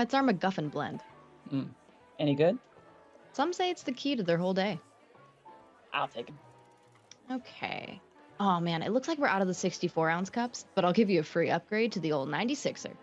It's our MacGuffin blend. Any good? Some say it's the key to their whole day. I'll take them. Okay. Oh man, it looks like we're out of the 64-ounce cups, but I'll give you a free upgrade to the old 96er.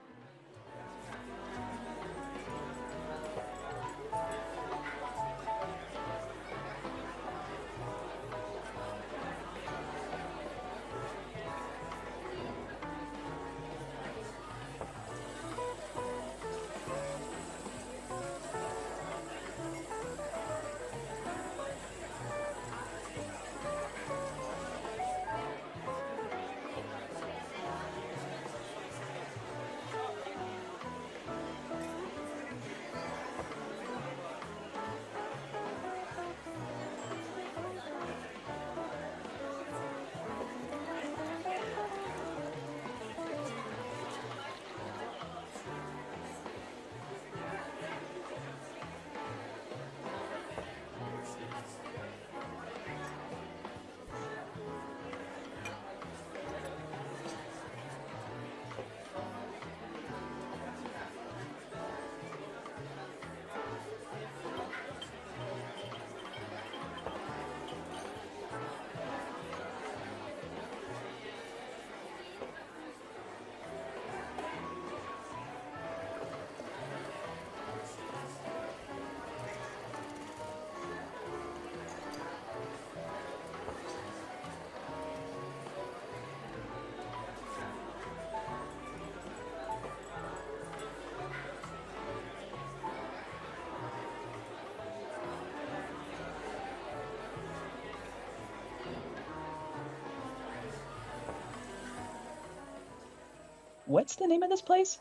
What's the name of this place?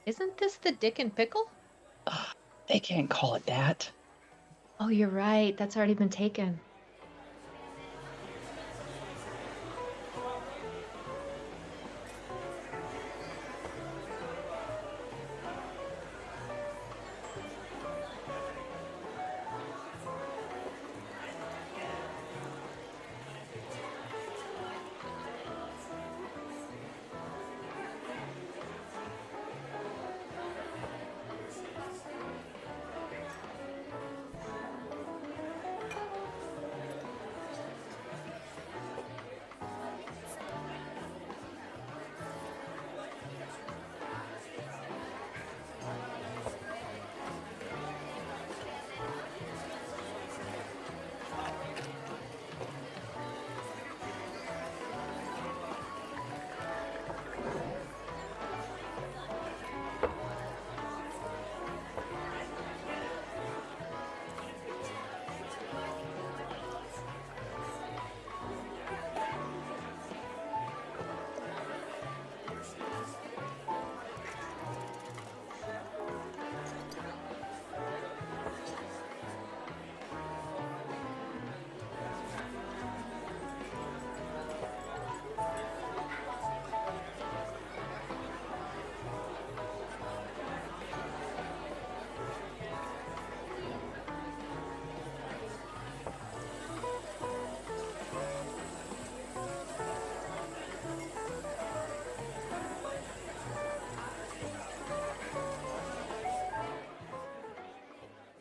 Isn't this the Dick and Pickle? They can't call it that. Oh, you're right. That's already been taken.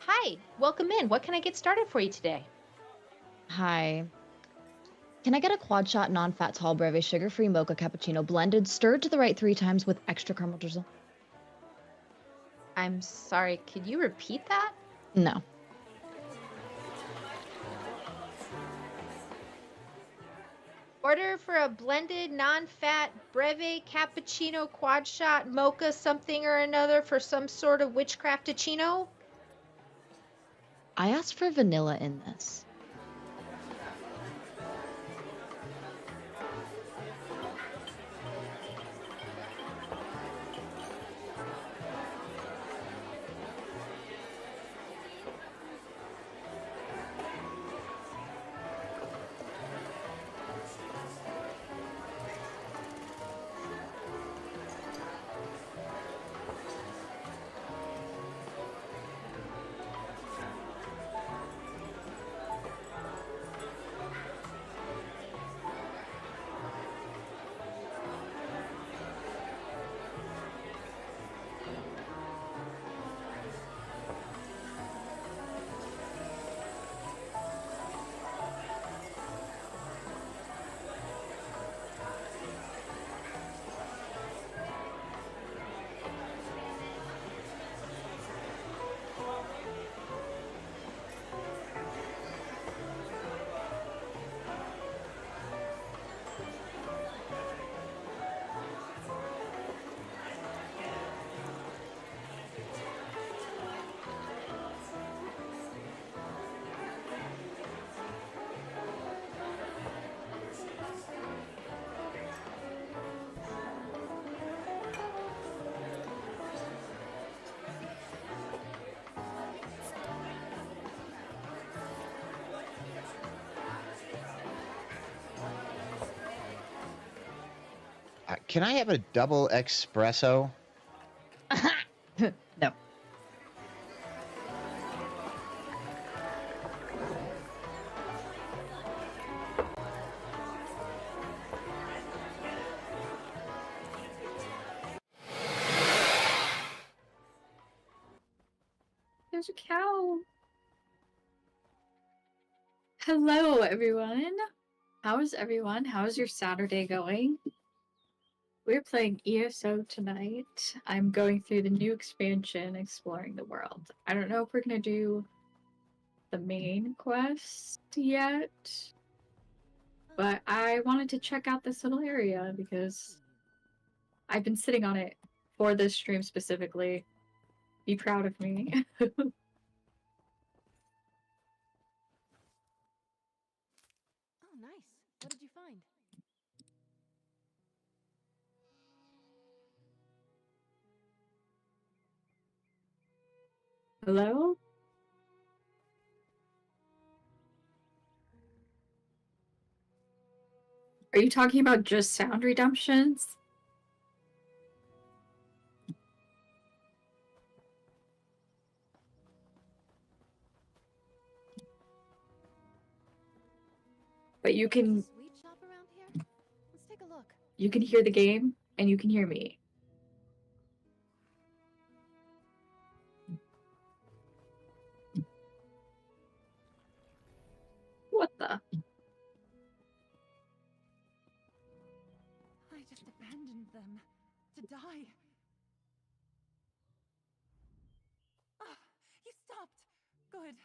Hi, welcome in. What can I get started for you today? Hi. Can I get a quad shot non-fat tall breve sugar-free mocha cappuccino blended, stirred to the right 3 times with extra caramel drizzle? I'm sorry, could you repeat that? No. Order for a blended non-fat breve cappuccino quad shot mocha something or another for some sort of witchcraftachino? I asked for vanilla in this. Can I have a double espresso? No. There's a cow. Hello, everyone. How is everyone? How is your Saturday going? We're playing ESO tonight. I'm going through the new expansion, exploring the world. I don't know if we're gonna do the main quest yet, but I wanted to check out this little area because I've been sitting on it for this stream specifically. Be proud of me. Oh, nice. What did you find? Hello? Are you talking about just sound redemptions? But you There's can a sweet shop around here? Let's take a look. hear the game and you can hear me. What the? I just abandoned them to die. Ah, you stopped. Good.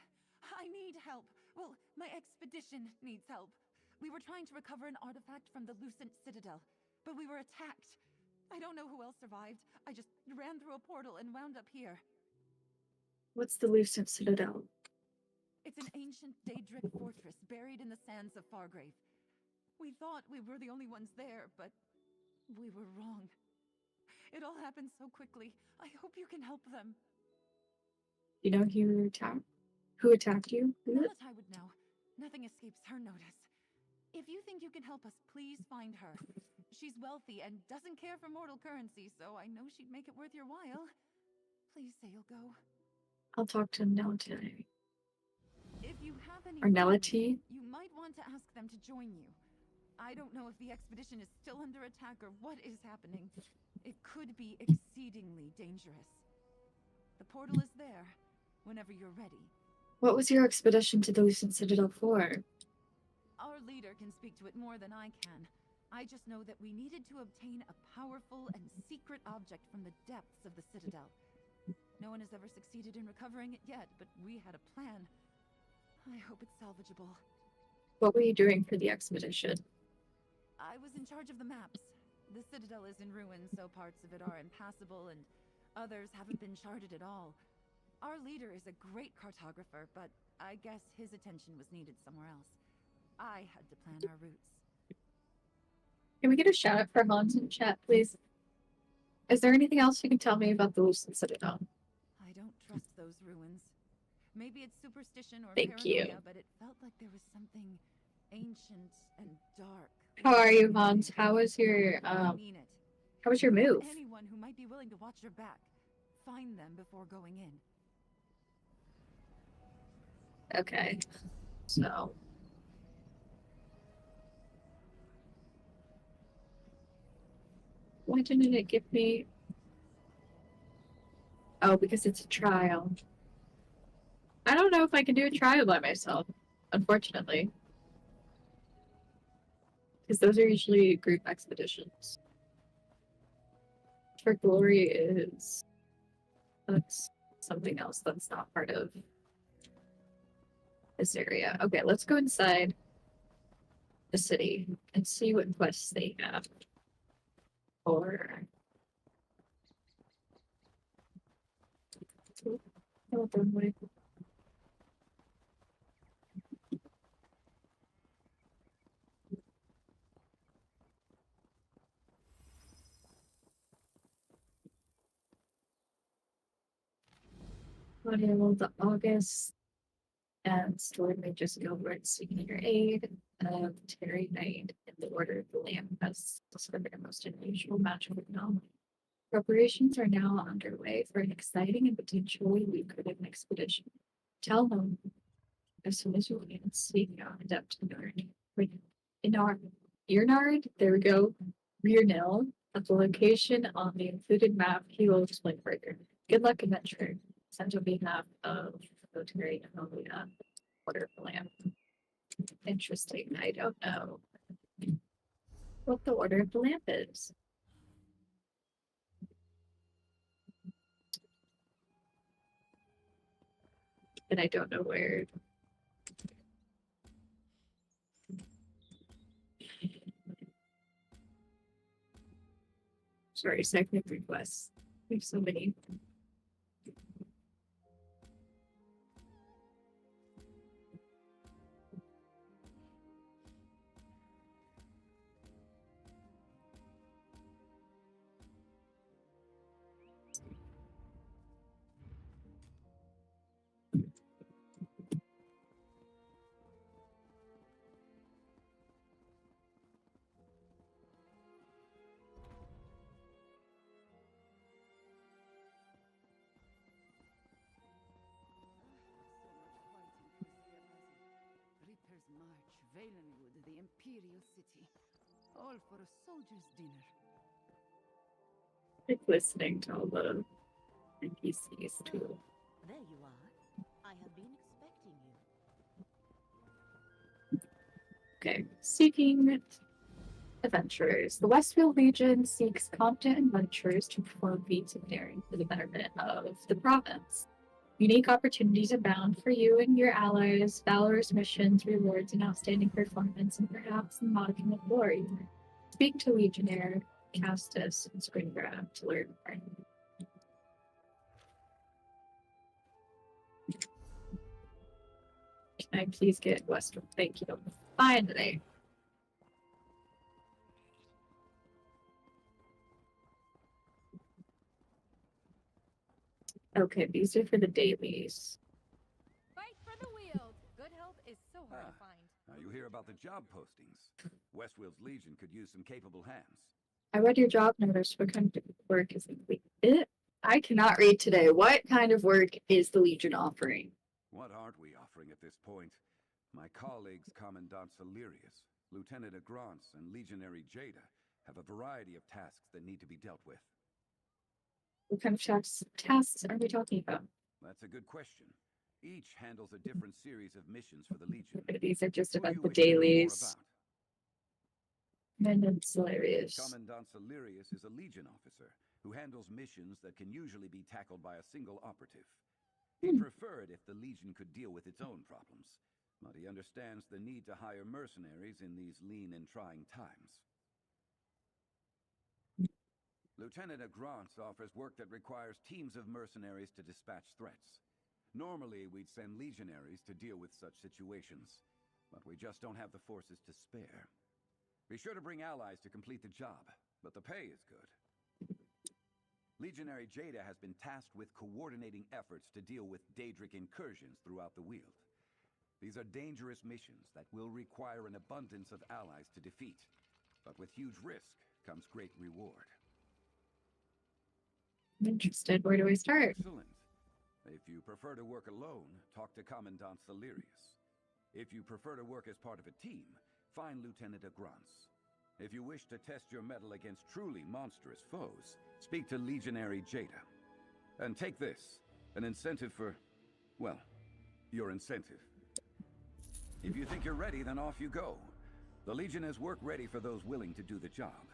I need help. Well, my expedition needs help. We were trying to recover an artifact from the Lucent Citadel, but we were attacked. I don't know who else survived. I just ran through a portal and wound up here. What's the Lucent Citadel? It's an ancient Daedric fortress buried in the sands of Fargrave. We thought we were the only ones there, but we were wrong. It all happened so quickly. I hope you can help them. You know who attacked you? Not that I would know. Nothing escapes her notice. If you think you can help us, please find her. She's wealthy and doesn't care for mortal currency, so I know she'd make it worth your while. Please say you'll go. I'll talk to Nelly. If you have any Or Nella friends, T. you might want to ask them to join you. I don't know if the expedition is still under attack or what is happening. It could be exceedingly dangerous. The portal is there, whenever you're ready. What was your expedition to the Lucent Citadel for? Our leader can speak to it more than I can. I just know that we needed to obtain a powerful and secret object from the depths of the Citadel. No one has ever succeeded in recovering it yet, but we had a plan. I hope it's salvageable. What were you doing for the expedition? I was in charge of the maps. The Citadel is in ruins, so parts of it are impassable and others haven't been charted at all. Our leader is a great cartographer, but I guess his attention was needed somewhere else. I had to plan our routes. Can we get a shout out for Hans in chat, please? Is there anything else you can tell me about the Lucent Citadel? I don't trust those ruins. Maybe it's superstition or Thank you. paranoia, but it felt like there was something ancient and dark. How are you, Hans? How was your I mean it. how was your move? Anyone who might be willing to watch your back, find them before going in. Okay. So why didn't it give me? Oh, because it's a trial. I don't know if I can do a trial by myself, unfortunately. Because those are usually group expeditions. For glory is that's something else that's not part of this area. Okay, let's go inside the city and see what quests they have. Or oh, the way. Audio the August And Story may just go right seeking your aid of Terry Knight in the Order of the Lamb has discovered a most unusual magical anomaly. Preparations are now underway for an exciting and potentially lucrative expedition. Tell them as soon as you can seek out Adept Irnard, there we go. Rearnil at the location on the included map he will explain further. Good luck adventure. Sent a map of Terry Anomalia, Order of the Lamb. Interesting. I don't know what the Order of the Lamp is. And I don't know where. Sorry, second requests. We have so many. Reapers march, Valenwood, the Imperial City. All for a soldier's dinner. Like listening to all the NPCs too. There you are. I have been expecting you. Okay, seeking adventurers. The Westfield Legion seeks competent adventurers to perform feats of daring for the betterment of the province. Unique opportunities abound for you and your allies, valorous missions, rewards, and outstanding performance, and perhaps the modicum of glory. Speak to Legionnaire Castus and Springgrab to learn more. Can I please get Westfield? Thank you. Finally. Okay, these are for the dailies. Fight for the Weald! Good help is so hard to find. Now you hear about the job postings. Westwield's Legion could use some capable hands. I read your job notice. What kind of work is it? I cannot read today. What kind of work is the Legion offering? What aren't we offering at this point? My colleagues, Commandant Salirius, Lieutenant Agrance, and Legionary Jada have a variety of tasks that need to be dealt with. What kind of tasks are we talking about? That's a good question. Each handles a different series of missions for the Legion. Okay, these are just Who do about you the wish to know more dailies. about? Commandant Salarius. Commandant Salirius is a Legion officer who handles missions that can usually be tackled by a single operative. He'd prefer it if the Legion could deal with its own problems, but he understands the need to hire mercenaries in these lean and trying times. Lieutenant Agrance offers work that requires teams of mercenaries to dispatch threats. Normally, we'd send legionaries to deal with such situations, but we just don't have the forces to spare. Be sure to bring allies to complete the job, but the pay is good. Legionary Jada has been tasked with coordinating efforts to deal with Daedric incursions throughout the Weald. These are dangerous missions that will require an abundance of allies to defeat, but with huge risk comes great reward. I'm interested. Where do I start? Excellent. If you prefer to work alone, talk to Commandant Salirius. If you prefer to work as part of a team, find Lieutenant Agrance. If you wish to test your mettle against truly monstrous foes, speak to Legionary Jada. And take this, an incentive for, well, your incentive. If you think you're ready, then off you go. The Legion has work ready for those willing to do the job.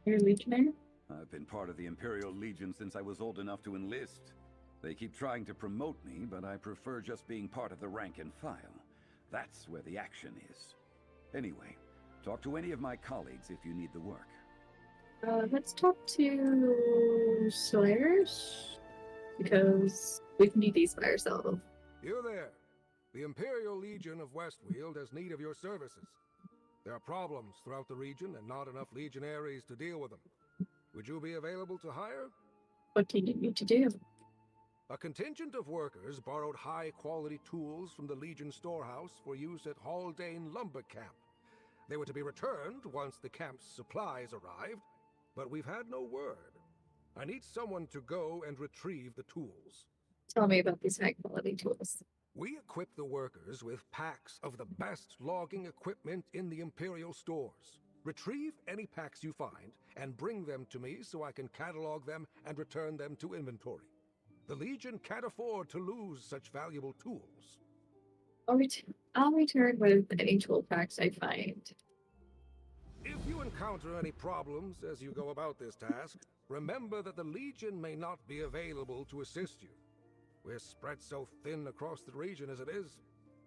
You're a Legionnaire? I've been part of the Imperial Legion since I was old enough to enlist. They keep trying to promote me, but I prefer just being part of the rank and file. That's where the action is. Anyway, talk to any of my colleagues if you need the work. Let's talk to Slayers, because we can do these by ourselves. You there! The Imperial Legion of Westweald has need of your services. There are problems throughout the region and not enough legionaries to deal with them. Would you be available to hire? What do you need me to do? A contingent of workers borrowed high-quality tools from the Legion storehouse for use at Haldane Lumber Camp. They were to be returned once the camp's supplies arrived, but we've had no word. I need someone to go and retrieve the tools. Tell me about these high-quality tools. We equip the workers with packs of the best logging equipment in the Imperial stores. Retrieve any packs you find and bring them to me so I can catalog them and return them to inventory. The Legion can't afford to lose such valuable tools. I'll return with any tool packs I find. If you encounter any problems as you go about this task, remember that the Legion may not be available to assist you. We're spread so thin across the region as it is.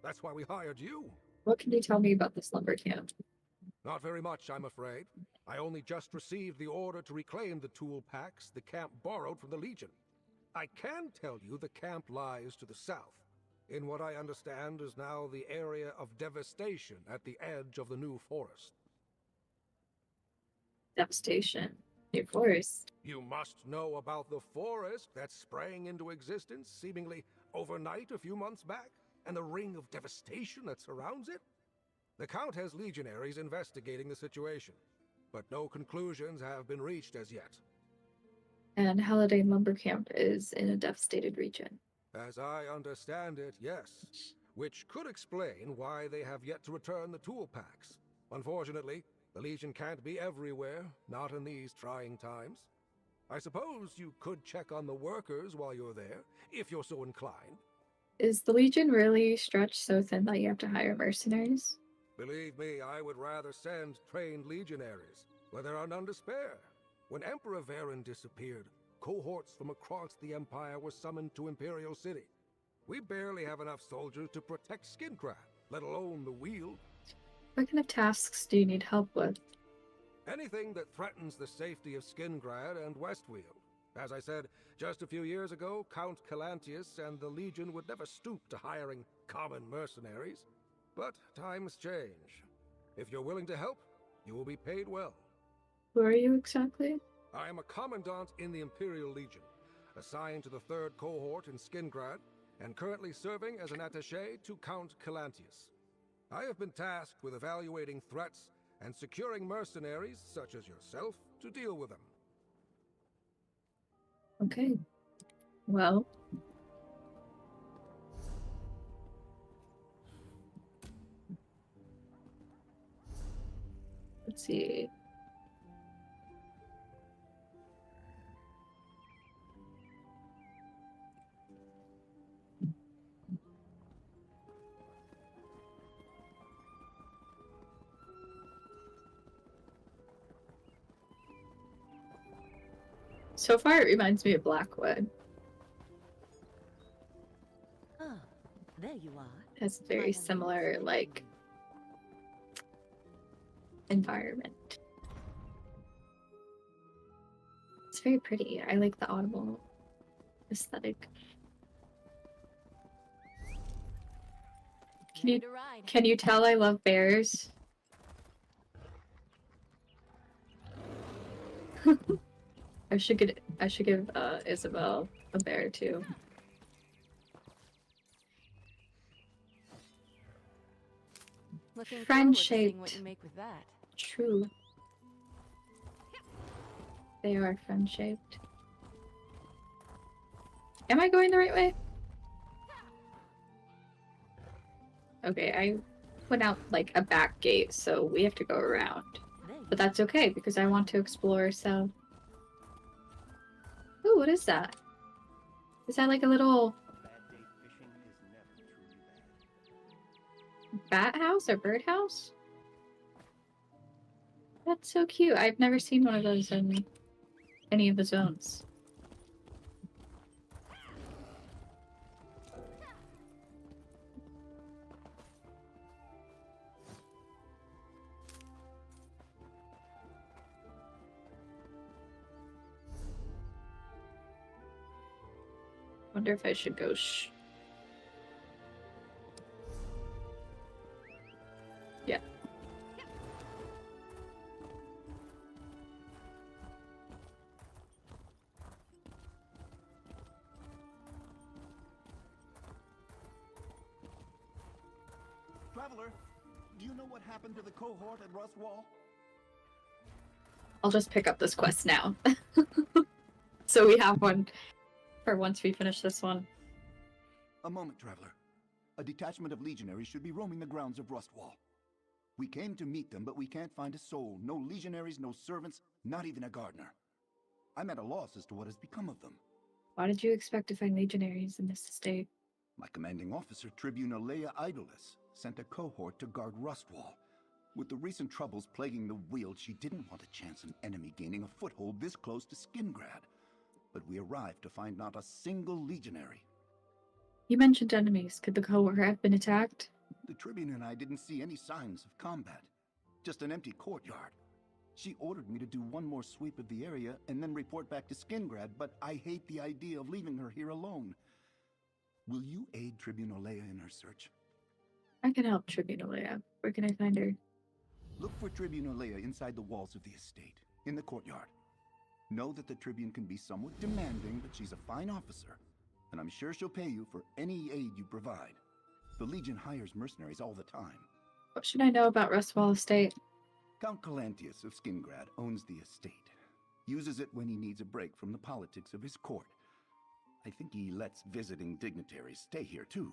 That's why we hired you. What can you tell me about this lumber camp? Not very much, I'm afraid. I only just received the order to reclaim the tool packs the camp borrowed from the Legion. I can tell you the camp lies to the south, in what I understand is now the area of devastation at the edge of the new forest. Devastation. New forest. You must know about the forest that sprang into existence seemingly overnight a few months back, and the ring of devastation that surrounds it? The Count has legionaries investigating the situation, but no conclusions have been reached as yet. And Haldane Lumber Camp is in a devastated region. As I understand it, yes. Which could explain why they have yet to return the tool packs. Unfortunately, the Legion can't be everywhere, not in these trying times. I suppose you could check on the workers while you're there, if you're so inclined. Is the Legion really stretched so thin that you have to hire mercenaries? Believe me, I would rather send trained legionaries, where there are none to spare. When Emperor Varen disappeared, cohorts from across the Empire were summoned to Imperial City. We barely have enough soldiers to protect Skincraft, let alone the Weald. What kind of tasks do you need help with? Anything that threatens the safety of Skingrad and Westweald. As I said, just a few years ago, Count Calantius and the Legion would never stoop to hiring common mercenaries. But times change. If you're willing to help, you will be paid well. Who are you exactly? I am a commandant in the Imperial Legion, assigned to the 3rd cohort in Skingrad, and currently serving as an attaché to Count Calantius. I have been tasked with evaluating threats and securing mercenaries, such as yourself, to deal with them. Okay. Well. Let's see. So far, it reminds me of Blackwood. Ah, there you are. Has very similar, like, environment. It's very pretty. I like the audible aesthetic. Can you tell I love bears? I should give Isabel a bear too. Looking Friend forward to seeing what shaped. you make with that. True. They are friend shaped. Am I going the right way? Okay, I went out like a back gate, so we have to go around. But that's okay because I want to explore, so. Ooh, what is that? Is that like a little bat house or bird house? That's so cute. I've never seen one of those in any of the zones. Wonder if I should go Yeah. Traveler, do you know what happened to the cohort at Rustwall? I'll just pick up this quest now. So we have one for once we finish this one. A moment, Traveler. A detachment of legionaries should be roaming the grounds of Rustwall. We came to meet them, but we can't find a soul. No legionaries, no servants, not even a gardener. I'm at a loss as to what has become of them. Why did you expect to find legionaries in this estate? My commanding officer, Tribune Alea Idolus, sent a cohort to guard Rustwall. With the recent troubles plaguing the Weald, she didn't want a chance an enemy gaining a foothold this close to Skingrad. But we arrived to find not a single legionary. You mentioned enemies. Could the cohort have been attacked? The Tribune and I didn't see any signs of combat. Just an empty courtyard. She ordered me to do one more sweep of the area and then report back to Skingrad, but I hate the idea of leaving her here alone. Will you aid Tribune Alea in her search? I can help Tribune Alea. Where can I find her? Look for Tribune Alea inside the walls of the estate, in the courtyard. Know that the Tribune can be somewhat demanding, but she's a fine officer, and I'm sure she'll pay you for any aid you provide. The Legion hires mercenaries all the time. What should I know about Rustwall Estate? Count Calantius of Skingrad owns the estate. Uses it when he needs a break from the politics of his court. I think he lets visiting dignitaries stay here too.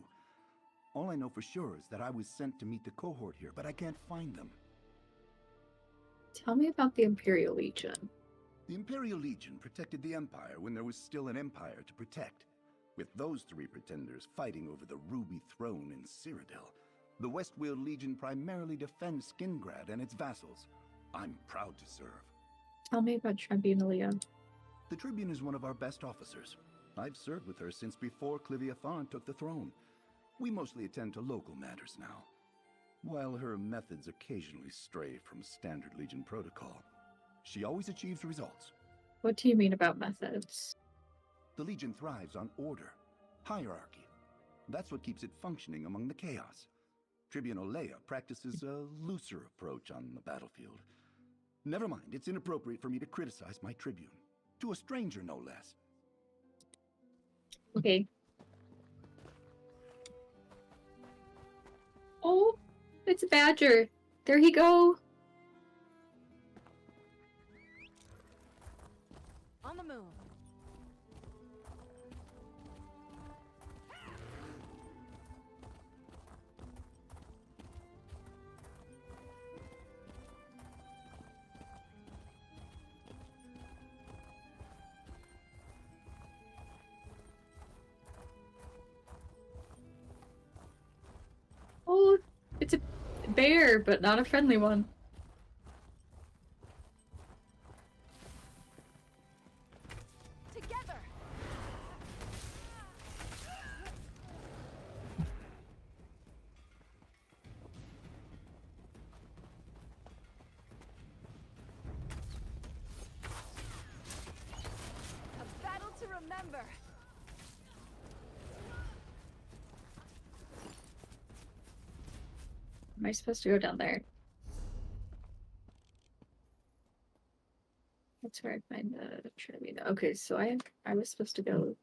All I know for sure is that I was sent to meet the cohort here, but I can't find them. Tell me about the Imperial Legion. The Imperial Legion protected the Empire when there was still an empire to protect. With those three pretenders fighting over the Ruby Throne in Cyrodiil, the Westweald Legion primarily defends Skingrad and its vassals. I'm proud to serve. Tell me about Tribune Alea. The Tribune is one of our best officers. I've served with her since before Clivia Tharn took the throne. We mostly attend to local matters now, while her methods occasionally stray from standard Legion protocol. She always achieves results. What do you mean about methods? The Legion thrives on order, hierarchy. That's what keeps it functioning among the chaos. Tribune Alea practices a looser approach on the battlefield. Never mind, it's inappropriate for me to criticize my Tribune. To a stranger, no less. Okay. Oh, it's a badger. There he go. On the move. Oh, it's a bear, but not a friendly one. Together. A battle to remember. Am I supposed to go down there? That's where I find the tribune. Okay, so I was supposed to go.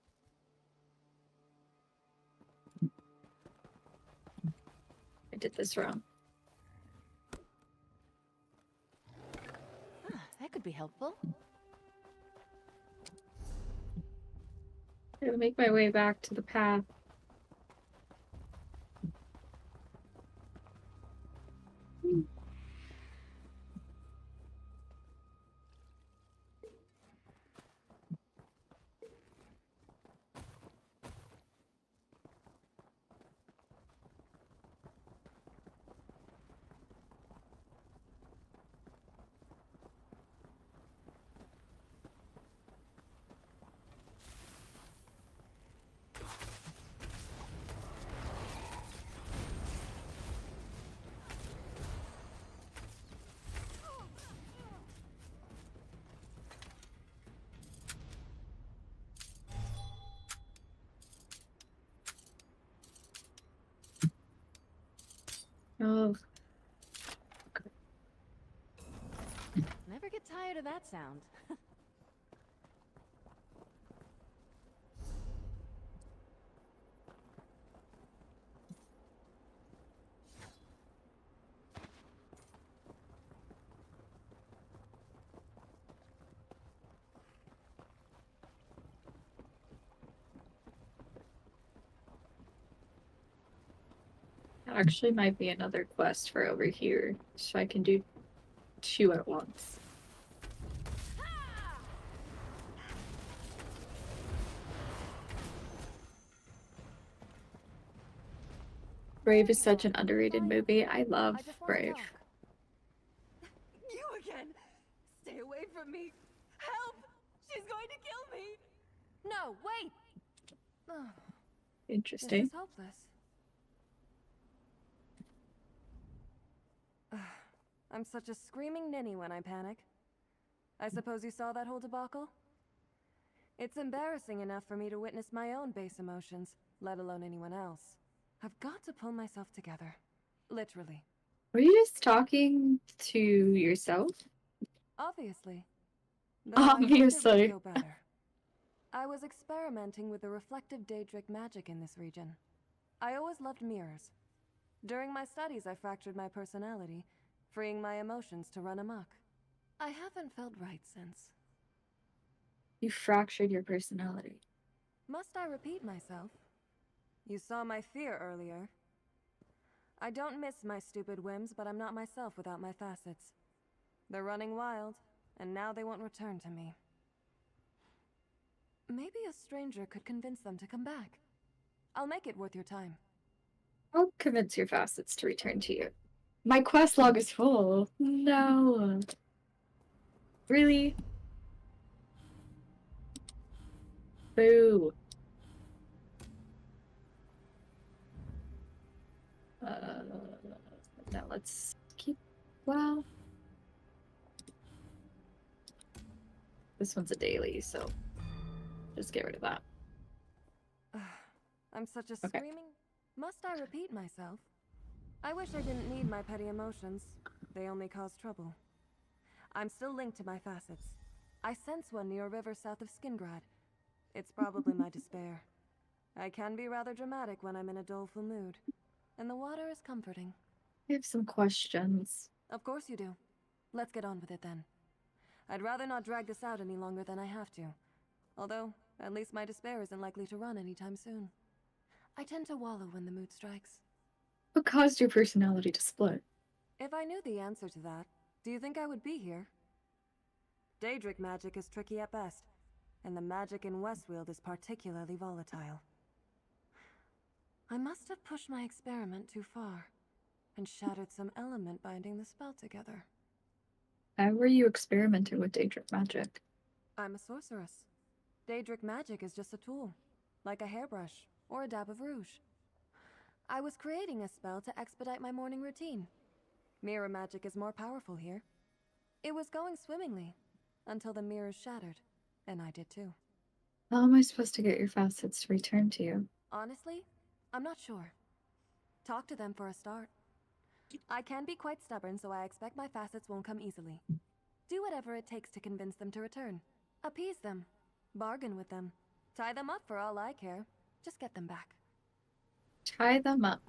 I did this wrong. That could be helpful. I'm gonna make my way back to the path. Oh, Never get tired of that sound. actually might be another quest for over here, so I can do 2 at once. Brave is such an underrated movie. I love Brave. You again! Stay away from me! Help! She's going to kill me! No, wait! Oh, Interesting. this is hopeless. I'm such a screaming ninny when I panic. I suppose you saw that whole debacle? It's embarrassing enough for me to witness my own base emotions, let alone anyone else. I've got to pull myself together. Literally. Were you just talking to yourself? Obviously. Though I hoped it Obviously. would go better. I was experimenting with the reflective Daedric magic in this region. I always loved mirrors. During my studies, I fractured my personality, freeing my emotions to run amok. I haven't felt right since. You fractured your personality. Must I repeat myself? You saw my fear earlier. I don't miss my stupid whims, but I'm not myself without my facets. They're running wild, and now they won't return to me. Maybe a stranger could convince them to come back. I'll make it worth your time. I'll convince your facets to return to you. My quest log is full. No. Really? Boo. Now let's keep... Well... This one's a daily, so... Just get rid of that. I'm such a screaming... Must I repeat myself? I wish I didn't need my petty emotions. They only cause trouble. I'm still linked to my facets. I sense one near a river south of Skingrad. It's probably my despair. I can be rather dramatic when I'm in a doleful mood. And the water is comforting. I have some questions. Of course you do. Let's get on with it then. I'd rather not drag this out any longer than I have to. Although, at least my despair isn't likely to run anytime soon. I tend to wallow when the mood strikes. What caused your personality to split? If I knew the answer to that, do you think I would be here? Daedric magic is tricky at best, and the magic in Weald is particularly volatile. I must have pushed my experiment too far, and shattered some element binding the spell together. How were you experimenting with Daedric magic? I'm a sorceress. Daedric magic is just a tool, like a hairbrush or a dab of rouge. I was creating a spell to expedite my morning routine. Mirror magic is more powerful here. It was going swimmingly, until the mirrors shattered, and I did too. How am I supposed to get your facets to return to you? Honestly, I'm not sure. Talk to them for a start. I can be quite stubborn, so I expect my facets won't come easily. Do whatever it takes to convince them to return. Appease them. Bargain with them. Tie them up for all I care. Just get them back. Tie them up.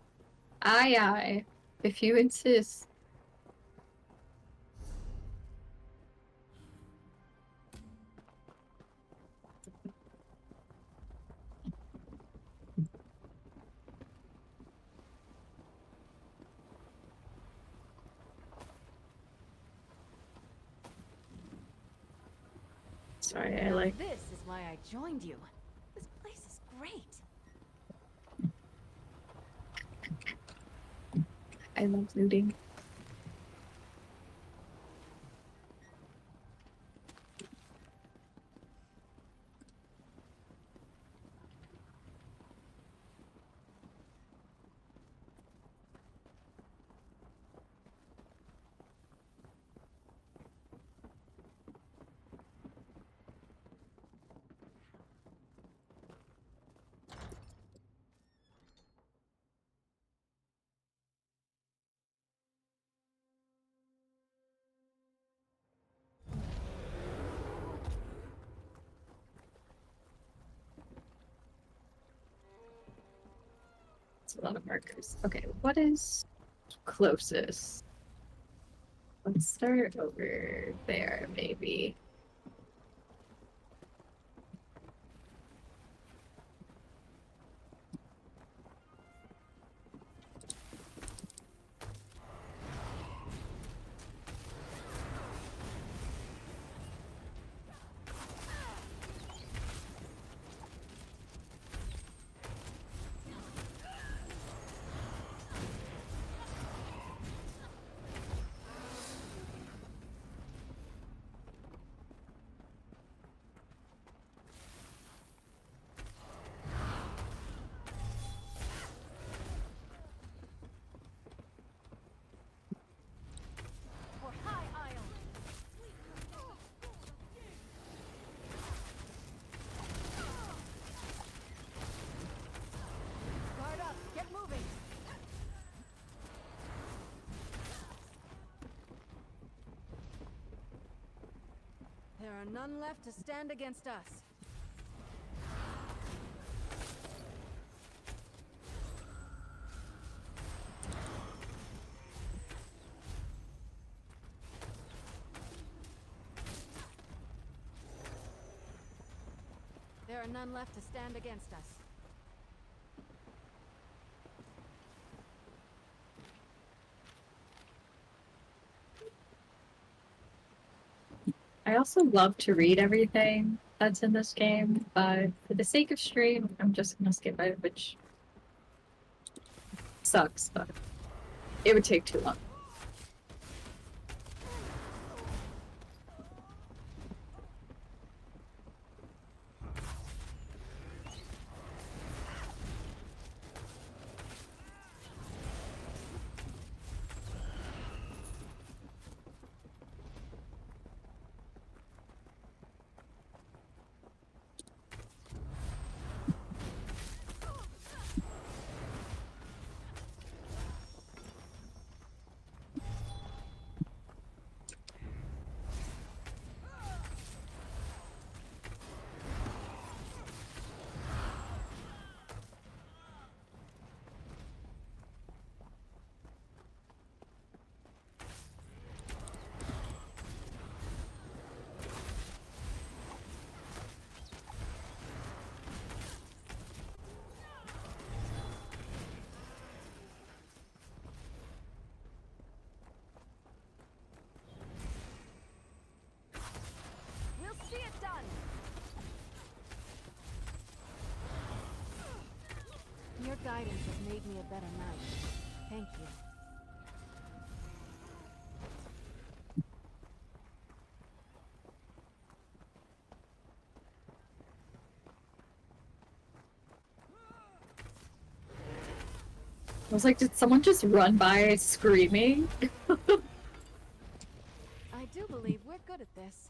Aye, aye. If you insist. Sorry, I like... This is why I joined you. This place is great. I love looting. It's a lot of markers. Okay, what is closest? Let's start over there, maybe. There are none left to stand against us. There are none left to stand against us. I also love to read everything that's in this game, but for the sake of stream, I'm just gonna skip it, which sucks, but it would take too long. We'll see it done! Your guidance has made me a better knight. Thank you. I was like, did someone just run by screaming? I do believe we're good at this.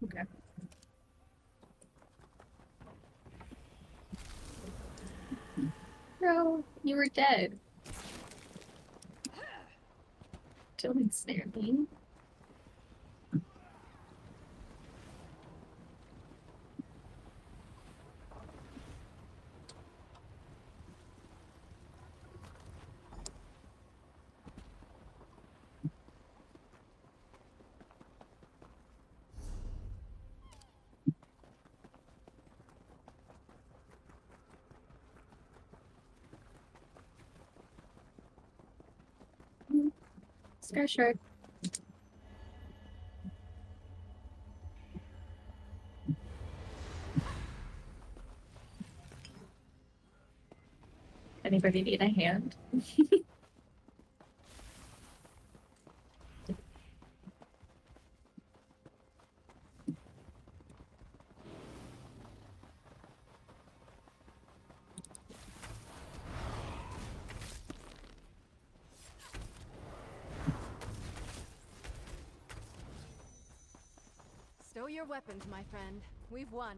Okay. Bro, you were dead. Don't ensnare me. Sky shark. Anybody need a hand? Stow your weapons, my friend. We've won.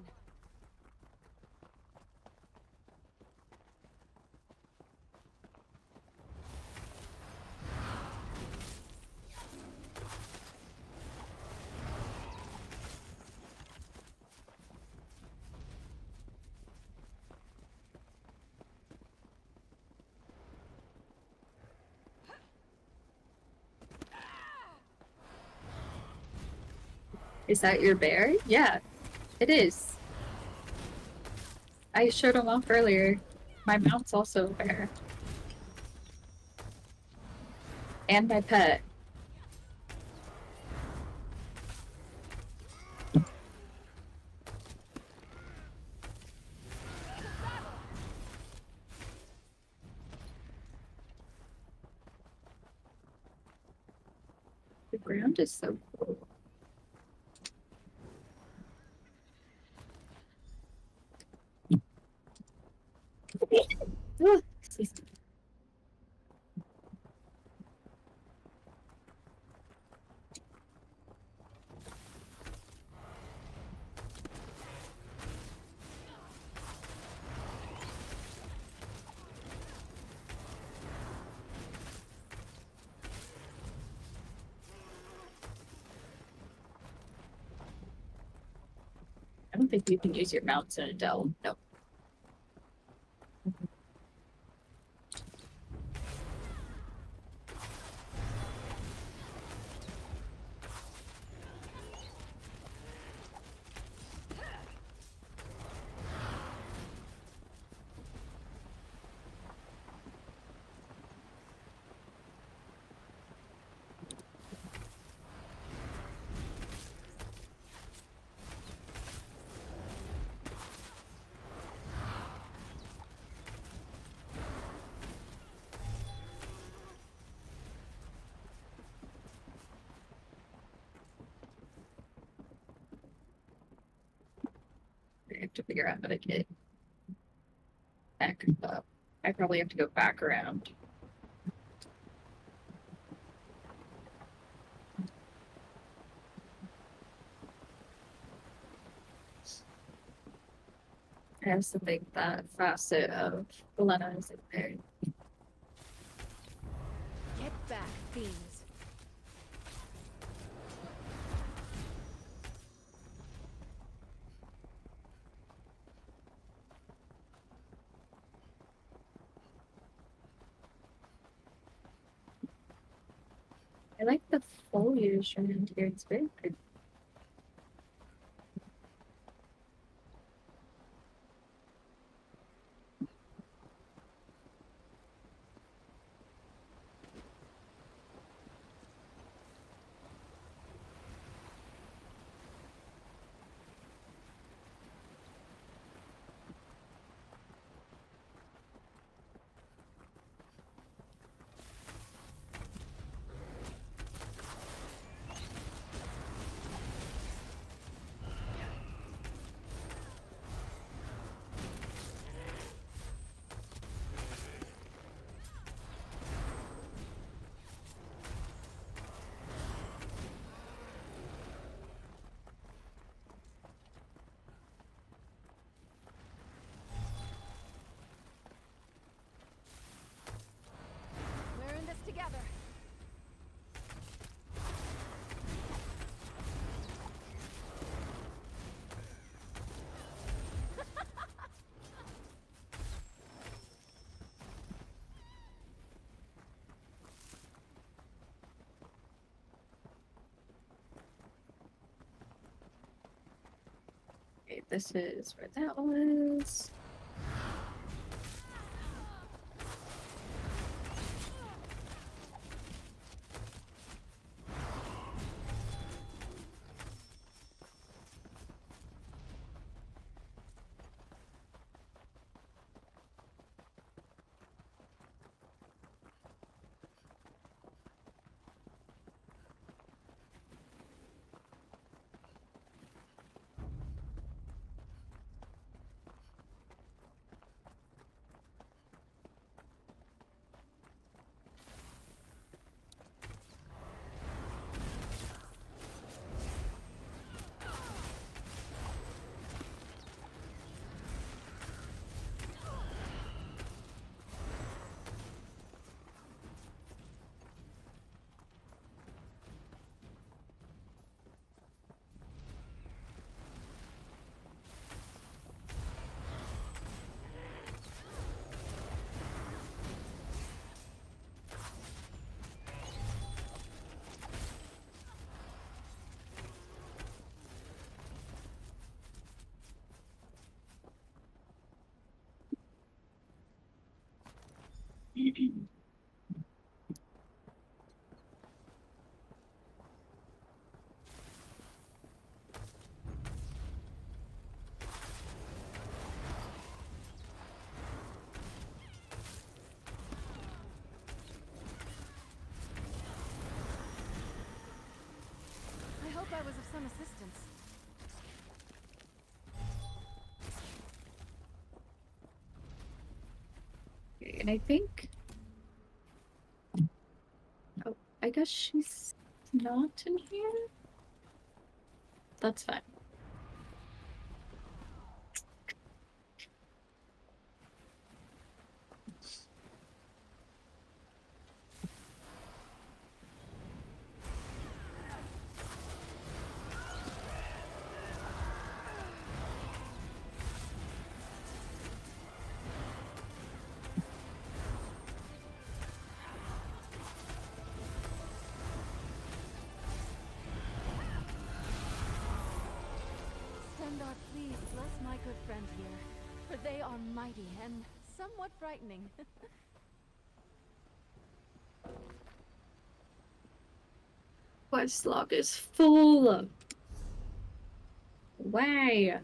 Is that your bear? Yeah, it is. I showed him off earlier. My mount's also a bear. And my pet. The ground is so cool. Oh, excuse me. don't think you can use your mounts in a delve. No. I have to figure out how to get back up. I probably have to go back around. I have to think that facet of Elena is in there. Get back, fiends. I like the foliage around here. It's very pretty. We're in this together. Okay, this is where that was. I hope I was of some assistance. Okay, and I think. Oh, I guess she's not in here. That's fine. Send our pleas, bless my good friend here, for they are mighty and somewhat frightening. Quest log is full. Why?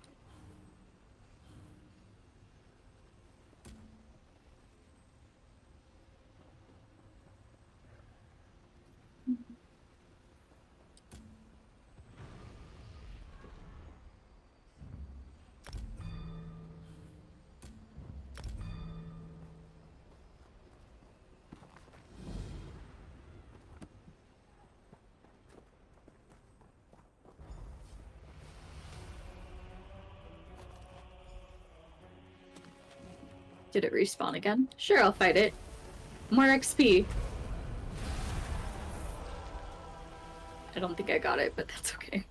Did it respawn again? Sure, I'll fight it. More XP. I don't think I got it, but that's okay.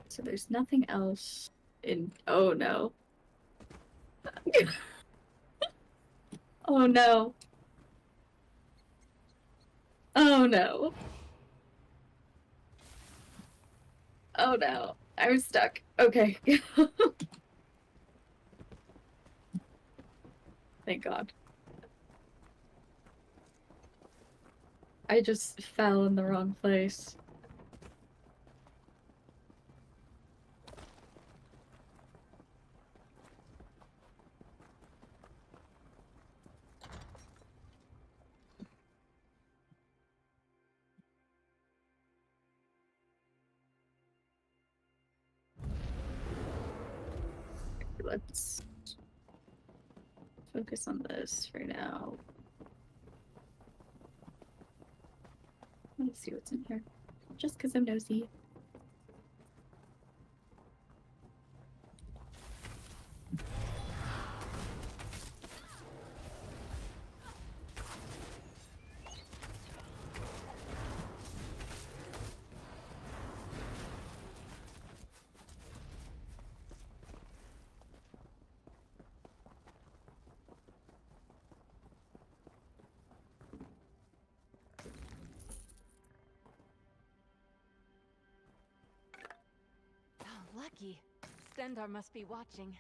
So there's nothing else in... Oh no. Oh no. Oh no. Oh no. I'm stuck. Okay. Thank God. I just fell in the wrong place. Let's focus on this for now. Let's see what's in here. Just because I'm nosy. Lucky. Stendar must be watching.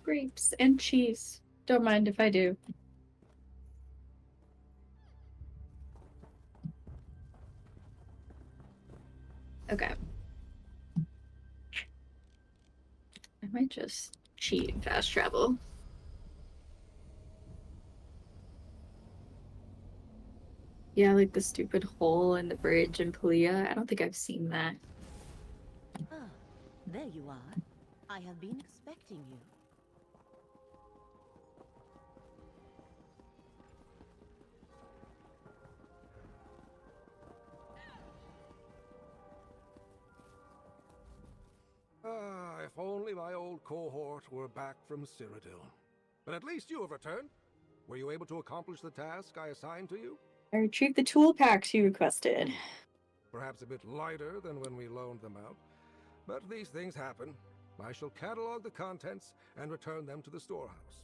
Grapes and cheese. Don't mind if I do. Okay. I might just cheat and fast travel. Yeah, like the stupid hole in the bridge in Palia. I don't think I've seen that. Ah, there you are. I have been expecting you. Ah, if only my old cohort were back from Cyrodiil. But at least you have returned. Were you able to accomplish the task I assigned to you? I retrieved the tool packs you requested. Perhaps a bit lighter than when we loaned them out. But these things happen. I shall catalog the contents and return them to the storehouse.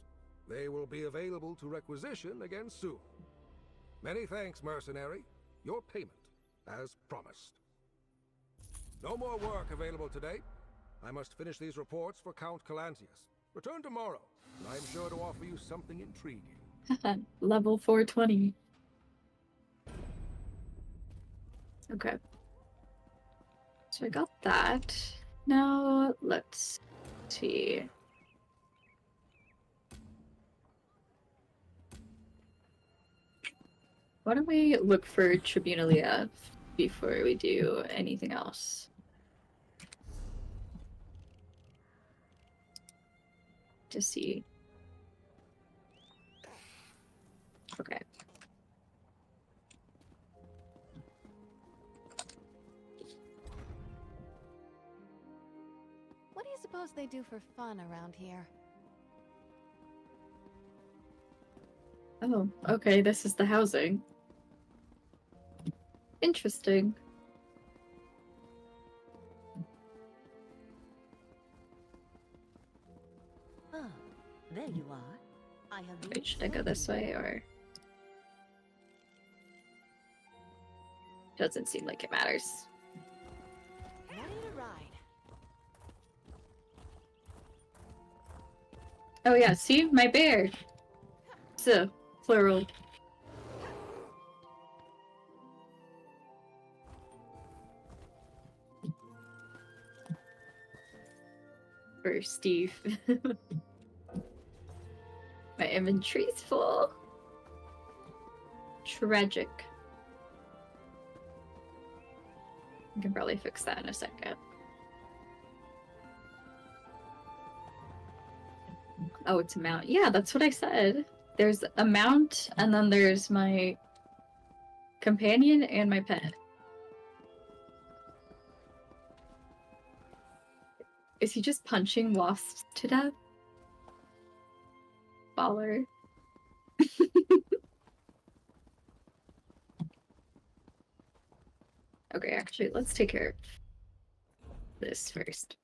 They will be available to requisition again soon. Many thanks, mercenary. Your payment, as promised. No more work available today. I must finish these reports for Count Calantius. Return tomorrow, and I am sure to offer you something intriguing. Level 420. Okay. So I got that. Now, let's see. Why don't we look for Tribunalia before we do anything else? To see. Okay. What do you suppose they do for fun around here? Oh, okay, this is the housing. Interesting. Ah, there you are. I have been Wait, should I go this way or? Doesn't seem like it matters. ready to ride. Oh yeah, see? My bear! So, plural. For Steve. My inventory's full. Tragic. I can probably fix that in a second. Oh, it's a mount. Yeah, that's what I said. There's a mount, and then there's my companion and my pet. Is he just punching wasps to death? Baller. Okay, actually, let's take care of this first.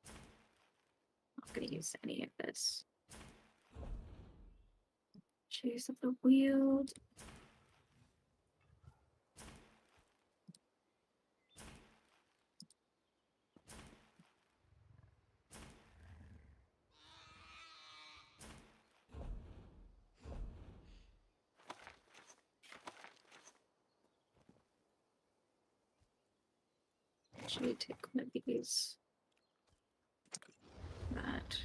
I'm not gonna use any of this. Chase of the Weald. Actually, take one of these. That.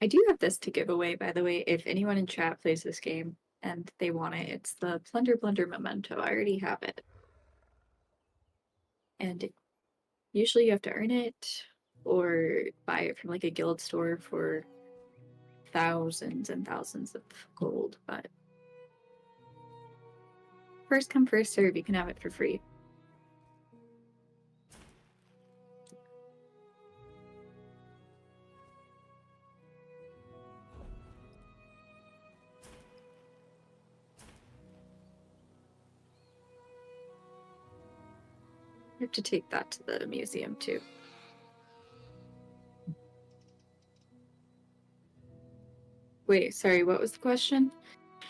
I do have this to give away, by the way, if anyone in chat plays this game and they want it. It's the Plunder Blunder Memento. I already have it. And usually you have to earn it or buy it from like a guild store for thousands and thousands of gold, but first come, first serve, you can have it for free. I have to take that to the museum too. Wait, sorry, what was the question?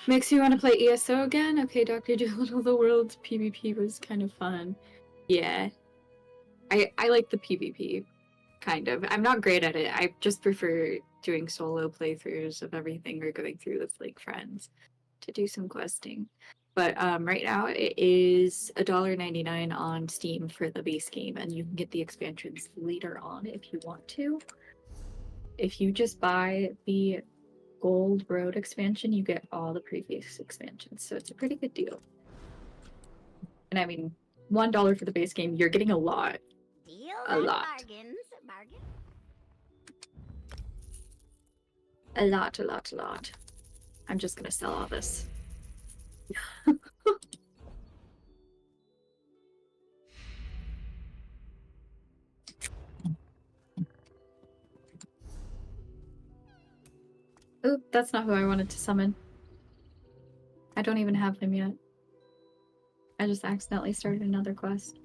Makes you want to play ESO again? Okay, Dr. Dolittle, the world PvP was kind of fun. Yeah. I like the PvP, kind of. I'm not great at it. I just prefer doing solo playthroughs of everything or going through with like friends to do some questing. But right now it is $1.99 on Steam for the base game, and you can get the expansions later on if you want to. If you just buy the Gold Road expansion, you get all the previous expansions, so it's a pretty good deal. And I mean, $1 for the base game, you're getting a lot. Deals A and lot. bargains. Bargain. A lot. I'm just gonna sell all this. Oop, that's not who I wanted to summon. I don't even have him yet. I just accidentally started another quest.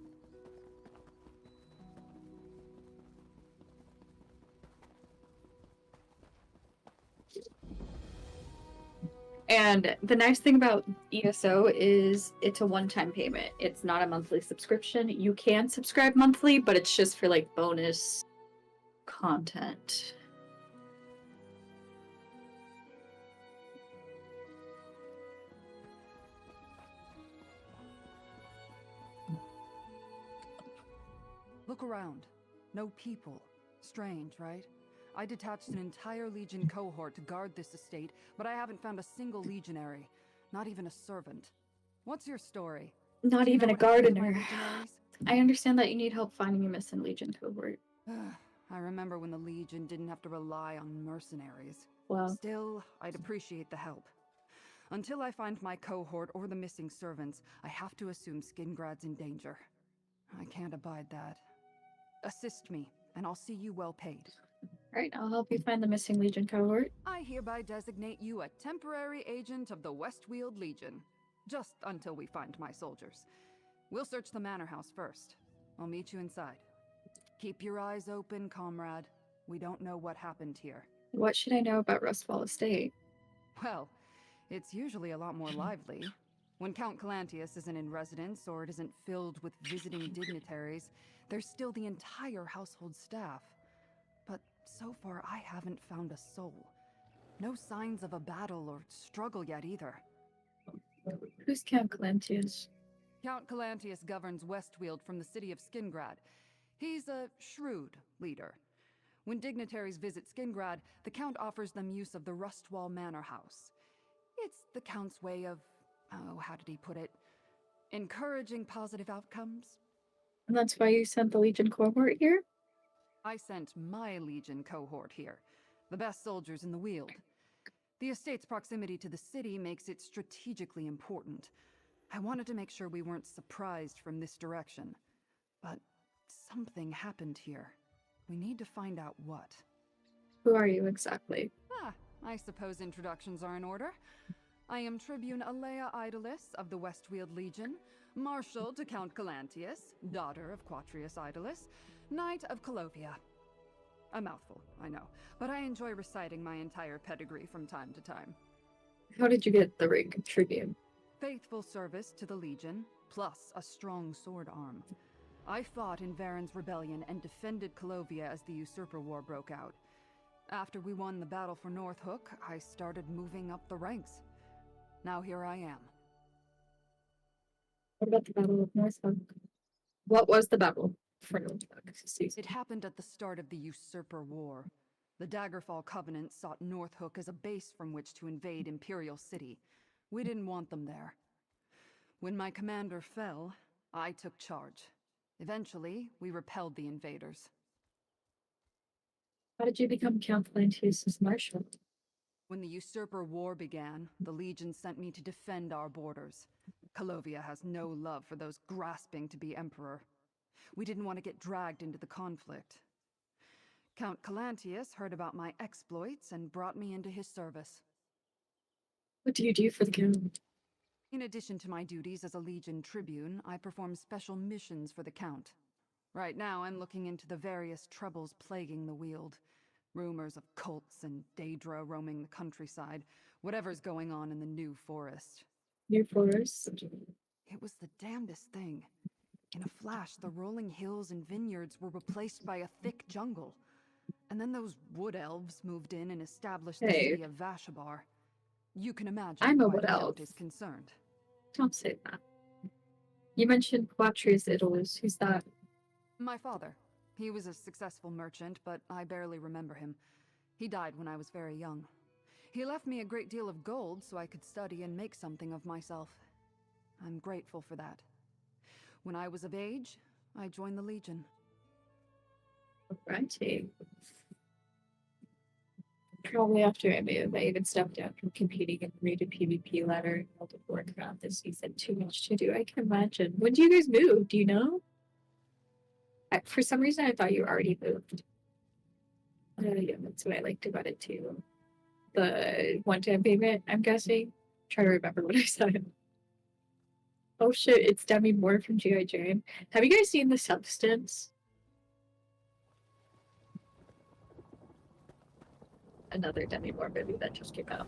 And the nice thing about ESO is it's a one-time payment. It's not a monthly subscription. You can subscribe monthly, but it's just for like bonus content. Look around. No people. Strange, right? I detached an entire Legion cohort to guard this estate, but I haven't found a single legionary. Not even a servant. What's your story? Not Do you even know a what happened to my gardener. legionaries? I understand that you need help finding a missing Legion cohort. I remember when the Legion didn't have to rely on mercenaries. Well, Still, I'd appreciate the help. Until I find my cohort or the missing servants, I have to assume Skingrad's in danger. I can't abide that. Assist me, and I'll see you well paid. Alright, I'll help you find the missing Legion cohort. I hereby designate you a temporary agent of the Weald Legion. Just until we find my soldiers. We'll search the manor house first. I'll meet you inside. Keep your eyes open, comrade. We don't know what happened here. What should I know about Rustwall Estate? Well, it's usually a lot more lively. When Count Calantius isn't in residence or it isn't filled with visiting dignitaries, there's still the entire household staff. But so far, I haven't found a soul. No signs of a battle or struggle yet either. Who's Count Calantius? Count Calantius governs Weald from the city of Skingrad. He's a shrewd leader. When dignitaries visit Skingrad, the Count offers them use of the Rustwall Manor House. It's the Count's way of, oh, how did he put it? Encouraging positive outcomes. And that's why you sent the Legion cohort here? I sent my Legion cohort here. The best soldiers in the Weald. The estate's proximity to the city makes it strategically important. I wanted to make sure we weren't surprised from this direction. But something happened here. We need to find out what. Who are you exactly? I suppose introductions are in order. I am Tribune Alea Idolus of the Weald Legion, Marshal to Count Calantius, daughter of Quatrius Idolus, Knight of Colovia. A mouthful, I know, but I enjoy reciting my entire pedigree from time to time. How did you get the rank of Tribune? Faithful service to the Legion, plus a strong sword arm. I fought in Varen's rebellion and defended Colovia as the Usurper War broke out. After we won the battle for Northhook, I started moving up the ranks. Now here I am. What about the Battle of Northhook? What was the battle for Northhook? It happened at the start of the Usurper War. The Daggerfall Covenant sought Northhook as a base from which to invade Imperial City. We didn't want them there. When my commander fell, I took charge. Eventually, we repelled the invaders. How did you become Count Calantius' marshal? When the Usurper War began, the Legion sent me to defend our borders. Colovia has no love for those grasping to be emperor. We didn't want to get dragged into the conflict. Count Calantius heard about my exploits and brought me into his service. What do you do for the Count? In addition to my duties as a Legion Tribune, I perform special missions for the Count. Right now, I'm looking into the various troubles plaguing the Weald. Rumors of cults and Daedra roaming the countryside. Whatever's going on in the New Forest. New Forest? It was the damnedest thing. In a flash, the rolling hills and vineyards were replaced by a thick jungle. And then those wood elves moved in and established the city of Vashabar. You can imagine I'm a why wood the elf. Count is concerned. Don't say that. You mentioned Quatrius Idolus. Who's that? My father. He was a successful merchant, but I barely remember him. He died when I was very young. He left me a great deal of gold so I could study and make something of myself. I'm grateful for that. When I was of age, I joined the Legion. Righty. Probably after I moved, I even stepped down from competing in the rated PvP ladder in World of Warcraft this season. Too much to do, I can imagine. When do you guys move? Do you know? For some reason, I thought you already moved. Yeah, that's what I liked about it too. The one-time payment, I'm guessing. Try to remember what I said. Oh shit, it's Demi Moore from G.I. Jane. Have you guys seen The Substance? Another Demi Moore movie that just came out.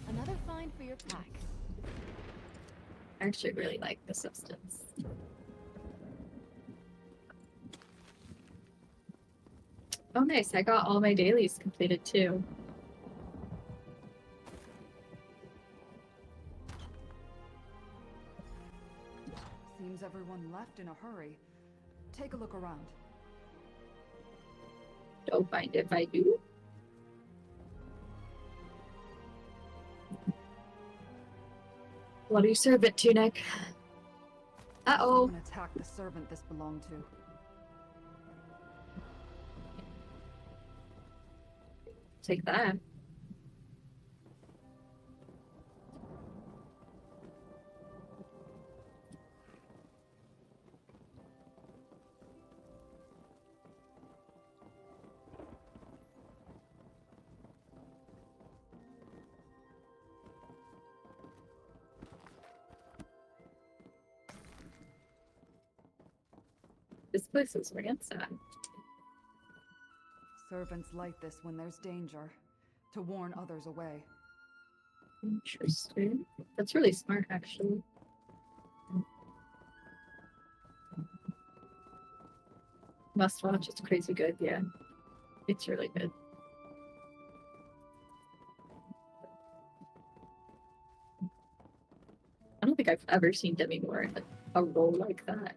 Another find for your pack. I actually really like The Substance. Oh nice, I got all my dailies completed too. Seems everyone left in a hurry. Take a look around. Don't mind if I do. Bloody servant tunic. Uh-oh. Someone attacked the servant this belonged to. Take that. This place is ransacked. Servants light this when there's danger, to warn others away. Interesting. That's really smart, actually. Must watch. It's crazy good. Yeah, it's really good. I don't think I've ever seen Demi Moore in a role like that.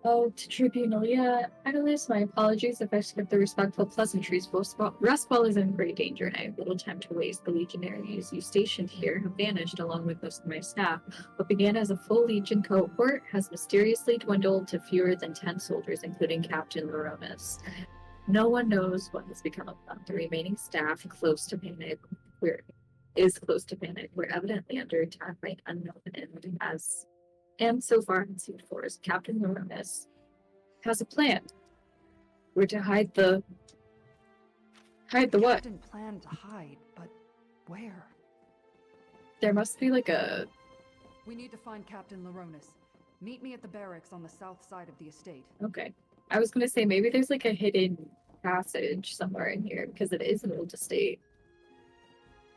Oh, to Tribunal, yeah. Idolists, my apologies if I skipped the respectful pleasantries. Rustball is in great danger, and I have little time to waste. The legionaries you stationed here have vanished along with most of my staff. What began as a full legion cohort has mysteriously dwindled to fewer than 10 soldiers, including Captain Laronis. No one knows what has become of them. The remaining staff close to panic. We're evidently under attack by unknown enemies. And so far, conceived force, Captain Laronis has a plan. We're to hide the what? Captain planned to hide, but where? There must be like a... We need to find Captain Laronis. Meet me at the barracks on the south side of the estate. Okay. I was gonna say maybe there's like a hidden passage somewhere in here because it is an old estate.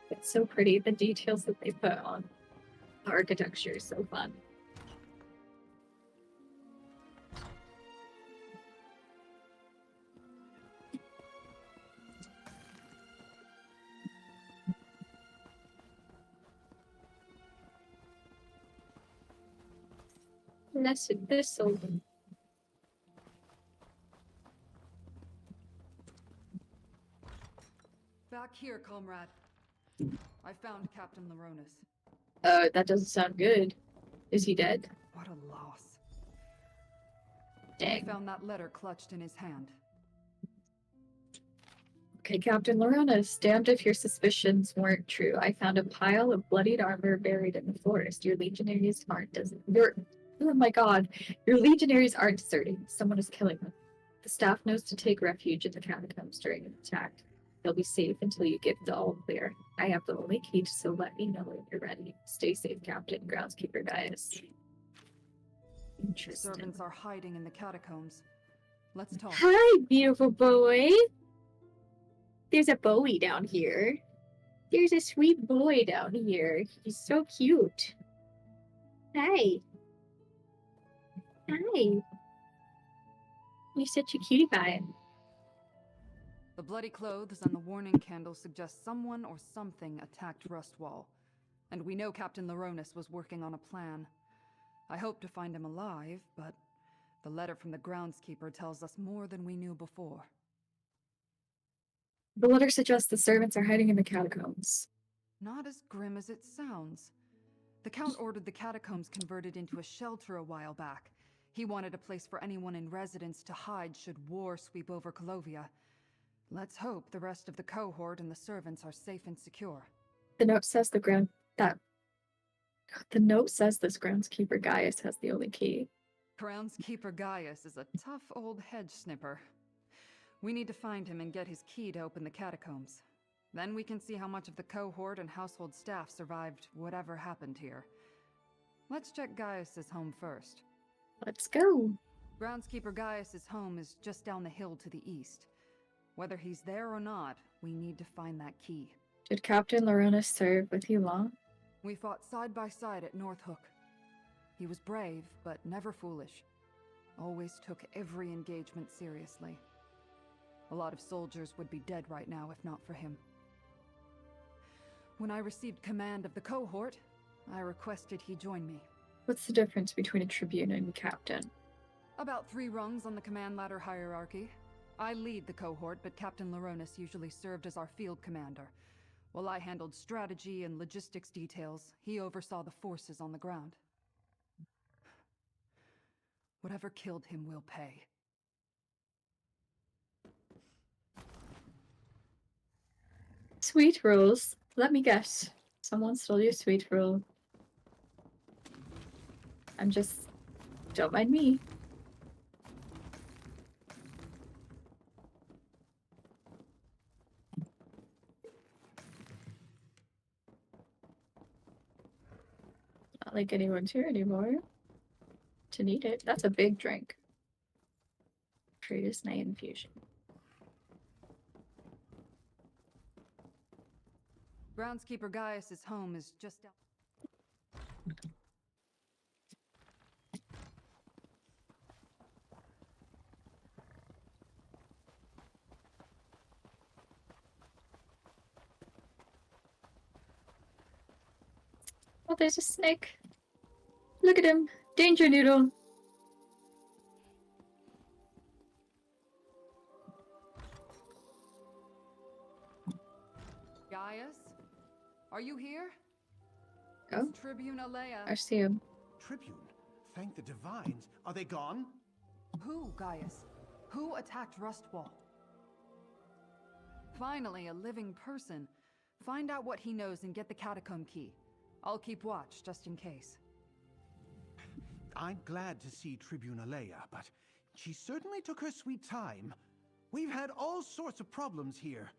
It's so pretty. The details that they put on the architecture is so fun. Blessed thistle. Back here, comrade. I found Captain Laronis. That doesn't sound good. Is he dead? What a loss. Dang. I found that letter clutched in his hand. Okay, Captain Laronis, damned if your suspicions weren't true. I found a pile of bloodied armor buried in the forest. Your legionaries aren't oh my god. Your legionaries aren't deserting. Someone is killing them. The staff knows to take refuge in the catacombs during an attack. They'll be safe until you get the all clear. I have the only key, so let me know when you're ready. Stay safe, Captain. Groundskeeper Gaius. Interesting. Servants are hiding in the catacombs. Let's talk. Hi, beautiful boy. There's a boy down here. There's a sweet boy down here. He's so cute. Hi. Hi. You're such a cutie pie. The bloody clothes and the warning candle suggest someone or something attacked Rustwall. And we know Captain Laronis was working on a plan. I hope to find him alive, but the letter from the groundskeeper tells us more than we knew before. The letter suggests the servants are hiding in the catacombs. Not as grim as it sounds. The Count ordered the catacombs converted into a shelter a while back. He wanted a place for anyone in residence to hide should war sweep over Colovia. Let's hope the rest of the cohort and the servants are safe and secure. The note says this groundskeeper Gaius has the only key. Groundskeeper Gaius is a tough old hedge snipper. We need to find him and get his key to open the catacombs. Then we can see how much of the cohort and household staff survived whatever happened here. Let's check Gaius's home first. Let's go. Groundskeeper Gaius's home is just down the hill to the east. Whether he's there or not, we need to find that key. Did Captain Laronis serve with you long? We fought side by side at North Hook. He was brave, but never foolish. Always took every engagement seriously. A lot of soldiers would be dead right now if not for him. When I received command of the cohort, I requested he join me. What's the difference between a tribune and a captain? About 3 rungs on the command ladder hierarchy. I lead the cohort, but Captain Laronis usually served as our field commander. While I handled strategy and logistics details, he oversaw the forces on the ground. Whatever killed him will pay. Sweet rolls. Let me guess. Someone stole your sweet roll. Don't mind me. like anyone's here anymore to need it. That's a big drink. Treatise night infusion. Groundskeeper Gaius's home is just down. Oh, there's a snake. Look at him. Danger noodle. Gaius? Are you here? Oh. It's Tribune Alea. I see him. Tribune? Thank the divines. Are they gone? Who, Gaius? Who attacked Rustwall? Finally, a living person. Find out what he knows and get the catacomb key. I'll keep watch, just in case. I'm glad to see Tribune Alea, but she certainly took her sweet time. We've had all sorts of problems here.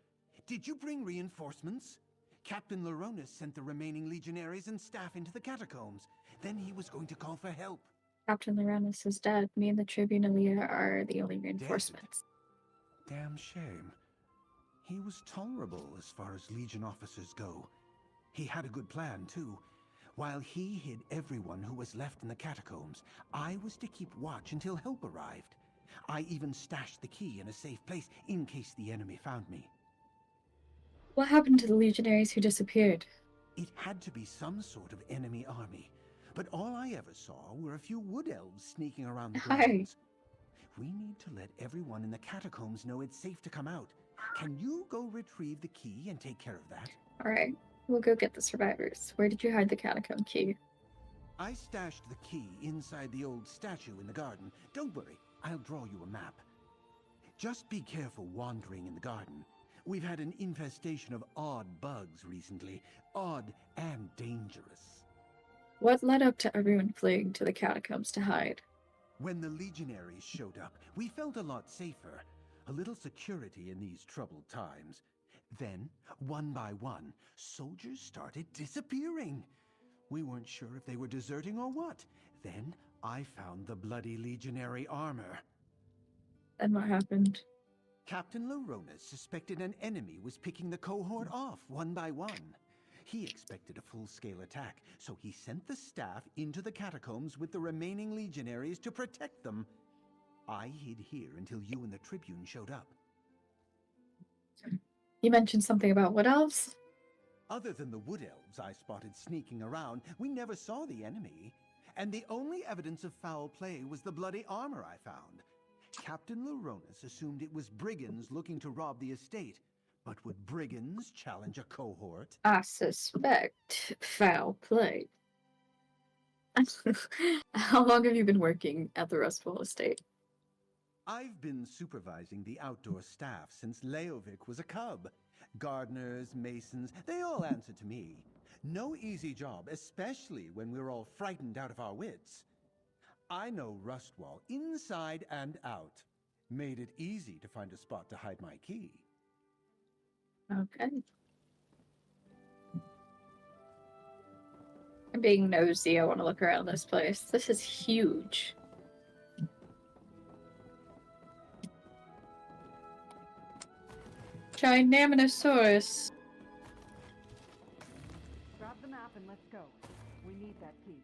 Did you bring reinforcements? Captain Laronis sent the remaining legionaries and staff into the catacombs. Then he was going to call for help. Captain Laronis is dead. Me and the Tribune Alea are the only reinforcements. Damn shame. He was tolerable as far as Legion officers go. He had a good plan, too. While he hid everyone who was left in the catacombs, I was to keep watch until help arrived. I even stashed the key in a safe place in case the enemy found me. What happened to the legionaries who disappeared? It had to be some sort of enemy army, but all I ever saw were a few wood elves sneaking around the grounds. We need to let everyone in the catacombs know it's safe to come out. Can you go retrieve the key and take care of that? Alright, we'll go get the survivors. Where did you hide the catacomb key? I stashed the key inside the old statue in the garden. Don't worry, I'll draw you a map. Just be careful wandering in the garden. We've had an infestation of odd bugs recently. Odd and dangerous. What led up to everyone fleeing to the catacombs to hide? When the legionaries showed up, we felt a lot safer. A little security in these troubled times. Then, one by one, soldiers started disappearing. We weren't sure if they were deserting or what. Then, I found the bloody legionary armor. Then what happened? Captain Laronis suspected an enemy was picking the cohort off one by one. He expected a full-scale attack, so he sent the staff into the catacombs with the remaining legionaries to protect them. I hid here until you and the Tribune showed up. You mentioned something about wood elves? Other than the wood elves I spotted sneaking around, we never saw the enemy. And the only evidence of foul play was the bloody armor I found. Captain Laronis assumed it was brigands looking to rob the estate. But would brigands challenge a cohort? I suspect foul play. How long have you been working at the Rustwall estate? I've been supervising the outdoor staff since Leovic was a cub. Gardeners, masons, they all answer to me. No easy job, especially when we're all frightened out of our wits. I know Rustwall inside and out. Made it easy to find a spot to hide my key. Okay. I'm being nosy. I want to look around this place. This is huge. Ginormous. Grab the map and let's go. We need that key.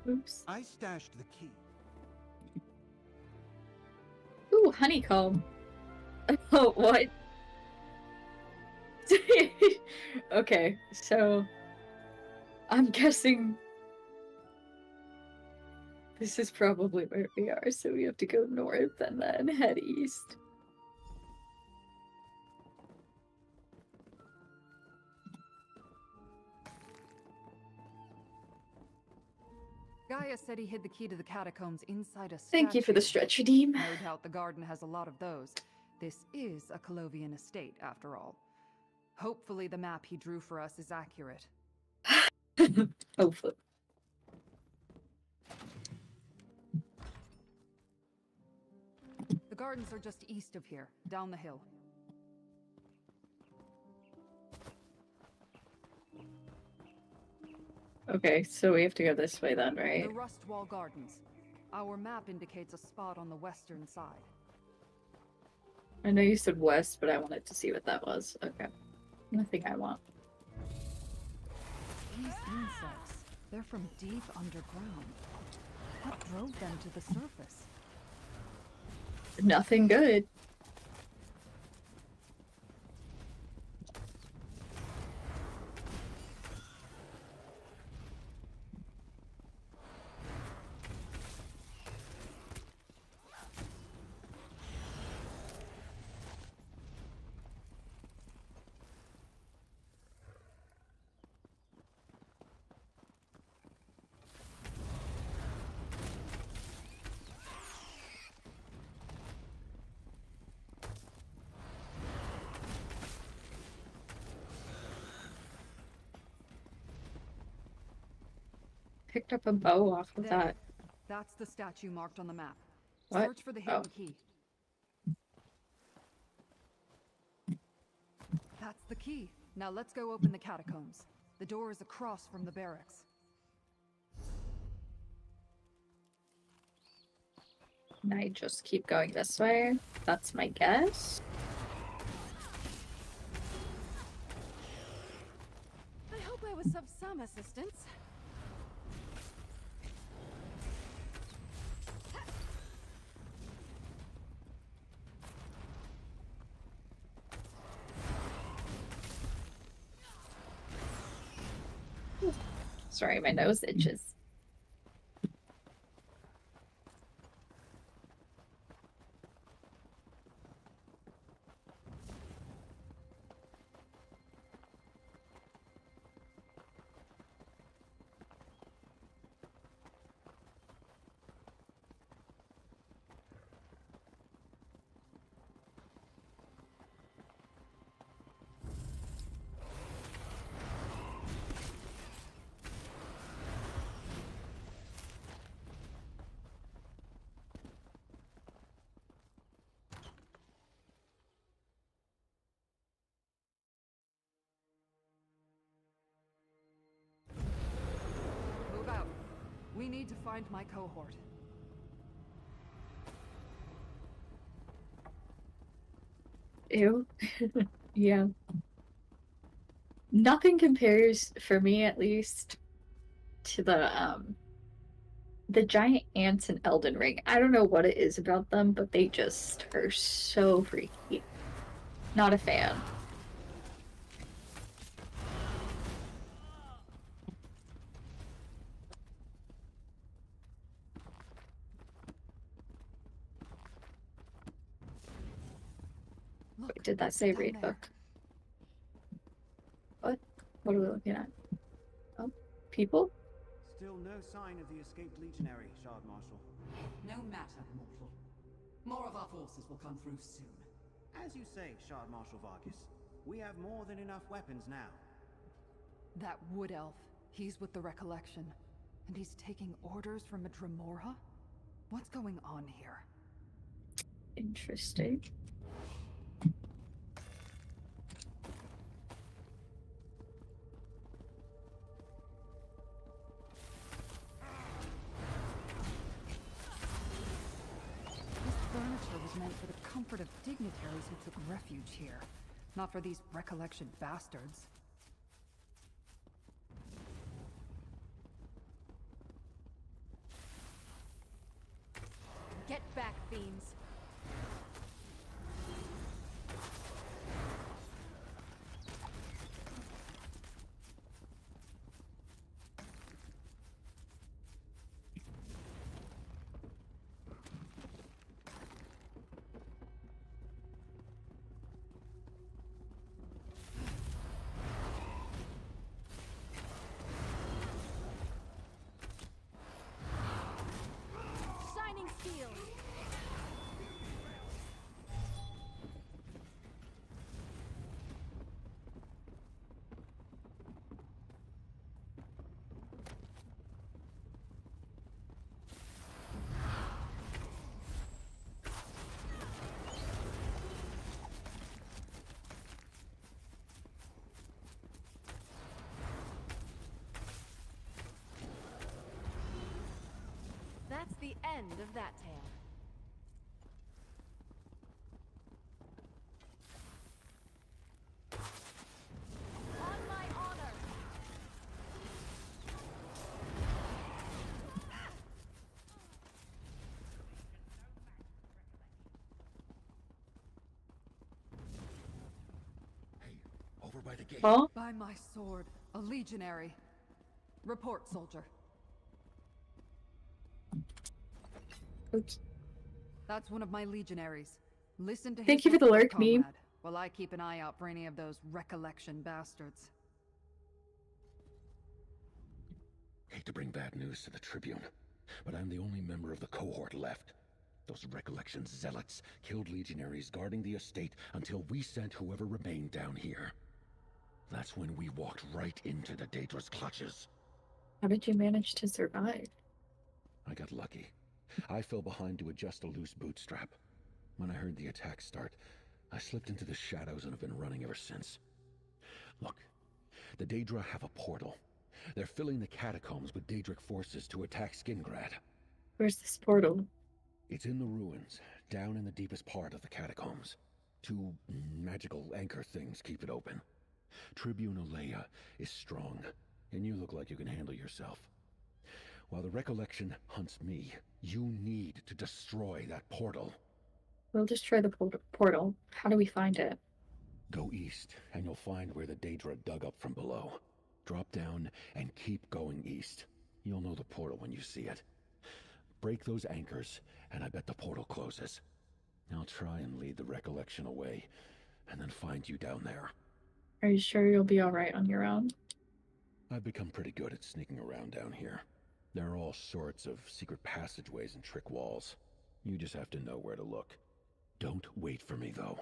Oops. I stashed the key. Ooh, honeycomb. Oh, what? Okay, so I'm guessing this is probably where we are, so we have to go north and then head east. Gaius said he hid the key to the catacombs inside a statue. Thank you for the stretch, redeem. No doubt the garden has a lot of those. This is a Colovian estate, after all. Hopefully the map he drew for us is accurate. Hopefully. gardens are just east of here, down the hill. Okay, so we have to go this way then, right? The Rustwall Gardens. Our map indicates a spot on the western side. I know you said west, but I wanted to see what that was. Okay. Nothing I want. These insects, they're from deep underground. What drove them to the surface? Nothing good. Picked up a bow off of that. That's the statue marked on the map. What? Search for the hidden key. That's the key. Now let's go open the catacombs. The door is across from the barracks. And I just keep going this way. That's my guess. I hope I was of some assistance. Sorry, my nose itches. Move out. We need to find my cohort. Ew. Yeah. Nothing compares, for me at least, to the giant ants in Elden Ring. I don't know what it is about them, but they just are so freaky. Not a fan. Look, Wait, did that say down read there. book? What? What are we looking at? Oh, people? Still no sign of the escaped legionary, Shard Marshal. No matter, mortal. More of our forces will come through soon. As you say, Shard Marshal Vargas, we have more than enough weapons now. That wood elf, he's with the Recollection. And he's taking orders from a Dremora? What's going on here? Interesting. This furniture was meant for the comfort of dignitaries who took refuge here, not for these Recollection bastards. Get back, fiends. Shining steel. end of that tale. On my honor! Over by the gate. Huh? By my sword, a legionary. Report, soldier. Oops. That's one of my legionaries. Listen to Thank his you for the report, lurk meme. comrade, while I keep an eye out for any of those recollection bastards. Hate to bring bad news to the Tribune, but I'm the only member of the cohort left. Those recollection zealots killed legionaries guarding the estate until we sent whoever remained down here. That's when we walked right into the Daedra's clutches. How did you manage to survive? I got lucky. I fell behind to adjust a loose bootstrap. When I heard the attack start, I slipped into the shadows and have been running ever since. Look, the Daedra have a portal. They're filling the catacombs with Daedric forces to attack Skingrad. Where's this portal? It's in the ruins, down in the deepest part of the catacombs. Two magical anchor things keep it open. Tribune Olea is strong, and you look like you can handle yourself. While the recollection hunts me, you need to destroy that portal. We'll destroy the portal. How do we find it? Go east, and you'll find where the Daedra dug up from below. Drop down and keep going east. You'll know the portal when you see it. Break those anchors, and I bet the portal closes. I'll try and lead the recollection away, and then find you down there. Are you sure you'll be alright on your own? I've become pretty good at sneaking around down here. There are all sorts of secret passageways and trick walls. You just have to know where to look. Don't wait for me, though.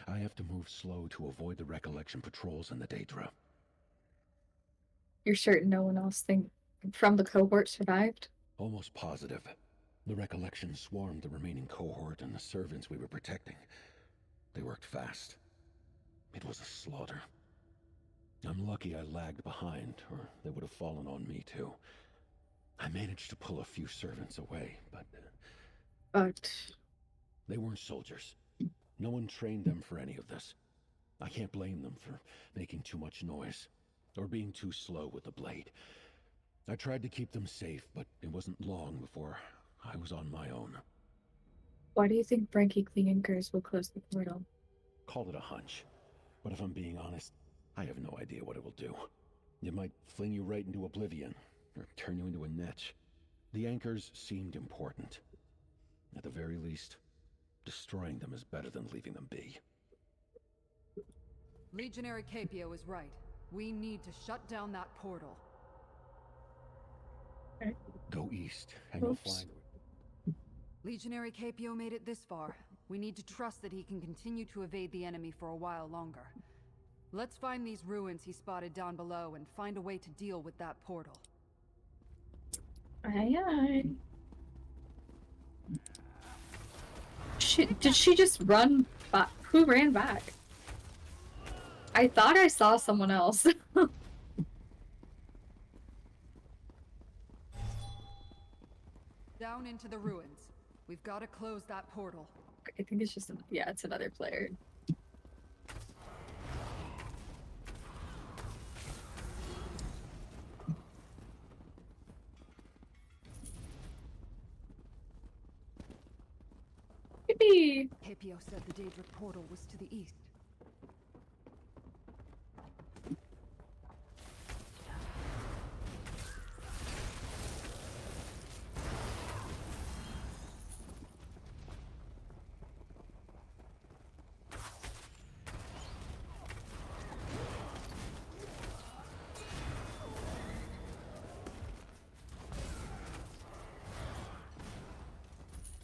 I have to move slow to avoid the recollection patrols and the Daedra. You're certain no one else from the cohort survived? Almost positive. The recollection swarmed the remaining cohort and the servants we were protecting. They worked fast. It was a slaughter. I'm lucky I lagged behind, or they would have fallen on me too. I managed to pull a few servants away, but they weren't soldiers. No one trained them for any of this. I can't blame them for making too much noise, or being too slow with the blade. I tried to keep them safe, but it wasn't long before I was on my own. Why do you think breaking the anchors will close the portal? Call it a hunch, but if I'm being honest, I have no idea what it will do. It might fling you right into oblivion, or turn you into a netch. The anchors seemed important. At the very least, destroying them is better than leaving them be. Legionary Capio is right. We need to shut down that portal. Go east, and you'll find... Legionary Capio made it this far. We need to trust that he can continue to evade the enemy for a while longer. Let's find these ruins he spotted down below and find a way to deal with that portal. Aye, aye. Did she just run back? Who ran back? I thought I saw someone else. Down into the ruins. We've got to close that portal. I think it's just, yeah, it's another player. Yippee! Capio said the Daedric portal was to the east.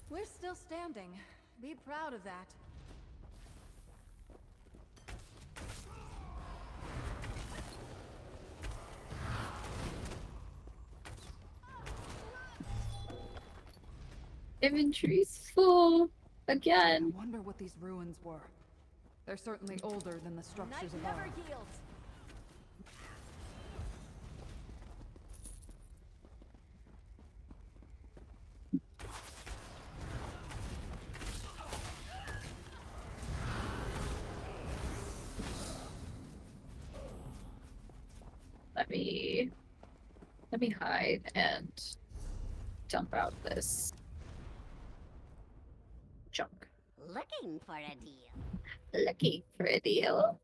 We're still standing. Be proud of that. Inventory's full again. I wonder what these ruins were. They're certainly older than the structures above. Never yields. let me hide and dump out this junk. Looking for a deal. Looking for a deal.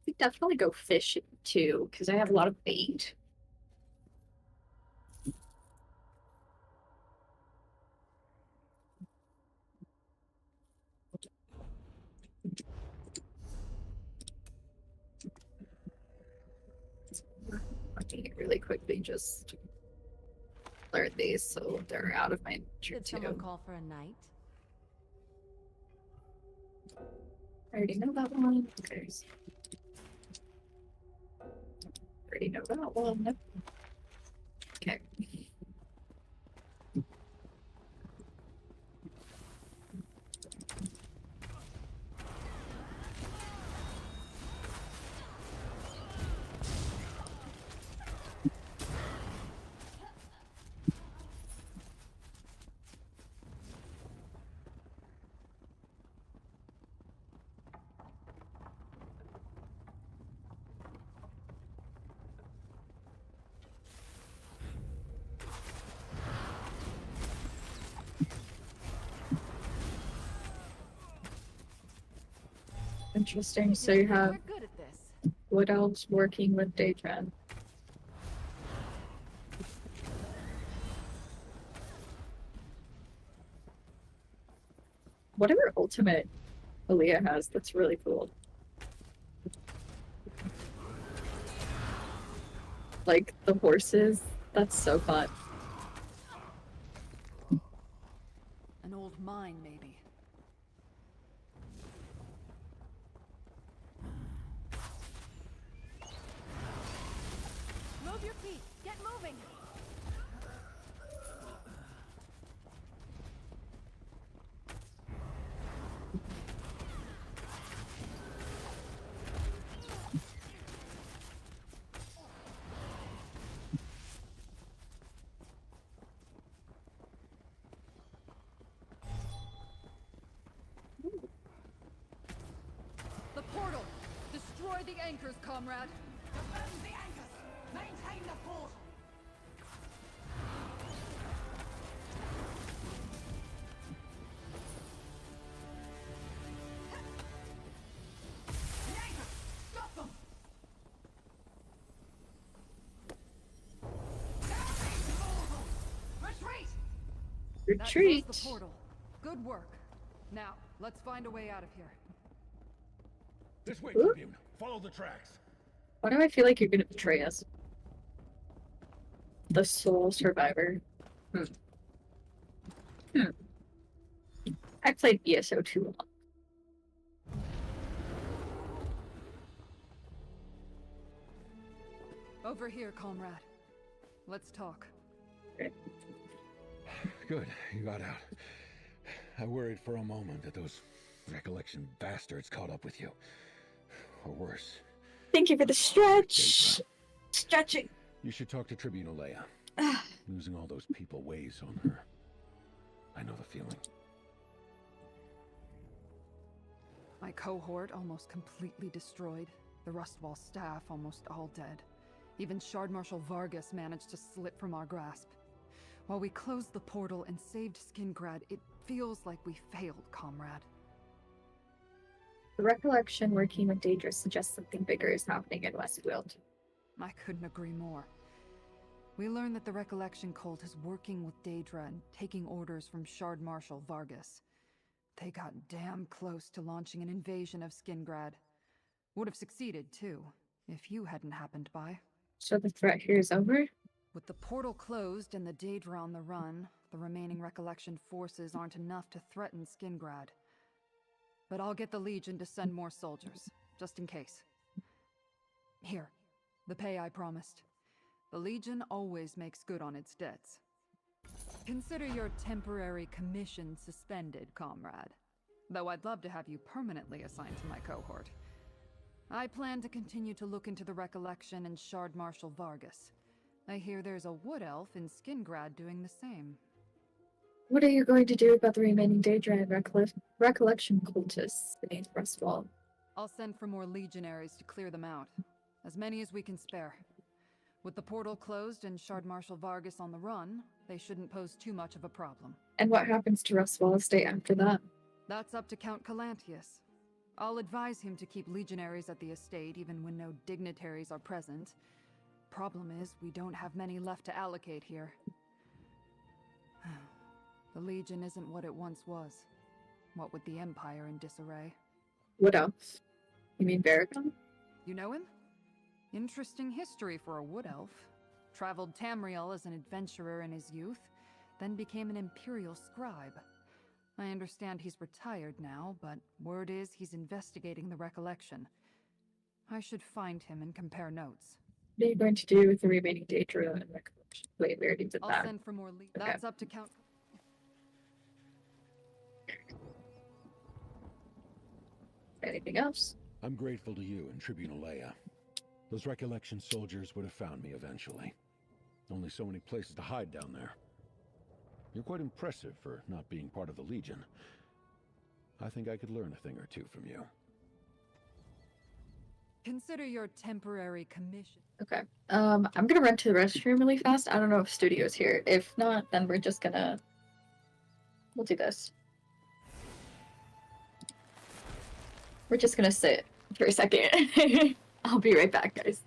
We definitely go fishing too, because I have a lot of bait. I can really quickly just learn these so they're out of my inventory Did someone too. call for a night? I already know that one. Okay. Already know that one. Okay. Interesting. So you have We're good at this. Wood Elves working with Daedra. Whatever ultimate Aaliyah has, that's really cool. Like the horses, that's so fun. An old mine, maybe. Move your feet. Get moving. The portal! Destroy the anchors, comrade! Defend the anchors! Maintain the portal! The anchors! Stop them! Retreat! Retreat. That closed the portal. Good work. Now, let's find a way out of here. This way, Ooh. Tribune. Follow the tracks. Why do I feel like you're gonna betray us? The sole survivor. I played ESO too long. Over here, comrade. Let's talk. Good, you got out. I worried for a moment that those recollection bastards caught up with you. Or worse. Thank you for the stretch. Stretching. You should talk to Tribune Leia. Losing all those people weighs on her. I know the feeling. My cohort almost completely destroyed. The Rustwall staff almost all dead. Even Shard Marshal Vargas managed to slip from our grasp. While we closed the portal and saved Skingrad, it feels like we failed, comrade. The recollection working with Daedra suggests something bigger is happening in Weald. I couldn't agree more. We learned that the Recollection Cult is working with Daedra and taking orders from Shard Marshal Vargas. They got damn close to launching an invasion of Skingrad. Would have succeeded, too, if you hadn't happened by. So the threat here is over? With the portal closed and the Daedra on the run, the remaining Recollection forces aren't enough to threaten Skingrad. But I'll get the Legion to send more soldiers, just in case. Here, the pay I promised. The Legion always makes good on its debts. Consider your temporary commission suspended, comrade. Though I'd love to have you permanently assigned to my cohort. I plan to continue to look into the Recollection and Shard Marshal Vargas. I hear there's a wood elf in Skingrad doing the same. What are you going to do about the remaining Daedra and Recollection cultists beneath Rustwall? I'll send for more legionaries to clear them out. As many as we can spare. With the portal closed and Shard Marshal Vargas on the run, they shouldn't pose too much of a problem. And what happens to Rustwall Estate after that? That's up to Count Calantius. I'll advise him to keep legionaries at the estate even when no dignitaries are present. Problem is, we don't have many left to allocate here. The Legion isn't what it once was. What with the Empire in disarray. What else? You mean Varicon? You know him? Interesting history for a wood elf. Traveled Tamriel as an adventurer in his youth, then became an Imperial scribe. I understand he's retired now, but word is he's investigating the Recollection. I should find him and compare notes. What are you going to do with the remaining Daedra and Recollection? Wait, we already did I'll that. send for more Okay. That's up to Count... Anything else? I'm grateful to you and Tribunal Leia. Those Recollection soldiers would have found me eventually. Only so many places to hide down there. You're quite impressive for not being part of the Legion. I think I could learn a thing or two from you. Consider your temporary commission. Okay. I'm gonna run to the restroom really fast. I don't know if Studio's here. If not, then we're just gonna... We'll do this. We're just gonna sit for a second. I'll be right back, guys.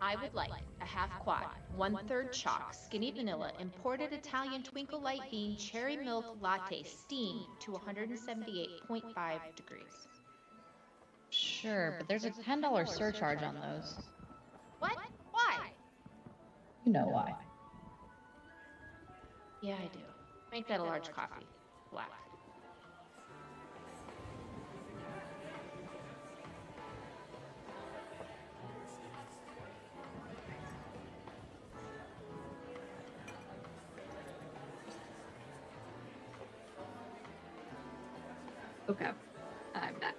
I would like a half quad, 1/3 chalk, skinny vanilla, imported Italian twinkle light bean cherry milk latte, steamed to 178.5 degrees. Sure, but there's a $10 surcharge on those. What? Why? You know why. Yeah, I do. Make that a large coffee. Black. Okay. I'm back.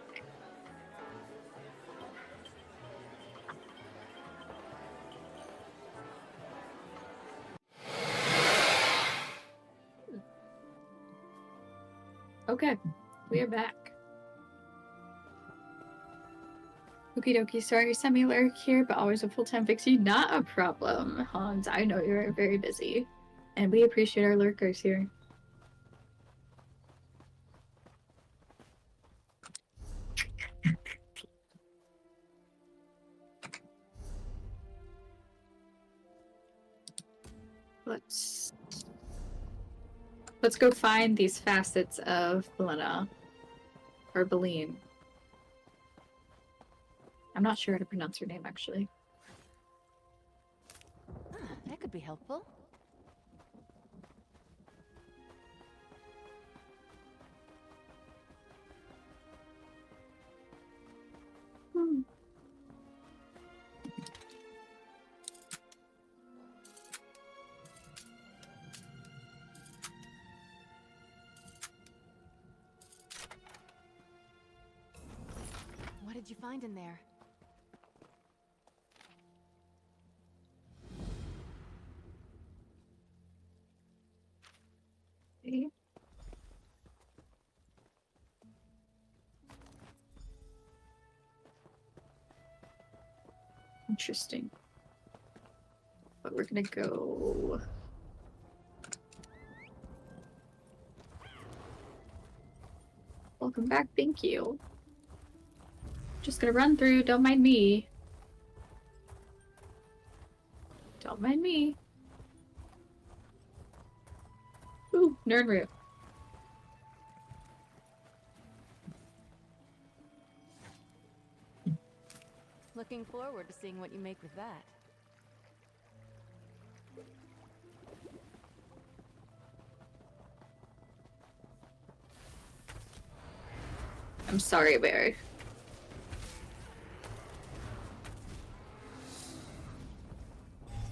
Okay, we are back. Okie dokie, sorry, semi-lyric here, but always a full-time fixie. Not a problem, Hans. I know you're very busy. And we appreciate our lurkers here. Let's go find these facets of Belena. Or Beline. I'm not sure how to pronounce her name, actually. That could be helpful. Hmm. What did you find in there? Okay. Interesting. But we're gonna go... Welcome back, thank you. Just gonna run through, don't mind me. Don't mind me. Ooh, nerd root. Looking forward to seeing what you make with that. I'm sorry, Barry.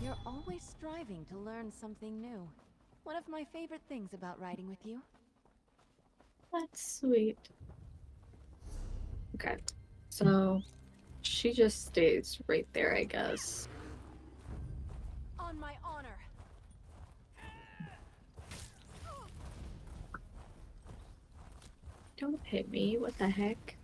You're always striving to learn something new. One of my favorite things about riding with you. That's sweet. Okay, so she just stays right there, I guess. On my honor. Don't hit me, what the heck?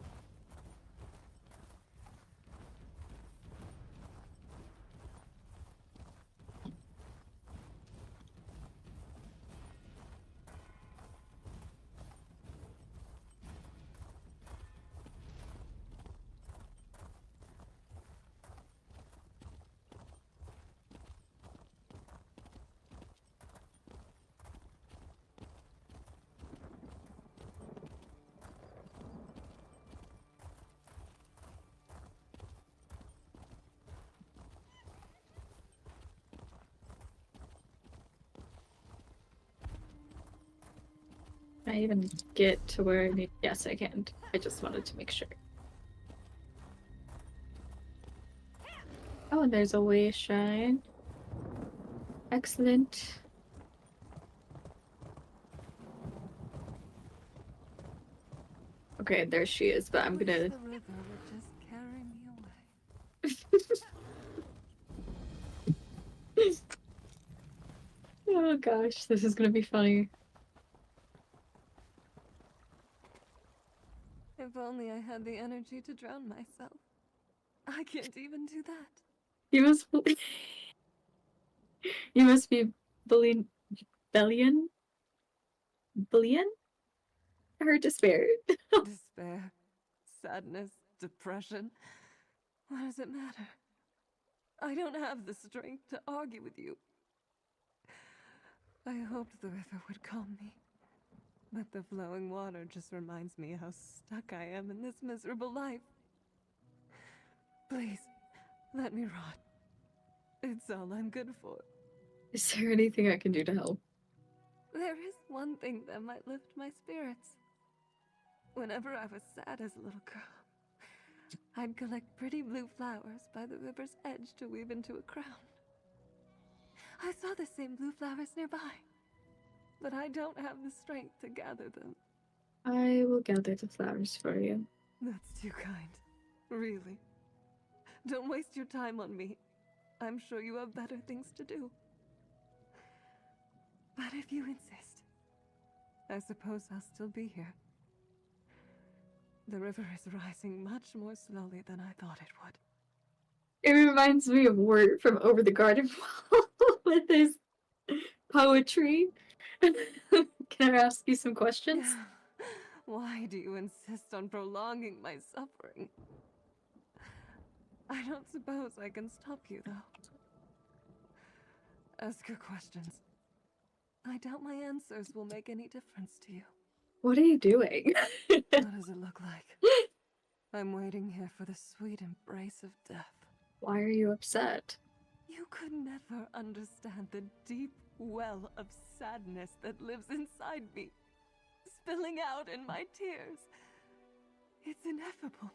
Can I even get to where I need? Yes, I can. I just wanted to make sure. Oh, and there's a way shine. Excellent. Okay, there she is, but I'm gonna... The river would just carry me away. Oh gosh, this is gonna be funny. If only I had the energy to drown myself. I can't even do that. You must... You must be Billion? Billion? Her despair. Despair, sadness, depression. What does it matter? I don't have the strength to argue with you. I hoped the river would calm me. But the flowing water just reminds me how stuck I am in this miserable life. Please, let me rot. It's all I'm good for. Is there anything I can do to help? There is one thing that might lift my spirits. Whenever I was sad as a little girl, I'd collect pretty blue flowers by the river's edge to weave into a crown. I saw the same blue flowers nearby, but I don't have the strength to gather them. I will gather the flowers for you. That's too kind. Really. Don't waste your time on me. I'm sure you have better things to do. But if you insist, I suppose I'll still be here. The river is rising much more slowly than I thought it would. It reminds me of Wirt from Over the Garden Wall with his poetry. Can I ask you some questions? Why do you insist on prolonging my suffering? I don't suppose I can stop you, though. Ask your questions. I doubt my answers will make any difference to you. What are you doing? What does it look like? I'm waiting here for the sweet embrace of death. Why are you upset? You could never understand the deep well of sadness that lives inside me, spilling out in my tears. It's ineffable.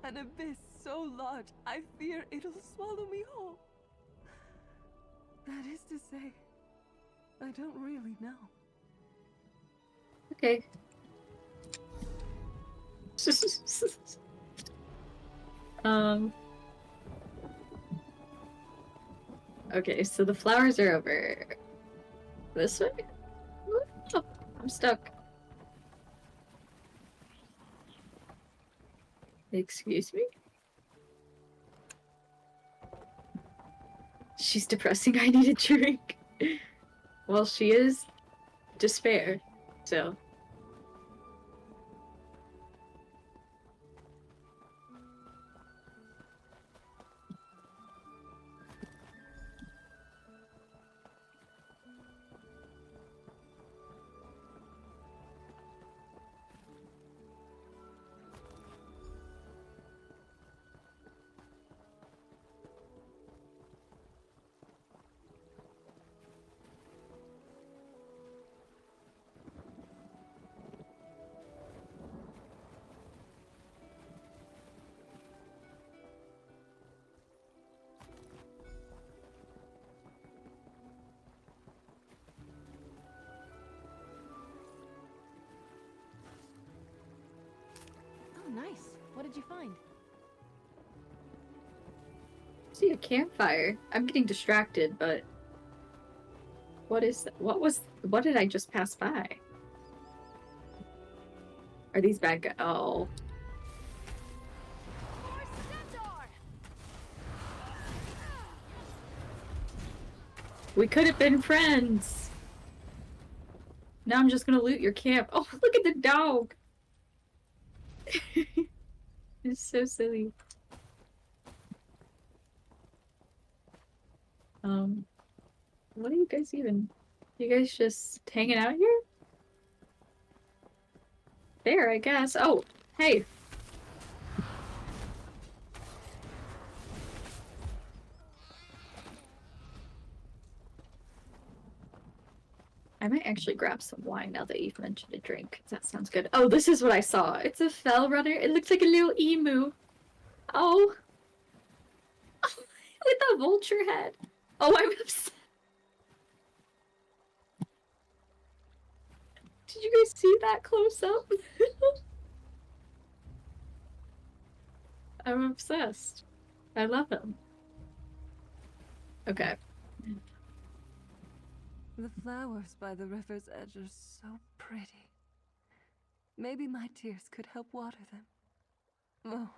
An abyss so large, I fear it'll swallow me whole. That is to say, I don't really know. Okay. Okay, so the flowers are over this way? Oh, I'm stuck. Excuse me? She's depressing. I need a drink. Well, she is despair, so. Oh, nice. What did you find? See a campfire. I'm getting distracted, but what is that? What did I just pass by? Are these bad guys? Oh. We could have been friends. Now I'm just gonna loot your camp. Oh, look at the dog. It's so silly. What are you guys even? You guys just hanging out here? There, I guess. Oh, hey. I might actually grab some wine now that you've mentioned a drink. That sounds good. Oh, this is what I saw. It's a fell runner. It looks like a little emu. Oh. With a vulture head. Oh, I'm upset. Did you guys see that close up? I'm obsessed. I love him. Okay. The flowers by the river's edge are so pretty. Maybe my tears could help water them. Oh,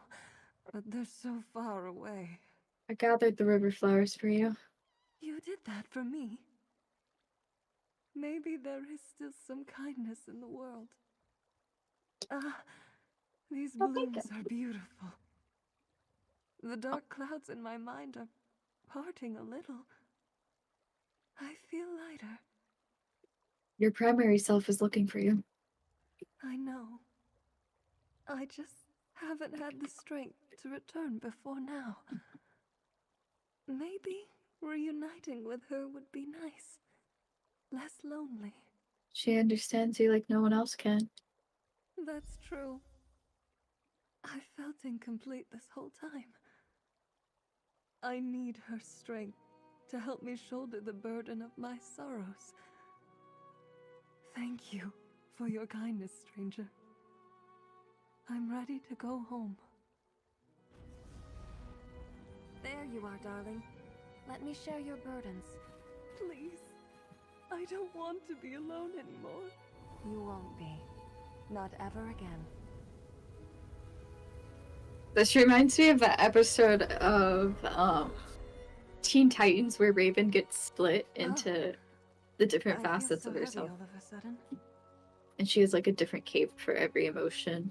but they're so far away. I gathered the river flowers for you. You did that for me. Maybe there is still some kindness in the world. Ah, these blooms are beautiful. The dark clouds in my mind are parting a little. I feel lighter. Your primary self is looking for you. I know. I just haven't had the strength to return before now. Maybe reuniting with her would be nice. Less lonely. She understands you like no one else can. That's true. I felt incomplete this whole time. I need her strength to help me shoulder the burden of my sorrows. Thank you for your kindness, stranger. I'm ready to go home. There you are, darling. Let me share your burdens. Please. I don't want to be alone anymore. You won't be. Not ever again. This reminds me of that episode of Teen Titans where Raven gets split into the different facets of herself. All of a sudden. And she has like a different cape for every emotion.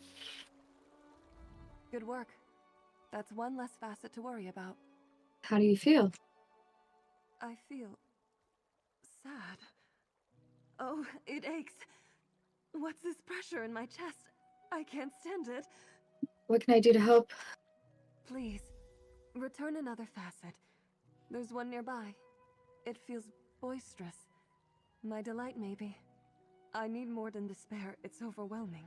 Good work. That's one less facet to worry about. How do you feel? I feel sad. Oh, it aches. What's this pressure in my chest? I can't stand it. What can I do to help? Please, return another facet. There's one nearby. It feels boisterous. My delight, maybe. I need more than despair. It's overwhelming.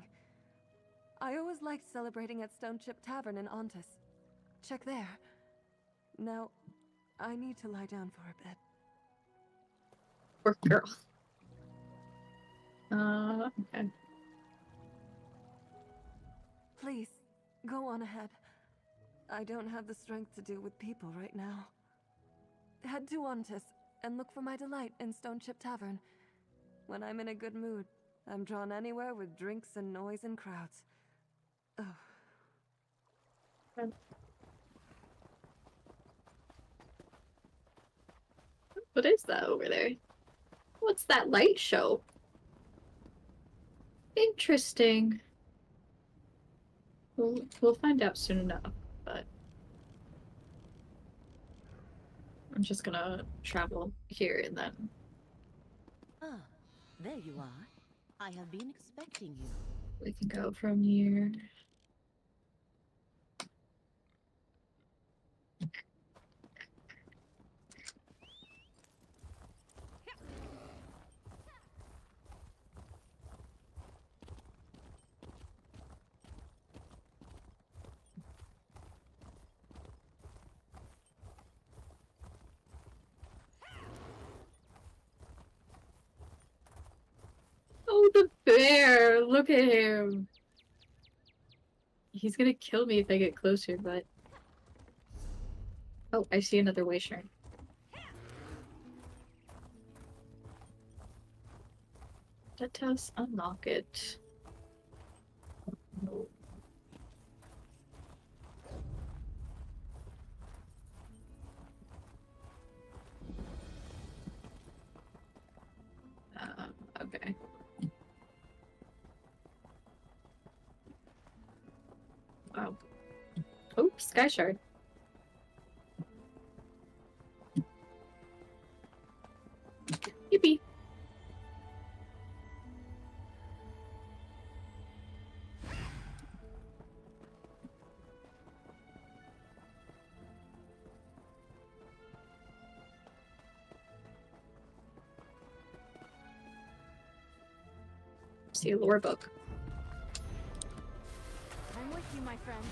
I always liked celebrating at Stone Chip Tavern in Ontis. Check there. Now, I need to lie down for a bit. Poor girl. Okay. Please, go on ahead. I don't have the strength to deal with people right now. Head to Ontis and look for my delight in Stone Chip Tavern. When I'm in a good mood, I'm drawn anywhere with drinks and noise and crowds. Oh. What is that over there? What's that light show? Interesting. We'll find out soon enough, but I'm just gonna travel here and then. Ah, there you are. I have been expecting you. We can go from here. Oh, the bear! Look at him! He's gonna kill me if I get closer, but... Oh, I see another way shrine. Let us unlock it. No. Okay. Wow. Oh, Sky Shard. Yippee. See a lore book. I'm with you, my friend.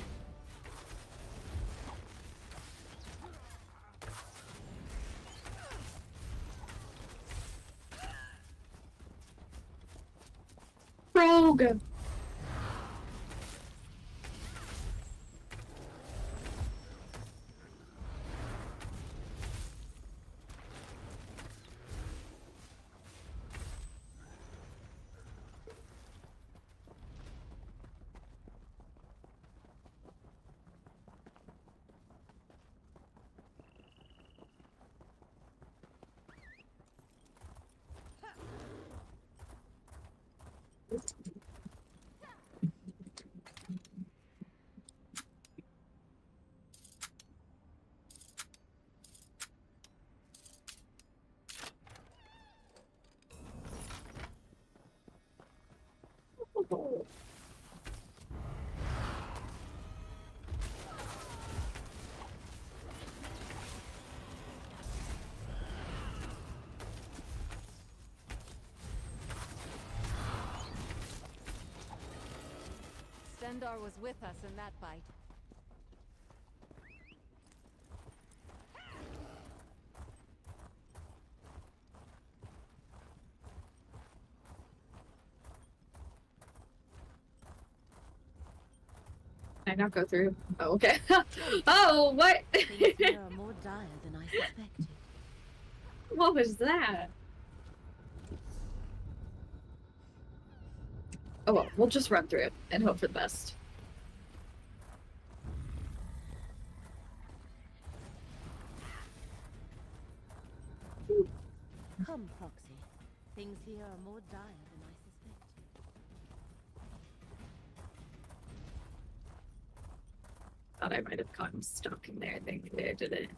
Rogue! Stendarr was with us in that fight. Can I not go through? Oh, okay. Oh, what? Things here are more dire than I suspected. What was that? Oh well, we'll just run through it and hope for the best. Come, Foxy. Things here are more dire than I suspected. Thought I might have gotten stuck in there. Thankfully I didn't.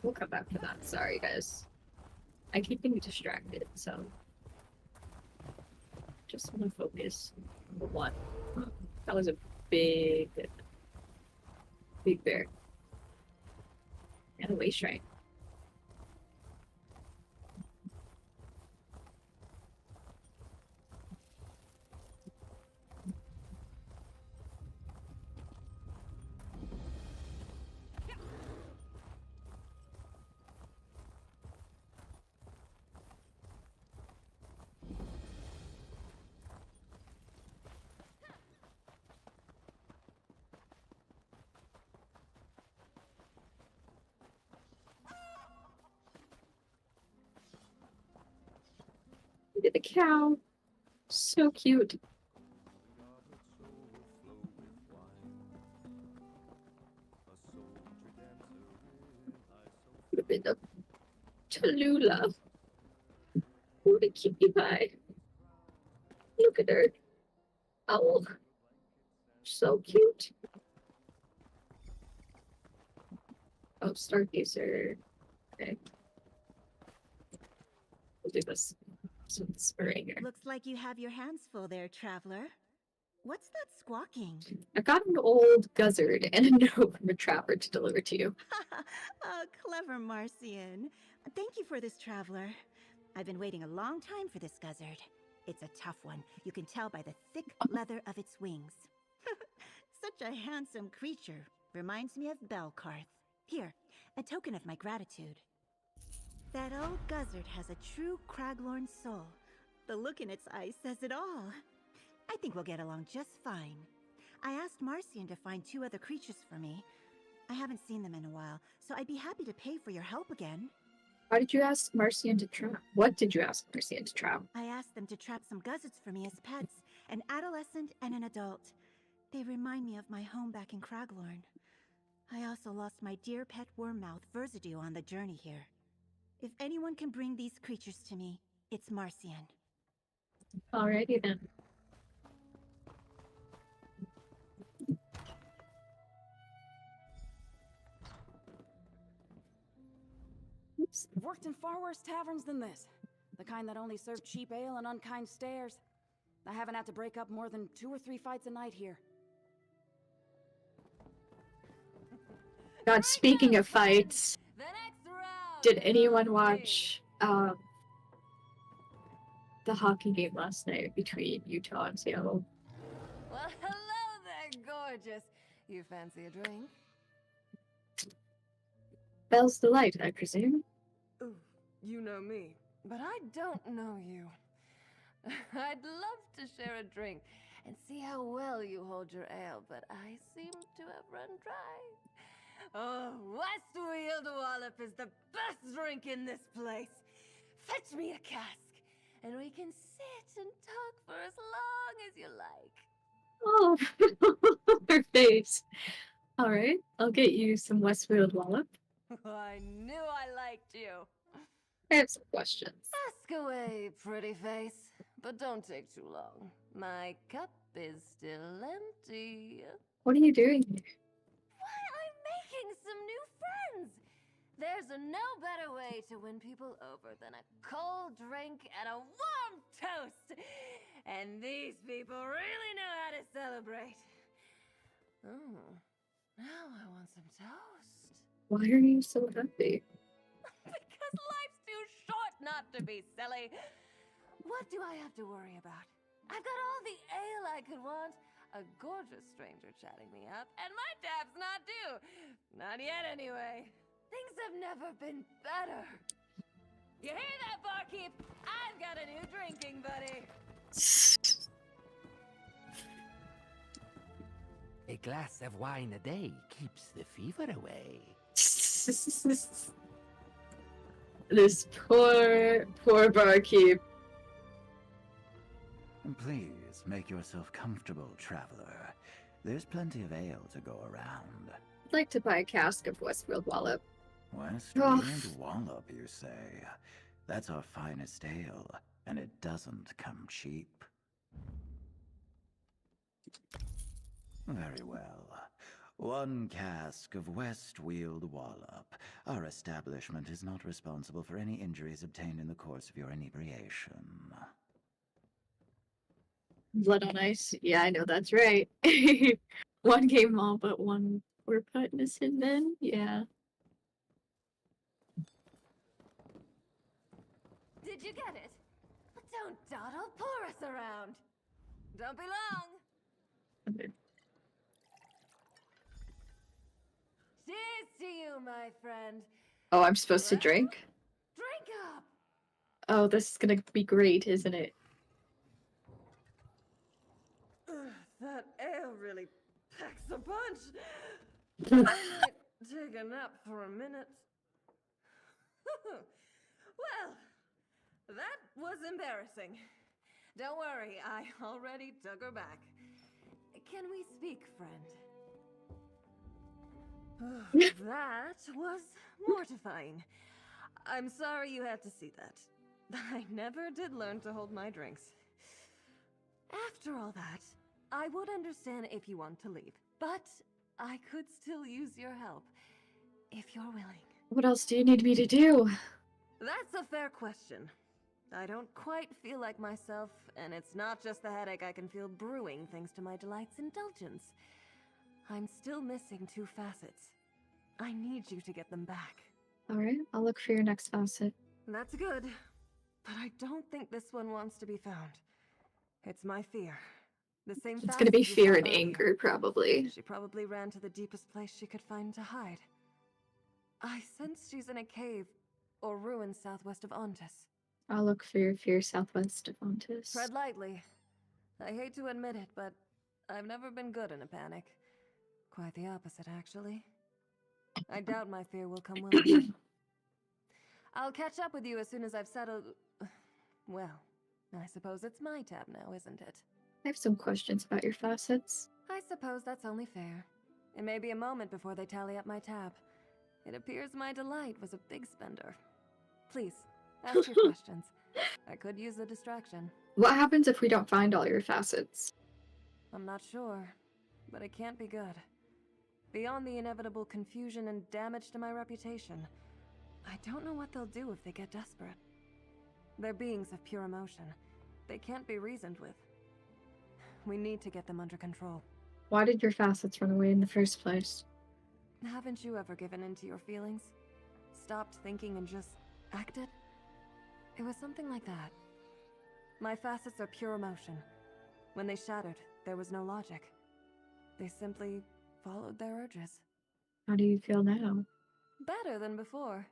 We'll come back to that. Sorry, guys. I keep getting distracted, so just want to focus on the one. That was a big bear. And a way shrine. Look at the cow. So cute. A bit of Tallulah. Oh, the cutie pie. Look at her. Owl. So cute. Oh, Stargazer. Okay. We'll do this. Some spurring here. Looks like you have your hands full there, traveler. What's that squawking? I got an old guzzard and a note from a trapper to deliver to you. Clever Marcian. Thank you for this, traveler. I've been waiting a long time for this guzzard. It's a tough one. You can tell by the thick leather of its wings. Such a handsome creature. Reminds me of Belkarth. Here, a token of my gratitude. That old guzzard has a true Craglorn soul. The look in its eyes says it all. I think we'll get along just fine. I asked Marcian to find 2 other creatures for me. I haven't seen them in a while, so I'd be happy to pay for your help again. Why did you ask Marcian to trap? What did you ask Marcian to trap? I asked them to trap some guzzards for me as pets, an adolescent and an adult. They remind me of my home back in Craglorn. I also lost my dear pet wormmouth, Verzidu, on the journey here. If anyone can bring these creatures to me, it's Marcian. Alrighty then. Oops. I've worked in far worse taverns than this. The kind that only serve cheap ale and unkind stares. I haven't had to break up more than 2 or 3 fights a night here. God, speaking of fights, did anyone watch the hockey game last night between Utah and Seattle? Well, hello there, gorgeous. You fancy a drink? Bell's Delight, I presume. Ooh, you know me, but I don't know you. I'd love to share a drink and see how well you hold your ale, but I seem to have run dry. Oh, Weald Wallop is the best drink in this place. Fetch me a cask, and we can sit and talk for as long as you like. Oh, her face. All right, I'll get you some Westfield Wallop. I knew I liked you. I have some questions. Ask away, pretty face, but don't take too long. My cup is still empty. What are you doing here? Why, I'm making some new friends. There's no better way to win people over than a cold drink and a warm toast. And these people really know how to celebrate. Oh, now I want some toast. Why are you so happy? Because life's too short not to be silly. What do I have to worry about? I've got all the ale I could want, a gorgeous stranger chatting me up, and my tab's not due. Not yet, anyway. Things have never been better. You hear that, barkeep? I've got a new drinking buddy. A glass of wine a day keeps the fever away. This poor barkeep. Please, make yourself comfortable, traveler. There's plenty of ale to go around. I'd like to buy a cask of Westfield Wallop. Westfield Wallop, you say? That's our finest ale, and it doesn't come cheap. Very well. 1 cask of Weald Wallop. Our establishment is not responsible for any injuries obtained in the course of your inebriation. Blood on Ice. Yeah, I know that's right. One game all but one we're putting us in then. Yeah. Did you get it? Don't dawdle, pour us around. Don't be long. Cheers to you, my friend. Oh, I'm supposed to drink? Drink up. Oh, this is gonna be great, isn't it? That ale really packs a punch. I might take a nap for a minute. Well, that was embarrassing. Don't worry, I already took her back. Can we speak, friend? That was mortifying. I'm sorry you had to see that. I never did learn to hold my drinks. After all that, I would understand if you want to leave, but I could still use your help, if you're willing. What else do you need me to do? That's a fair question. I don't quite feel like myself, and it's not just the headache I can feel brewing thanks to my delight's indulgence. I'm still missing 2 facets. I need you to get them back. Alright, I'll look for your next facet. That's good, but I don't think this one wants to be found. It's my fear. The same It's gonna be facet you fear saw and earlier. anger, probably. She probably ran to the deepest place she could find to hide. I sense she's in a cave or ruin southwest of Ontis. I'll look for your fear southwest of Ontis. Tread lightly. I hate to admit it, but I've never been good in a panic. Quite the opposite, actually. I doubt my fear will come willingly. I'll catch up with you as soon as I've settled... Well, I suppose it's my tab now, isn't it? I have some questions about your facets. I suppose that's only fair. It may be a moment before they tally up my tab. It appears my delight was a big spender. Please, ask your questions. I could use a distraction. What happens if we don't find all your facets? I'm not sure, but it can't be good. Beyond the inevitable confusion and damage to my reputation, I don't know what they'll do if they get desperate. They're beings of pure emotion. They can't be reasoned with. We need to get them under control. Why did your facets run away in the first place? Haven't you ever given in to your feelings? Stopped thinking and just acted? It was something like that. My facets are pure emotion. When they shattered, there was no logic. They simply followed their urges. How do you feel now? Better than before.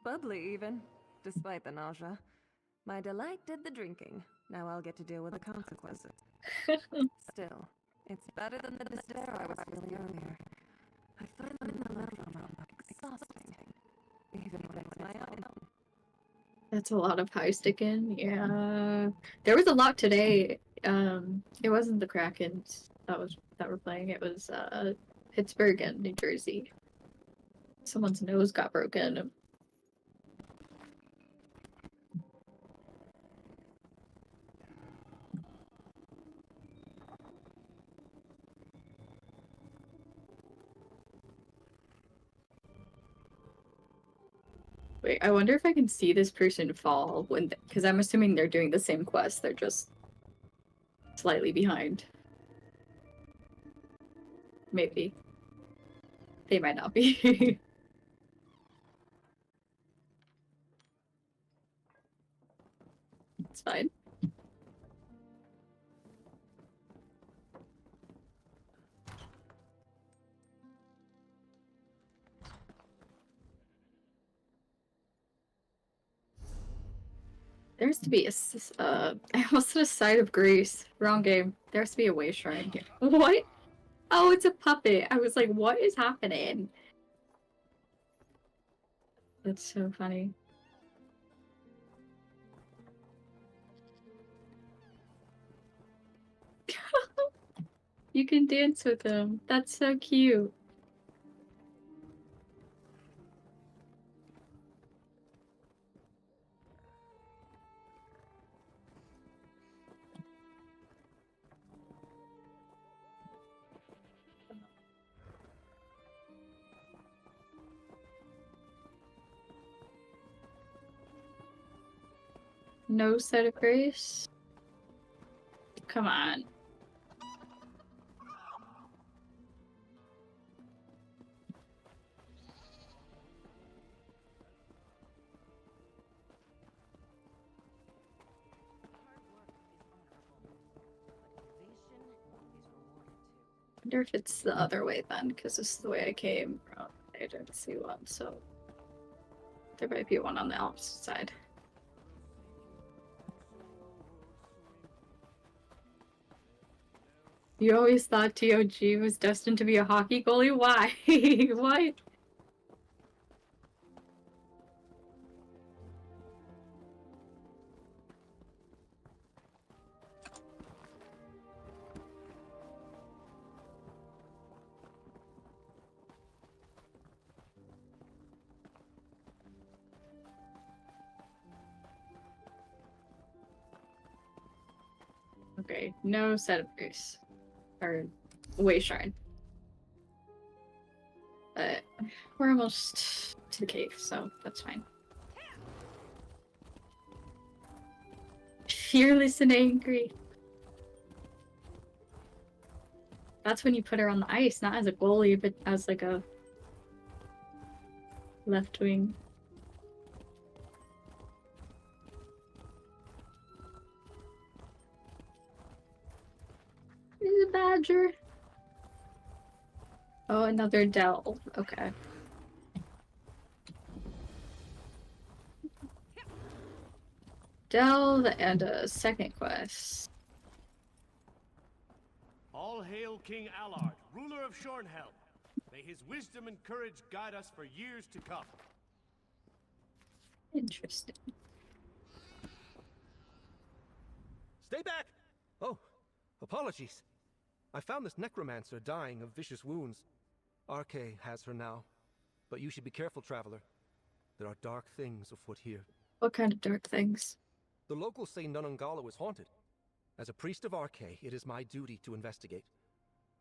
Bubbly, even, despite the nausea. My delight did the drinking. Now I'll get to deal with the consequences. Still, it's better than the despair I was feeling earlier. I find the melodrama exhausting, even when it's my own. That's a lot of high sticking. Yeah. There was a lot today. It wasn't the Krakens that were playing. It was Pittsburgh and New Jersey. Someone's nose got broken. Wait, I wonder if I can see this person fall when, because I'm assuming they're doing the same quest. They're just slightly behind. Maybe. They might not be. It's fine. There has to be a, I almost said a site of grace. Wrong game. There has to be a way shrine here. What? Oh, it's a puppet. I was like, what is happening? That's so funny. You can dance with him. That's so cute. No set of grace. come on. I wonder if it's the other way then, because this is the way I came from. I didn't see one, so there might be one on the opposite side. You always thought TOG was destined to be a hockey goalie? Why? What? Okay, no set of boots. Or way shrine. But we're almost to the cave, so that's fine. Fearless and angry. That's when you put her on the ice, not as a goalie, but as like a left wing. There's a badger. Oh, another delve. Okay. Delve and a second quest. All hail King Allard, ruler of Shornhelm. May his wisdom and courage guide us for years to come. Interesting. Stay back! Oh, apologies. I found this necromancer dying of vicious wounds. RK has her now. But you should be careful, traveler. There are dark things afoot here. What kind of dark things? The locals say Nunangala is haunted. As a priest of RK, it is my duty to investigate.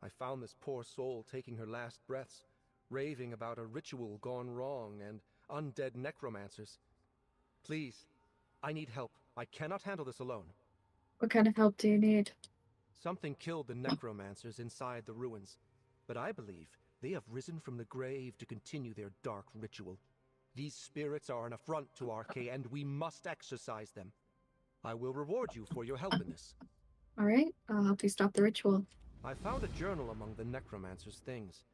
I found this poor soul taking her last breaths, raving about a ritual gone wrong and undead necromancers. Please, I need help. I cannot handle this alone. What kind of help do you need? Something killed the necromancers inside the ruins, but I believe they have risen from the grave to continue their dark ritual. These spirits are an affront to RK, and we must exorcise them. I will reward you for your help in this. Alright, I'll help you stop the ritual. I found a journal among the necromancer's things.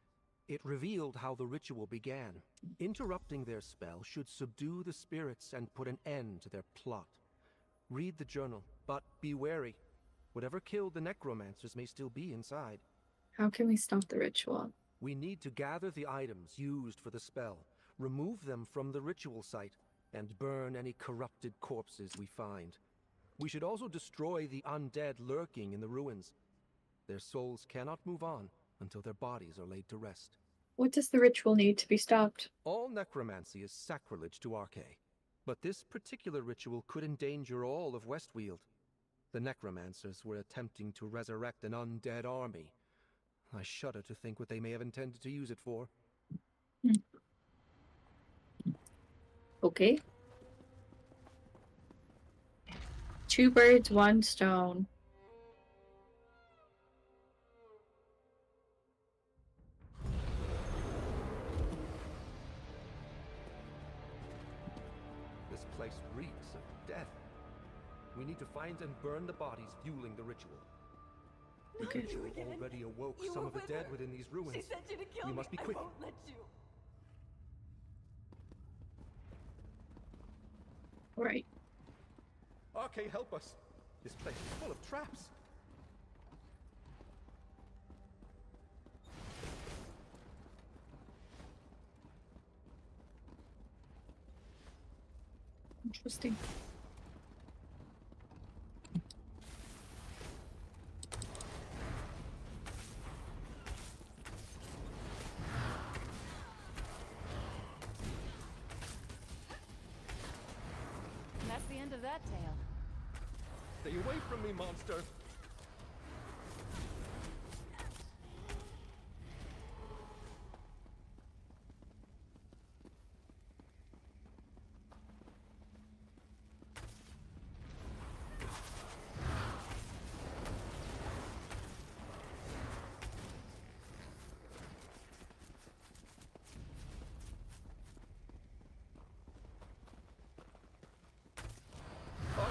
It revealed how the ritual began. Interrupting their spell should subdue the spirits and put an end to their plot. Read the journal, but be wary. Whatever killed the necromancers may still be inside. How can we stop the ritual? We need to gather the items used for the spell, remove them from the ritual site, and burn any corrupted corpses we find. We should also destroy the undead lurking in the ruins. Their souls cannot move on until their bodies are laid to rest. What does the ritual need to be stopped? All necromancy is sacrilege to RK, but this particular ritual could endanger all of Westweald. The necromancers were attempting to resurrect an undead army. I shudder to think what they may have intended to use it for. Okay. 2 birds, 1 stone. This place reeks of death. We need to find and burn the bodies fueling the ritual. The creature already awoke some of the dead within these ruins. She sent you to kill We me. must be quick. I won't let you. Right. RK, help us! This place is full of traps. Interesting. And that's the end of that tale. Stay away from me, monster!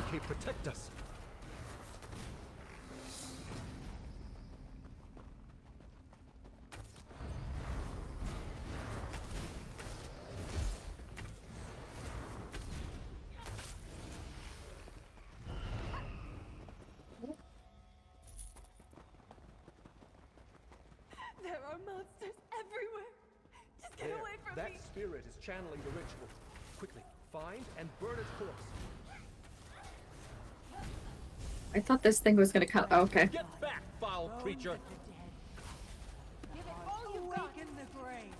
Arcade, protect us! There are monsters everywhere. Just get away from That me. spirit is channeling the ritual. Quickly, find and burn its corpse. I thought this thing was gonna come. Oh, okay. Get back, foul creature! Give it all you got. In the grave.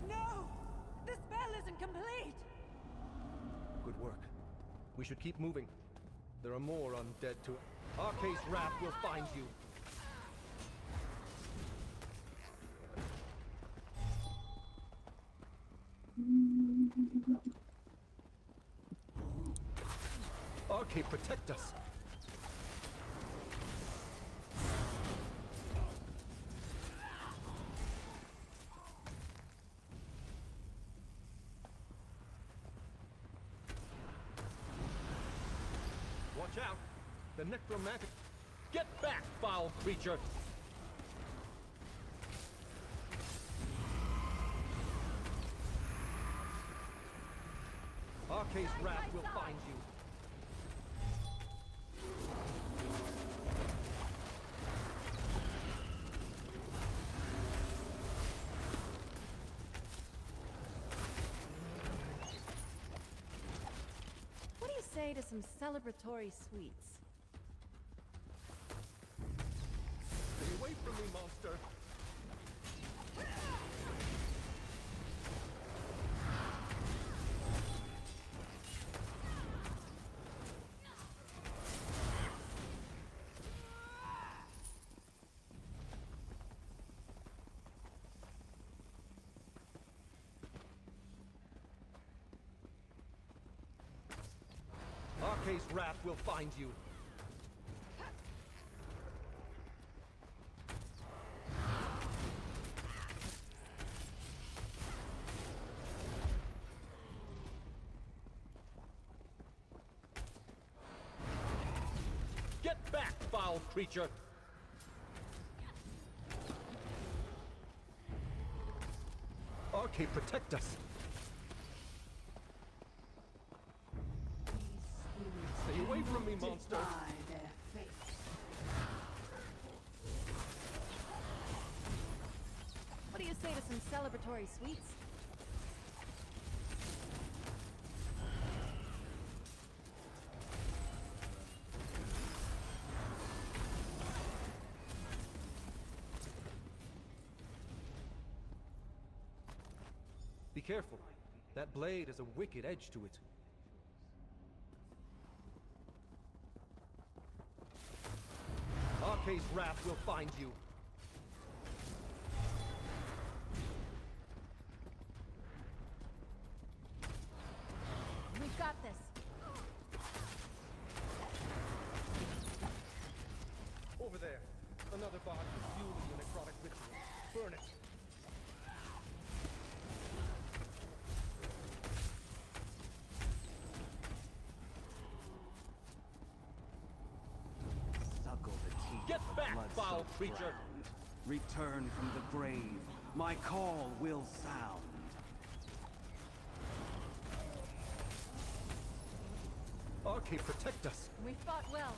No! The spell isn't complete! Good work. We should keep moving. There are more undead to... Arcade's wrath will find you. Arcade, protect us! Watch out! The necromantic... Get back, foul creature! Arcade's wrath will find you. What do you say to some celebratory sweets? Stay away from me, monster! Arcade's wrath will find you. Get back, foul creature! Arcade, protect us! Stay away from me, monster! What do you say to some celebratory sweets? Be careful. That blade has a wicked edge to it. Arcade's wrath will find you. We've got this. Over there. Another body fueling the necrotic ritual. Burn it. Get back, foul creature! Return from the grave. My call will sound. Arcade, protect us! We fought well.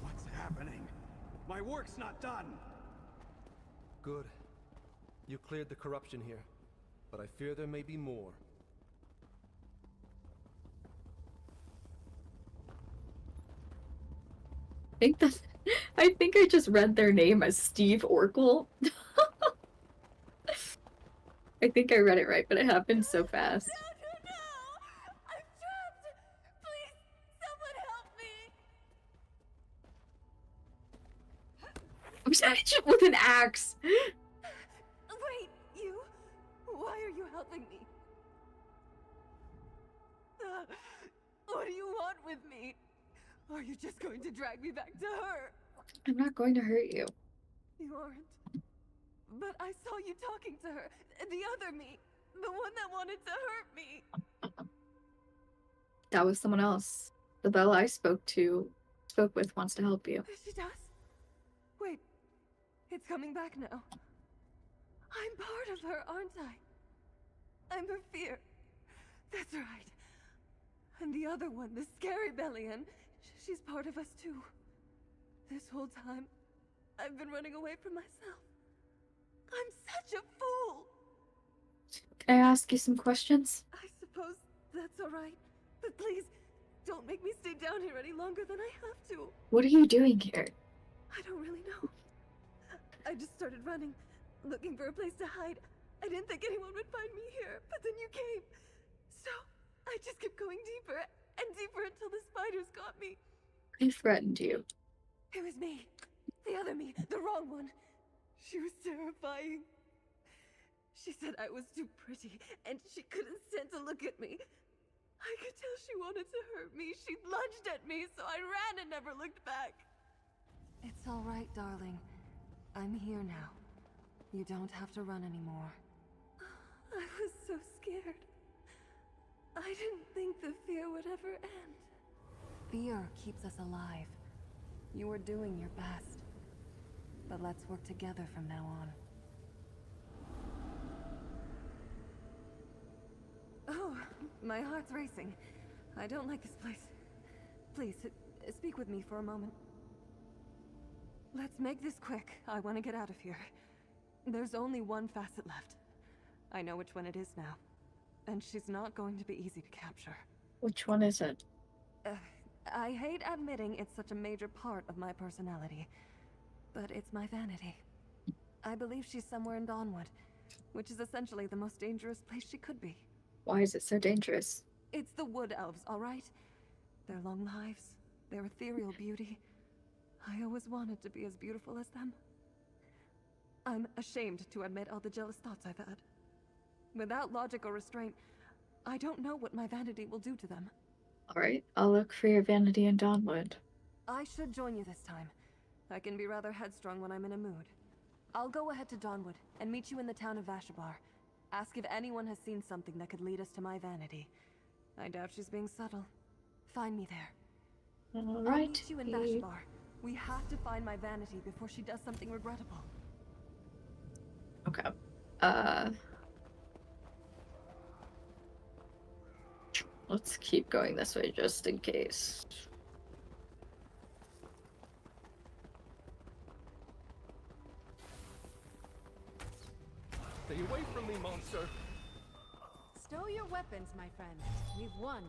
What's happening? My work's not done! Good. You cleared the corruption here, but I fear there may be more. I think I just read their name as Steve Orkel. I think I read it right, but it happened so fast. I'm trapped! Please, someone help me! With an axe. Wait, you? Why are you helping me? What do you want with me? Are you just going to drag me back to her? I'm not going to hurt you. You aren't. But I saw you talking to her. The other me. The one that wanted to hurt me. That was someone else. The Belle I spoke with wants to help you. She does? Wait. It's coming back now. I'm part of her, aren't I? I'm her fear. That's right. And the other one, the scary Bellion, she's part of us too. This whole time, I've been running away from myself. I'm such a fool! Can I ask you some questions? I suppose that's alright. But please, don't make me stay down here any longer than I have to. What are you doing here? I don't really know. I just started running, looking for a place to hide. I didn't think anyone would find me here, but then you came. So, I just kept going deeper and deeper until the spiders got me. I threatened you. It was me. The other me. The wrong one. She was terrifying. She said I was too pretty, and she couldn't stand to look at me. I could tell she wanted to hurt me. She lunged at me, so I ran and never looked back. It's all right, darling. I'm here now. You don't have to run anymore. I was so scared. I didn't think the fear would ever end. Fear keeps us alive. You were doing your best. But let's work together from now on. Oh, my heart's racing. I don't like this place. Please, speak with me for a moment. Let's make this quick. I want to get out of here. There's only one facet left. I know which one it is now. And she's not going to be easy to capture. Which one is it? I hate admitting it's such a major part of my personality. But it's my vanity. I believe she's somewhere in Dawnwood, which is essentially the most dangerous place she could be. Why is it so dangerous? It's the Wood Elves, alright? Their long lives, their ethereal beauty. I always wanted to be as beautiful as them. I'm ashamed to admit all the jealous thoughts I've had. Without logic or restraint, I don't know what my vanity will do to them. Alright, I'll look for your vanity in Dawnwood. I should join you this time. I can be rather headstrong when I'm in a mood. I'll go ahead to Dawnwood and meet you in the town of Vashabar. Ask if anyone has seen something that could lead us to my vanity. I doubt she's being subtle. Find me there. Alright. I'll meet you in Vashabar. We have to find my vanity before she does something regrettable. Okay. Let's keep going this way just in case. Stay away from me, monster! Stow your weapons, my friend. We've won.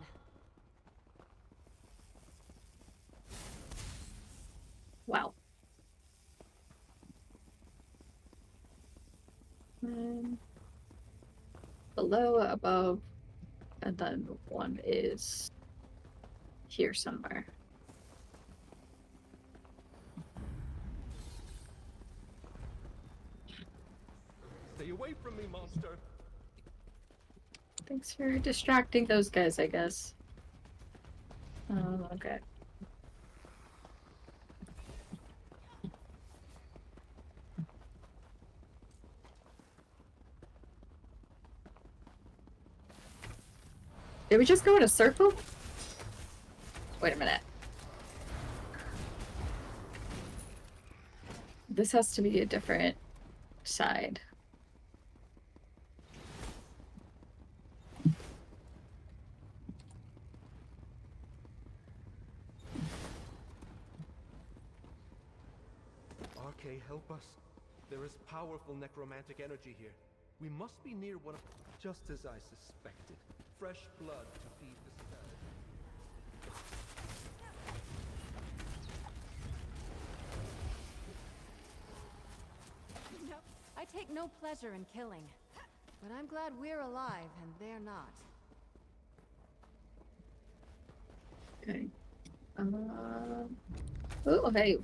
Wow. Below, above, and then one is here somewhere. Stay away from me, monster! Thanks for distracting those guys, I guess. Okay. Did we just go in a circle? Wait a minute. This has to be a different side. RK, help us. There is powerful necromantic energy here. We must be near one of... Just as I suspected. Fresh blood to feed the stud. No, I take no pleasure in killing. But I'm glad we're alive and they're not. Okay. Oh, hey.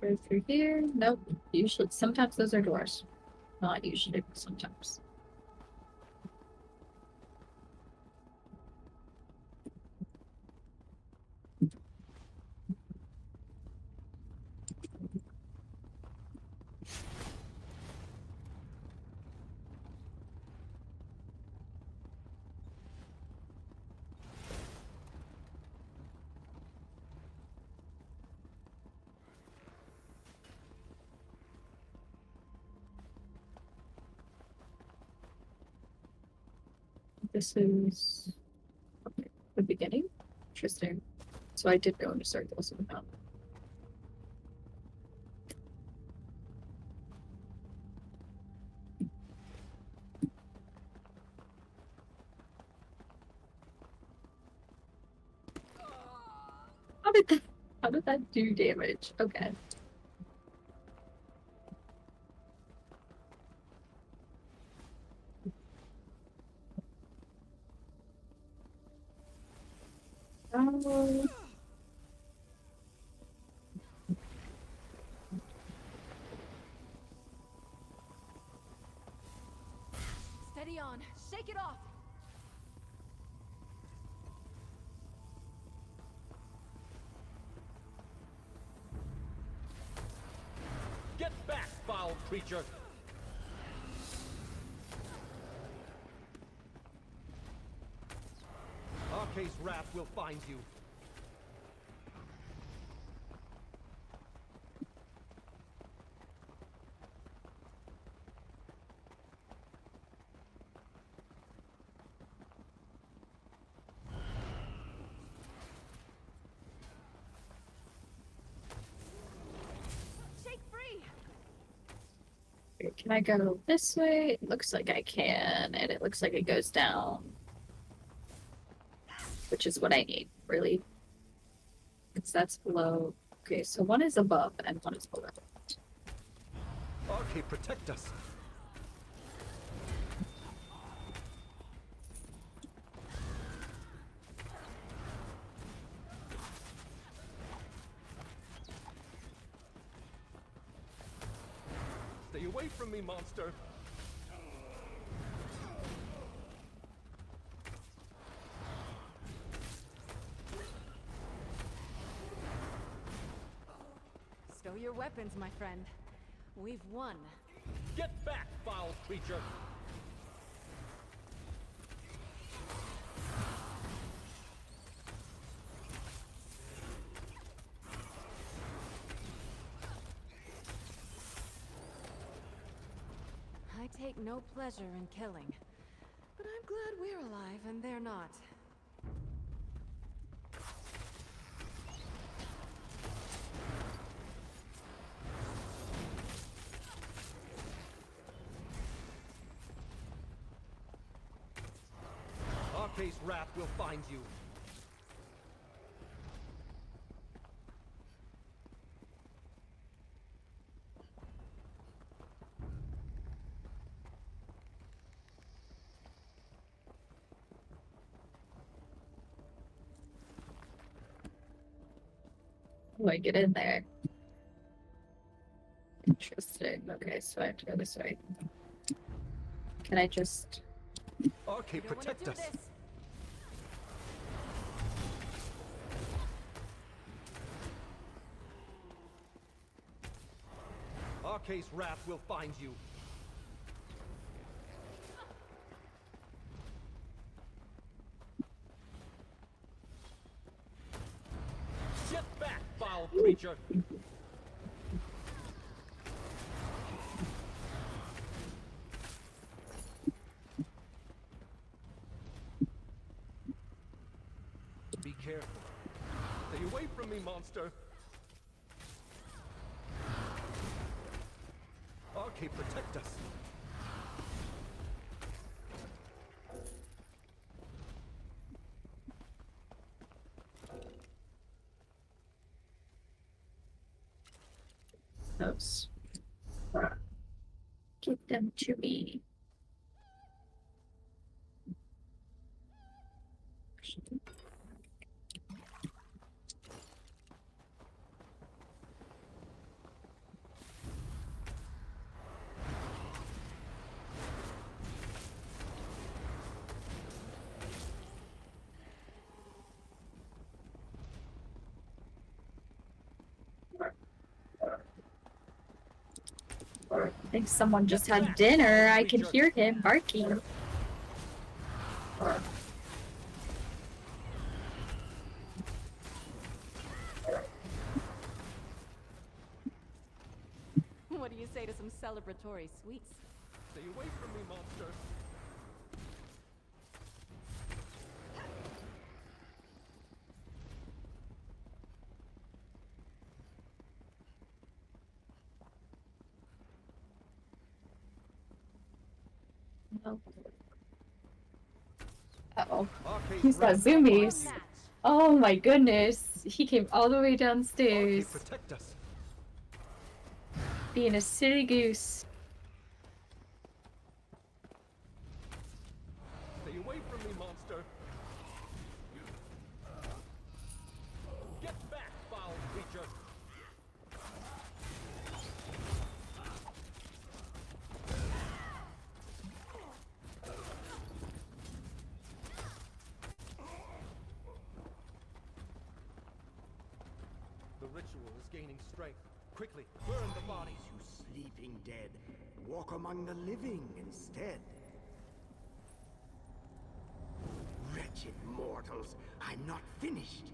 Go through here. Nope. Usually, sometimes those are doors. Not usually, but sometimes. This is the beginning. Interesting. So I did go into circles in the mountain. How did that do damage? Okay. Oh. Steady on. Shake it off. Get back, foul creature! Arca's wrath will find you. Shake free. Can I go this way? It looks like I can, and it looks like it goes down. Which is what I need, really. Because that's below. Okay, so one is above and one is below. Arca, protect us! Stay away from me, monster! Stow your weapons, my friend. We've won. Get back, foul creature! I take no pleasure in killing, but I'm glad we're alive and they're not. Arca's wrath will find you. How do I get in there? Interesting. Okay, so I have to go this way. Can I just... Arca, protect us! Arca's wrath will find you. Get back, foul creature! Be careful. Stay away from me, monster! Arca, protect us! Those. Give them to me. think someone just had dinner. I can hear him barking. What do you say to some celebratory sweets? Stay away from me, monster. Uh-oh. He's got zoomies. Oh my goodness. He came all the way downstairs. Protect us. Being a silly goose. Stay away from me, monster. Get back, foul creature. The ritual is gaining strength. Quickly, burn the bodies. You sleeping dead. Walk among the living instead. Wretched mortals, I'm not finished.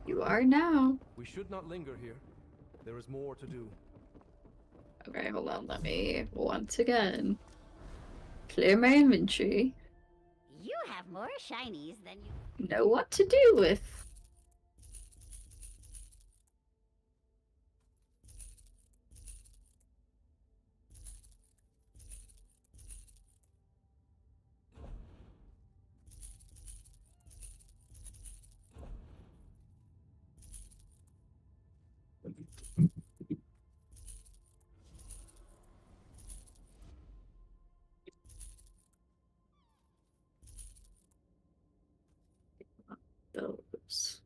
You are now. We should not linger here. There is more to do. Okay, hold on. Let me once again clear my inventory. You have more shinies than you Know what to do with. Those.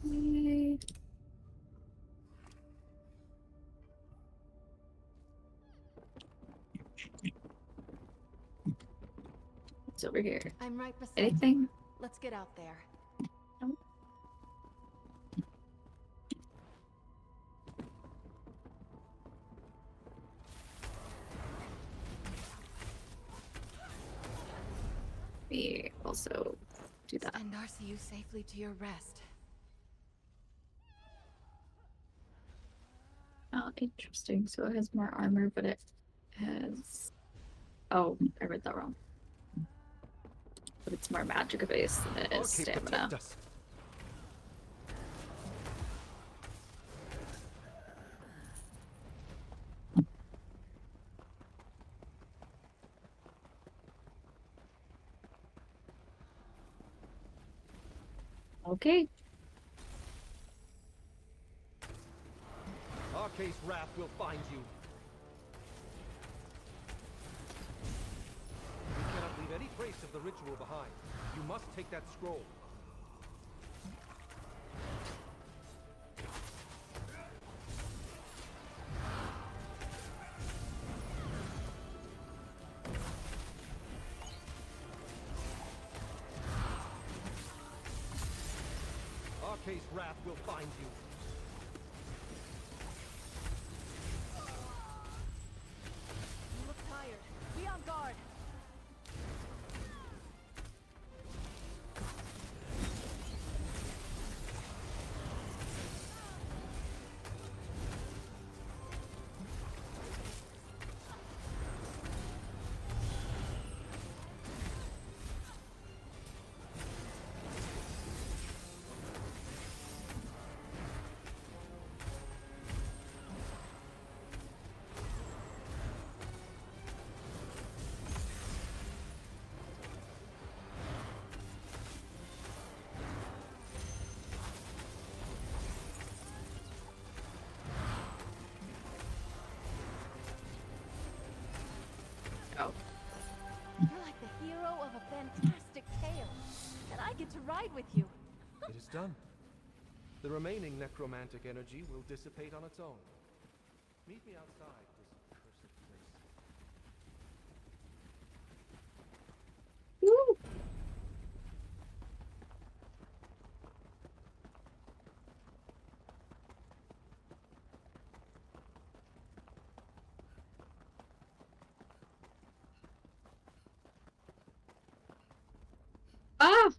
Yay. It's over here. I'm right beside Anything? you. Let's get out there. No. Me also do that. Send RCU safely to your rest. Oh, interesting. So it has more armor, but it has... Oh, I read that wrong. But it's more magic based than it is stamina. Okay. Arca's wrath will find you. We cannot leave any trace of the ritual behind. You must take that scroll. Arca's wrath will find you. You look tired. Be on guard. Oh. You're like the hero of a fantastic I get to ride with you. It is done. The remaining necromantic energy will dissipate on its own. Meet me outside this cursed place. Woo! Ah!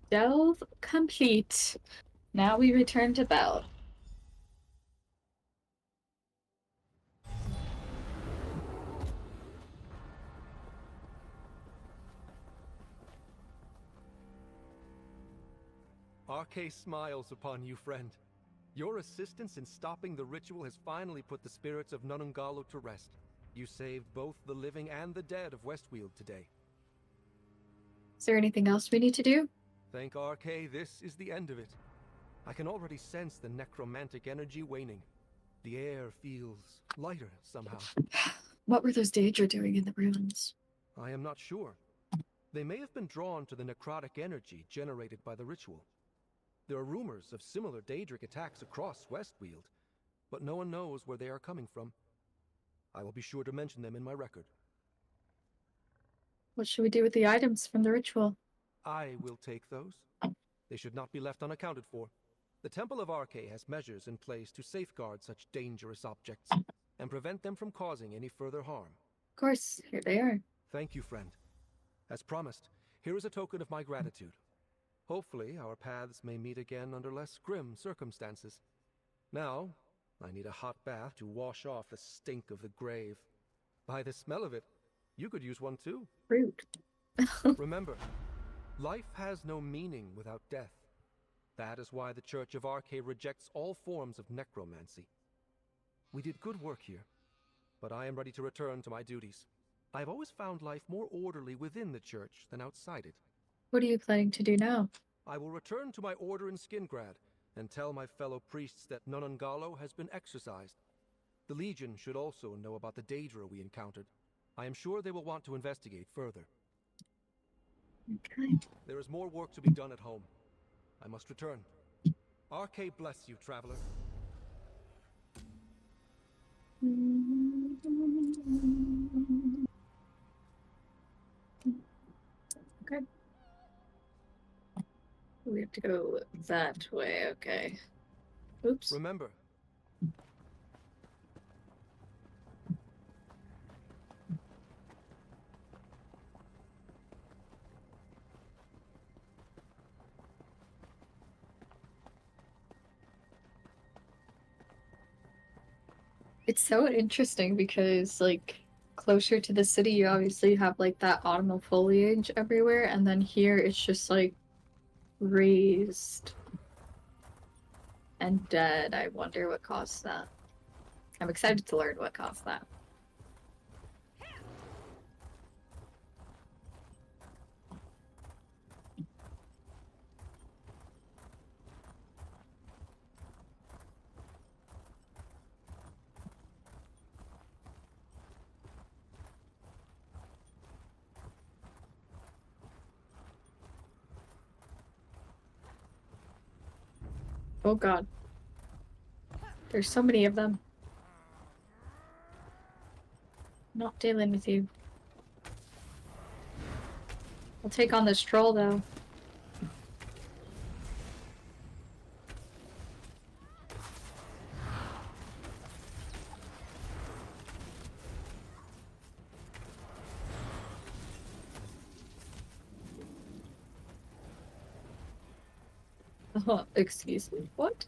Delve complete. Now we return to Belle. Arcay smiles upon you, friend. Your assistance in stopping the ritual has finally put the spirits of Nunungalo to rest. You saved both the living and the dead of Westweald today. Is there anything else we need to do? Thank Arcay, this is the end of it. I can already sense the necromantic energy waning. The air feels lighter somehow. What were those Daedra doing in the ruins? I am not sure. They may have been drawn to the necrotic energy generated by the ritual. There are rumors of similar Daedric attacks across Westweald, but no one knows where they are coming from. I will be sure to mention them in my record. What should we do with the items from the ritual? I will take those. They should not be left unaccounted for. The Temple of Arcay has measures in place to safeguard such dangerous objects and prevent them from causing any further harm. Of course, here they are. Thank you, friend. As promised, here is a token of my gratitude. Hopefully, our paths may meet again under less grim circumstances. Now, I need a hot bath to wash off the stink of the grave. By the smell of it, you could use one too. Rude. Remember, life has no meaning without death. That is why the Church of Arcay rejects all forms of necromancy. We did good work here, but I am ready to return to my duties. I have always found life more orderly within the church than outside it. What are you planning to do now? I will return to my order in Skingrad and tell my fellow priests that Nunungalo has been exorcised. The Legion should also know about the Daedra we encountered. I am sure they will want to investigate further. Okay. There is more work to be done at home. I must return. Arcay bless you, traveler. Okay. We have to go that way, okay. Oops. Remember, It's so interesting because, like, closer to the city, you obviously have, like, that autumnal foliage everywhere, and then here it's just, like, raised and dead. I wonder what caused that. I'm excited to learn what caused that. Oh god. There's so many of them. Not dealing with you. I'll take on this troll though. Excuse me, what?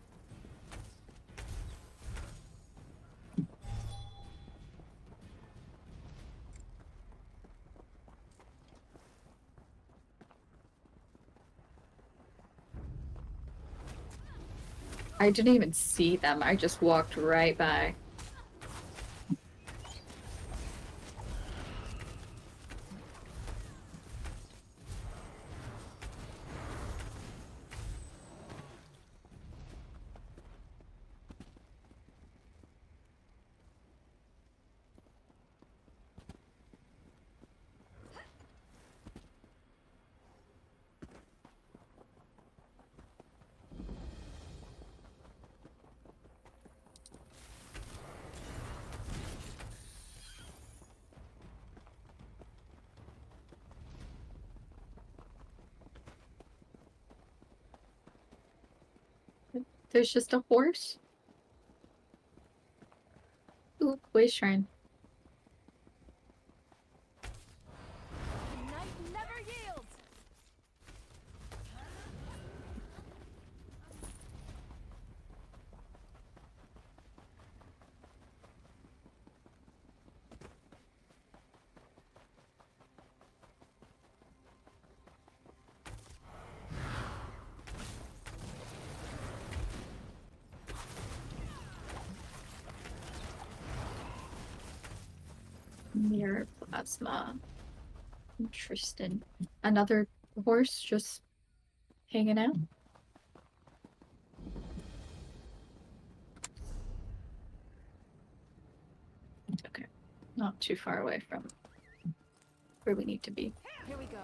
I didn't even see them, I just walked right by. There's just a horse? Ooh, way shrine. Night never yields. Mirror plasma. Interesting. Another horse just hanging out. Okay. Not too far away from where we need to be. Here we go.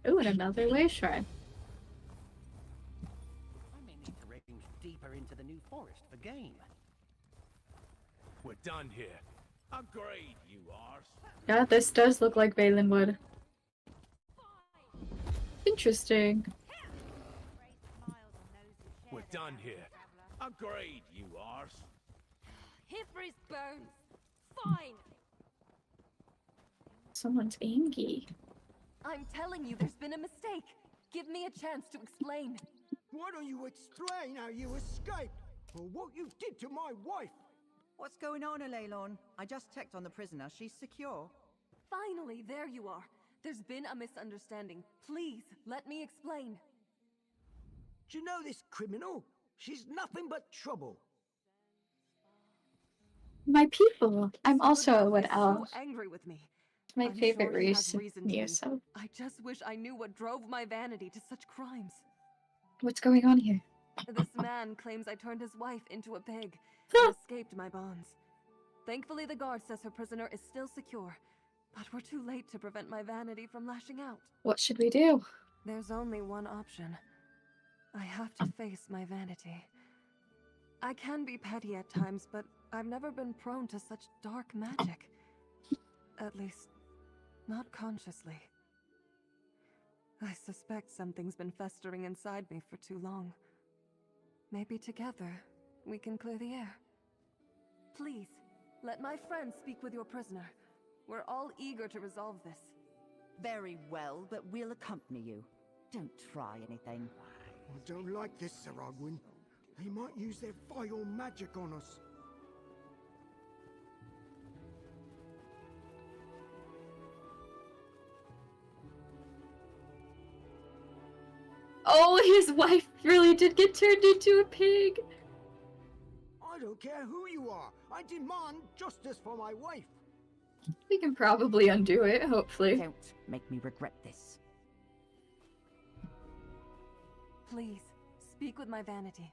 Oh, and another way shrine. I may need to range deeper into the new forest for game. We're done here. Agreed, you arse. Yeah, this does look like Valenwood. Interesting. We're done here. Agreed, you arse. Hifris bones. Fine. Someone's angry. I'm telling you, there's been a mistake. Give me a chance to explain. Why don't you explain how you escaped, or what you did to my wife? What's going on, Aleylon? I just checked on the prisoner. She's secure. Finally, there you are. There's been a misunderstanding. Please, let me explain. Do you know this criminal? She's nothing but trouble. My people. I'm also a wood He's elf. so angry with me. My I'm favorite sure he has race in reason to be. ESO. I just wish I knew what drove my vanity to such crimes. What's going on here? This man claims I turned his wife into a pig and escaped my bonds. Thankfully, the guard says her prisoner is still secure, but we're too late to prevent my vanity from lashing out. What should we do? There's only one option. I have to face my vanity. I can be petty at times, but I've never been prone to such dark magic. At least, not consciously. I suspect something's been festering inside me for too long. Maybe together, we can clear the air. Please, let my friend speak with your prisoner. We're all eager to resolve this. Very well, but we'll accompany you. Don't try anything. I don't like this, Sir Ogwyn. They might use their vile magic on us. Oh, his wife really did get turned into a pig. I don't care who you are. I demand justice for my wife. We can probably undo it, hopefully. Don't make me regret this. Please, speak with my vanity.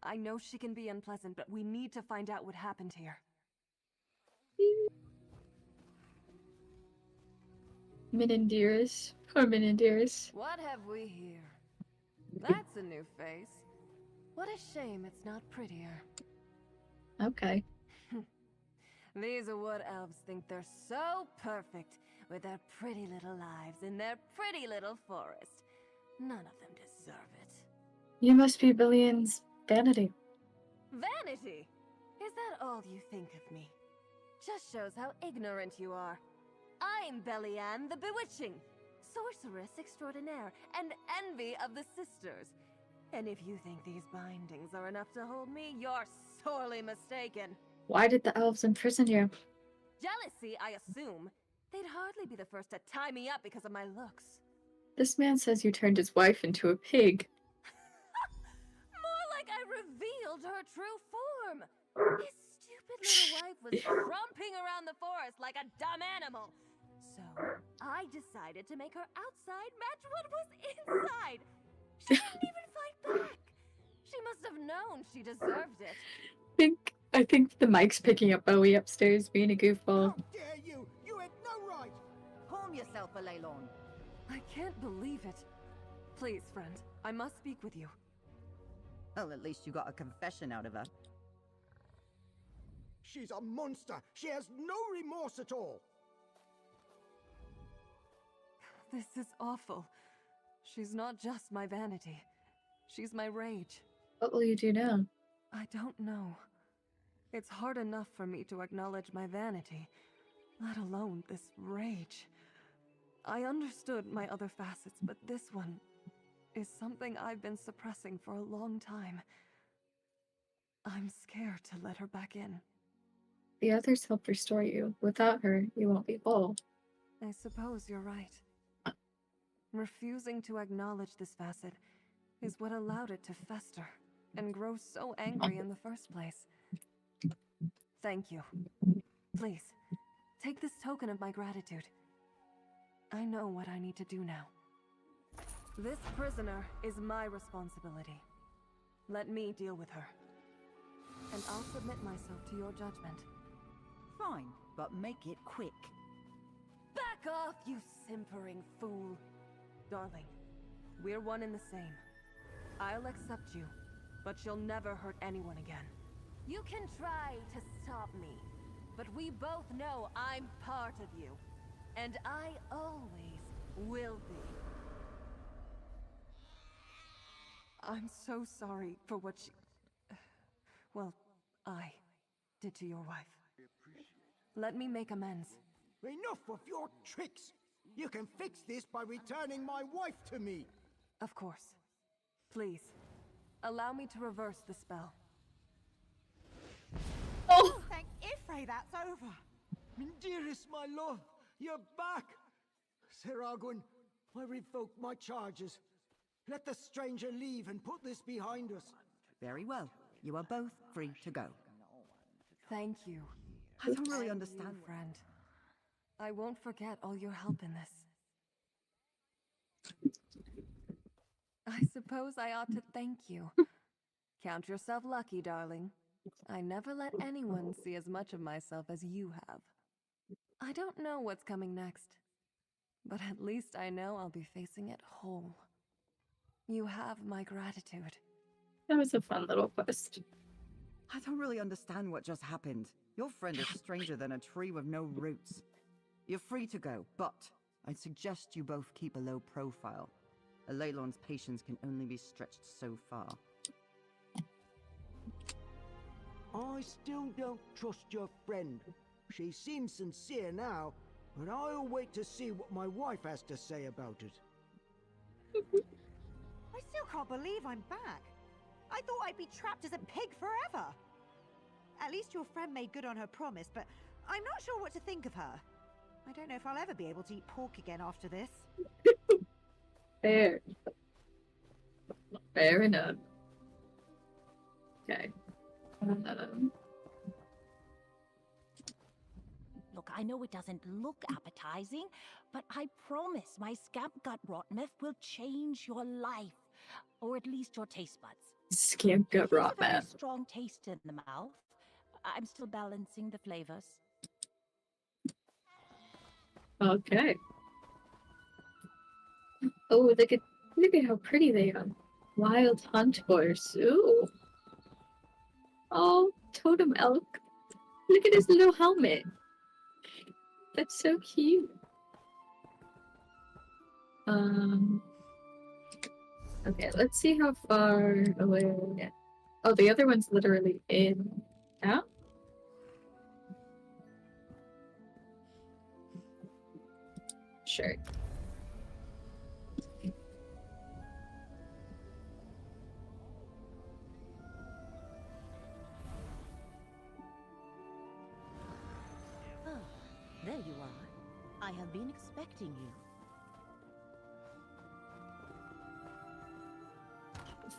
I know she can be unpleasant, but we need to find out what happened here. Minendiris. Poor Minendiris. What have we here? That's a new face. What a shame it's not prettier. Okay. These wood elves think they're so perfect with their pretty little lives in their pretty little forest. None of them deserve it. You must be Billion's vanity. Vanity? Is that all you think of me? Just shows how ignorant you are. I'm Bellianne the Bewitching, sorceress extraordinaire, and envy of the sisters. And if you think these bindings are enough to hold me, you're sorely mistaken. Why did the elves imprison you? Jealousy, I assume. They'd hardly be the first to tie me up because of my looks. This man says you turned his wife into a pig. More like I revealed her true form. His stupid little wife was tromping around the forest like a dumb animal. So, I decided to make her outside match what was inside. She didn't even fight back. She must have known she deserved it. I think the mic's picking up Bowie upstairs being a goofball. How dare you! You had no right! Calm yourself, Aleylon. I can't believe it. Please, friend, I must speak with you. Well, at least you got a confession out of her. She's a monster. She has no remorse at all. This is awful. She's not just my vanity. She's my rage. What will you do now? I don't know. It's hard enough for me to acknowledge my vanity, let alone this rage. I understood my other facets, but this one is something I've been suppressing for a long time. I'm scared to let her back in. The others help restore you. Without her, you won't be whole. I suppose you're right. Refusing to acknowledge this facet is what allowed it to fester and grow so angry in the first place. Thank you. Please, take this token of my gratitude. I know what I need to do now. This prisoner is my responsibility. Let me deal with her. And I'll submit myself to your judgment. Fine, but make it quick. Back off, you simpering fool. Darling, we're one and the same. I'll accept you, but you'll never hurt anyone again. You can try to stop me, but we both know I'm part of you. And I always will be. I'm so sorry for what I did to your wife. Let me make amends. Enough of your tricks! You can fix this by returning my wife to me! Of course. Please, allow me to reverse the spell. Oh, thank Ifrei, that's over! Dearest, my love, you're back! Sir Arguin, I revoke my charges. Let the stranger leave and put this behind us. Very well. You are both free to go. Thank you. I don't really understand, friend. I won't forget all your help in this. I suppose I ought to thank you. Count yourself lucky, darling. I never let anyone see as much of myself as you have. I don't know what's coming next, but at least I know I'll be facing it whole. You have my gratitude. That was a fun little quest. I don't really understand what just happened. Your friend is stranger than a tree with no roots. You're free to go, but I suggest you both keep a low profile. A Leylon's patience can only be stretched so far. I still don't trust your friend. She seems sincere now, but I'll wait to see what my wife has to say about it. I still can't believe I'm back. I thought I'd be trapped as a pig forever. At least your friend made good on her promise, but I'm not sure what to think of her. I don't know if I'll ever be able to eat pork again after this. Fair. Fair enough. Okay. Look, I know it doesn't look appetizing, but I promise my scamp gut rot myth will change your life. Or at least your taste buds. Scamp gut rot It's a very myth. strong taste in the mouth. I'm still balancing the flavors. Okay. Oh, look at how pretty they are. Wild hunt horse. Ooh. Oh, totem elk. Look at his little helmet. That's so cute. Okay, let's see how far away. Oh, the other one's literally in out. Sure. Ah, there you are. I have been expecting you.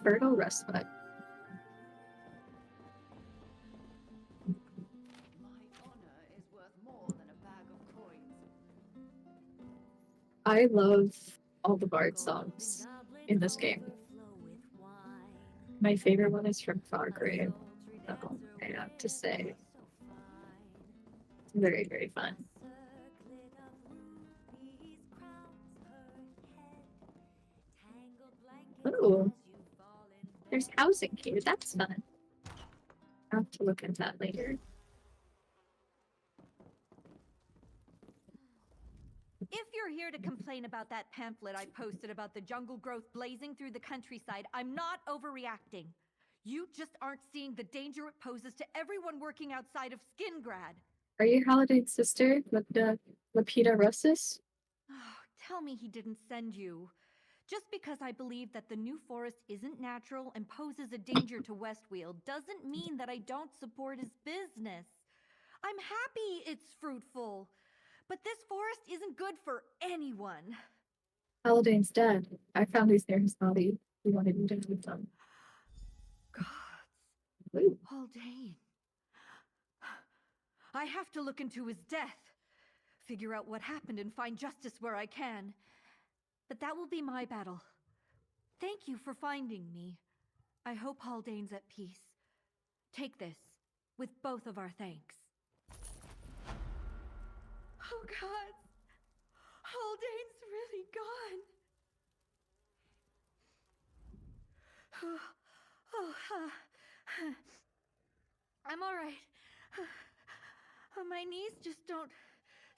Fertile respite. I love all the bard songs in this game. My favorite one is from Fargrave. I have to say. It's very, very fun. Oh, there's housing here. That's fun. I'll have to look at that later. If you're here to complain about that pamphlet I posted about the jungle growth blazing through the countryside, I'm not overreacting. You just aren't seeing the danger it poses to everyone working outside of Skingrad. Are you Haladane's sister, Lapita Russis? Oh, tell me he didn't send you. Just because I believe that the new forest isn't natural and poses a danger to Weald doesn't mean that I don't support his business. I'm happy it's fruitful, but this forest isn't good for anyone. Haladane's dead. I found these near his body. We wanted you to have them. Gods. Haldane. I have to look into his death. Figure out what happened and find justice where I can. But that will be my battle. Thank you for finding me. I hope Haldane's at peace. Take this, with both of our thanks. Oh, God. Haldane's really gone. I'm all right. My knees just don't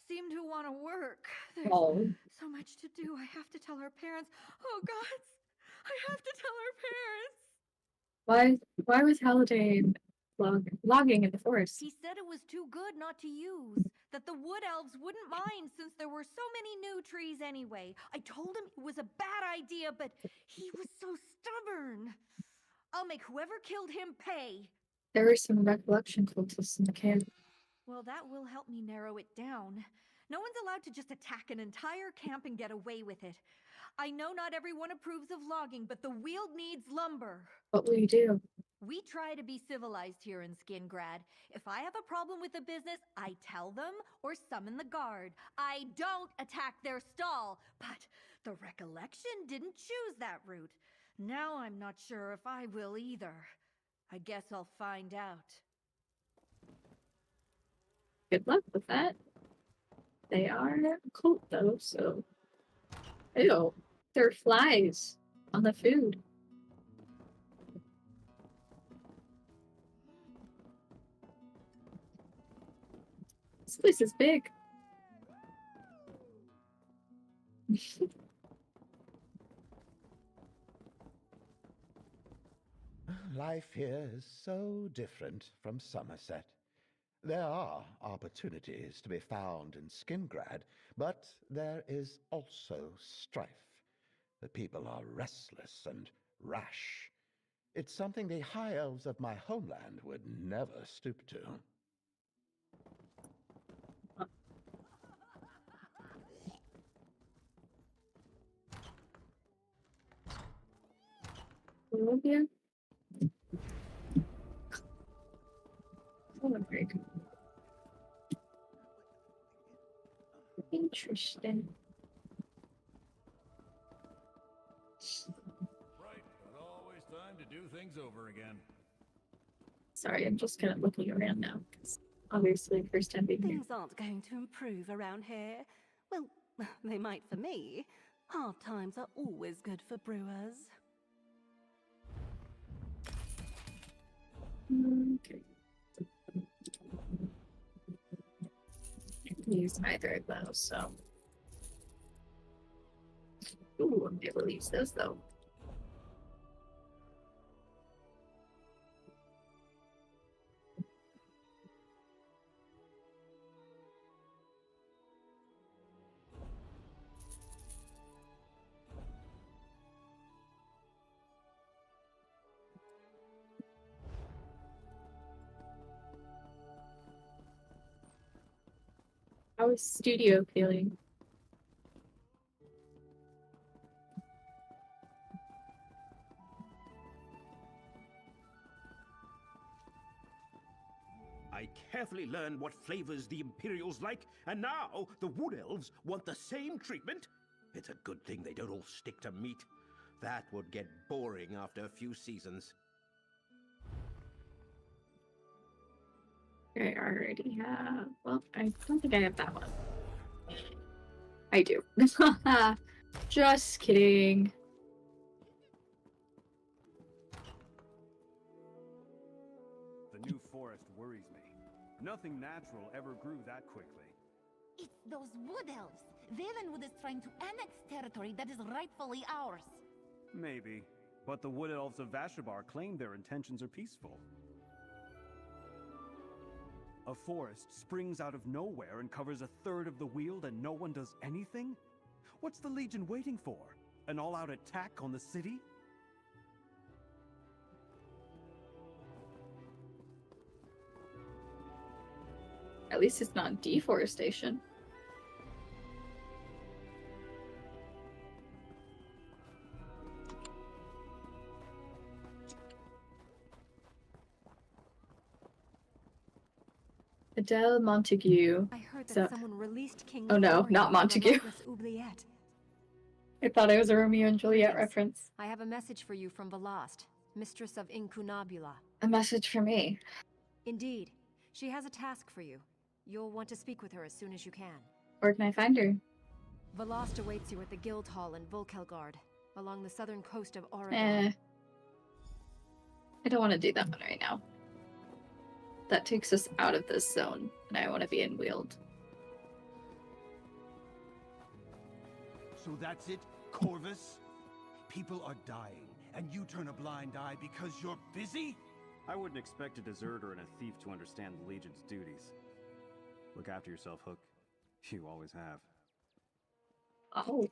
seem to want to work. There's so much to do. I have to tell our parents. Oh, gods. I have to tell our parents. Why was Haladane logging in the forest? He said it was too good not to use. That the wood elves wouldn't mind since there were so many new trees anyway. I told him it was a bad idea, but he was so stubborn. I'll make whoever killed him pay. There were some recollection cultists in the camp. Well, that will help me narrow it down. No one's allowed to just attack an entire camp and get away with it. I know not everyone approves of logging, but the Weald needs lumber. What will you do? We try to be civilized here in Skingrad. If I have a problem with a business, I tell them or summon the guard. I don't attack their stall, but the recollection didn't choose that route. Now I'm not sure if I will either. I guess I'll find out. Good luck with that. They are a cult though, so... Ew, there are flies on the food. This place is big. Life here is so different from Somerset. There are opportunities to be found in Skingrad, but there is also strife. The people are restless and rash. It's something the high elves of my homeland would never stoop to. Olivia? Oh, very good. Interesting. Right, but always time to do things over again. Sorry, I'm just kind of looking around now, because obviously first time being here. Things aren't going to improve around here. Well, they might for me. Hard times are always good for brewers. Okay. I can use either of those, so. Ooh, I'm able to use those though. How is studio feeling? I carefully learned what flavors the Imperials like, and now the Wood Elves want the same treatment? It's a good thing they don't all stick to meat. That would get boring after a few seasons. I already have. Well, I don't think I have that one. I do. Just kidding. The new forest worries me. Nothing natural ever grew that quickly. It's those wood elves. Valenwood is trying to annex territory that is rightfully ours. Maybe. But the Wood Elves of Vashabar claim their intentions are peaceful. A forest springs out of nowhere and covers a third of the Weald and no one does anything? What's the Legion waiting for? An all-out attack on the city? At least it's not deforestation. Adele Montague. I heard that So- someone released King Oh no, Florian not from the Montague. Lochless Oubliette. I thought it was a Romeo and Juliet Greetings. reference. I have a message for you from Velast, mistress of Incunabula. A message for me. Indeed. She has a task for you. You'll want to speak with her as soon as you can. Where can I find her? Velast awaits you at the Guild Hall in Volkelgard, along the southern coast of Oregon. I don't want to do that one right now. That takes us out of this zone, and I want to be in Weald. So that's it, Corvus? People are dying, and you turn a blind eye because you're busy? I wouldn't expect a deserter and a thief to understand the Legion's duties. Look after yourself, Hook. You always have. Oh.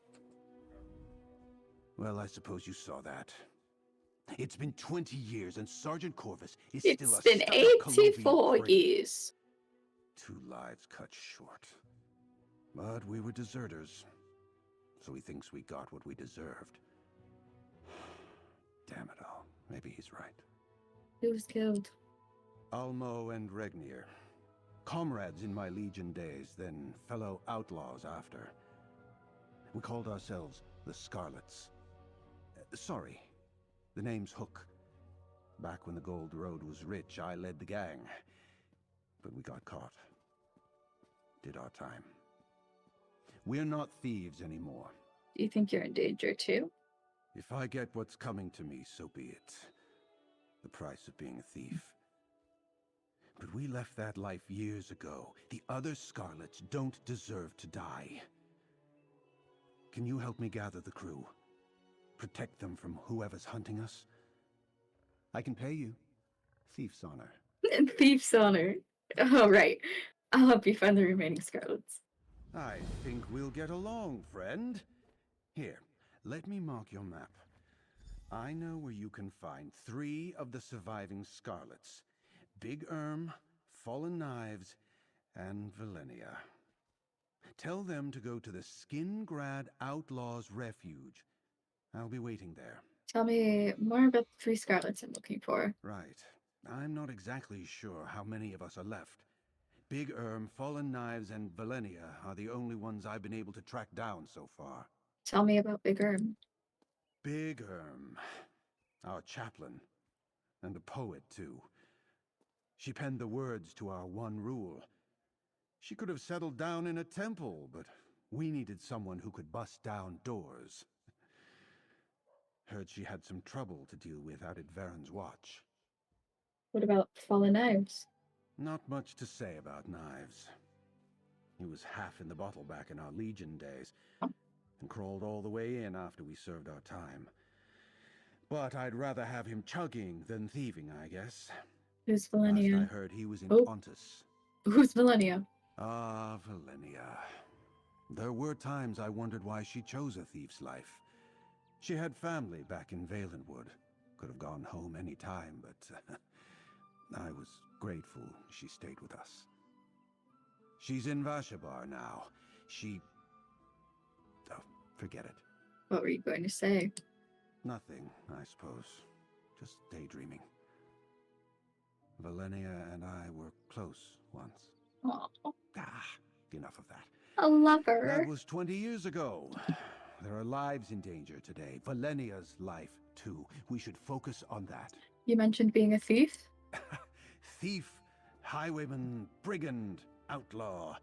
Well, I suppose you saw that. It's been 20 years, and Sergeant Corvus is still a It's been stuck-up 84 Colovian prick. years. 2 lives cut short. But we were deserters, so he thinks we got what we deserved. Damn it all. Maybe he's right. Who was killed? Almo and Regnier. Comrades in my Legion days, then fellow outlaws after. We called ourselves the Scarlets. Sorry, the name's Hook. Back when the Gold Road was rich, I led the gang. But we got caught. Did our time. We're not thieves anymore. Do you think you're in danger too? If I get what's coming to me, so be it. The price of being a thief. But we left that life years ago. The other Scarlets don't deserve to die. Can you help me gather the crew? Protect them from whoever's hunting us? I can pay you. Thief's honor. Thief's honor. Oh, right. I'll help you find the remaining Scarlets. I think we'll get along, friend. Here, let me mark your map. I know where you can find 3 of the surviving Scarlets. Big Fallen Knives, and Valenia. Tell them to go to the Skingrad Outlaws Refuge. I'll be waiting there. Tell me more about the 3 Scarlets I'm looking for. Right. I'm not exactly sure how many of us are left. Big Fallen Knives, and Valenia are the only ones I've been able to track down so far. Tell me about Big Erm. Big our chaplain, and a poet too. She penned the words to our one rule. She could have settled down in a temple, but we needed someone who could bust down doors. Heard she had some trouble to deal with out at Varen's watch. What about Fallen Knives? Not much to say about Knives. He was half in the bottle back in our Legion days, and crawled all the way in after we served our time. But I'd rather have him chugging than thieving, I guess. Who's Last Valenia? I heard he was in Oh. Pontus. Who's Valenia? Ah, Valenia. There were times I wondered why she chose a thief's life. She had family back in Valenwood. Could have gone home any time, but I was grateful she stayed with us. She's in Vashabar now. Oh, forget it. What were you going to say? Nothing, I suppose. Just daydreaming. Valenia and I were close once. Oh, Enough of that. a lover. That was 20 years ago. There are lives in danger today. Valenia's life, too. We should focus on that. You mentioned being a thief? Thief, highwayman, brigand, outlaw.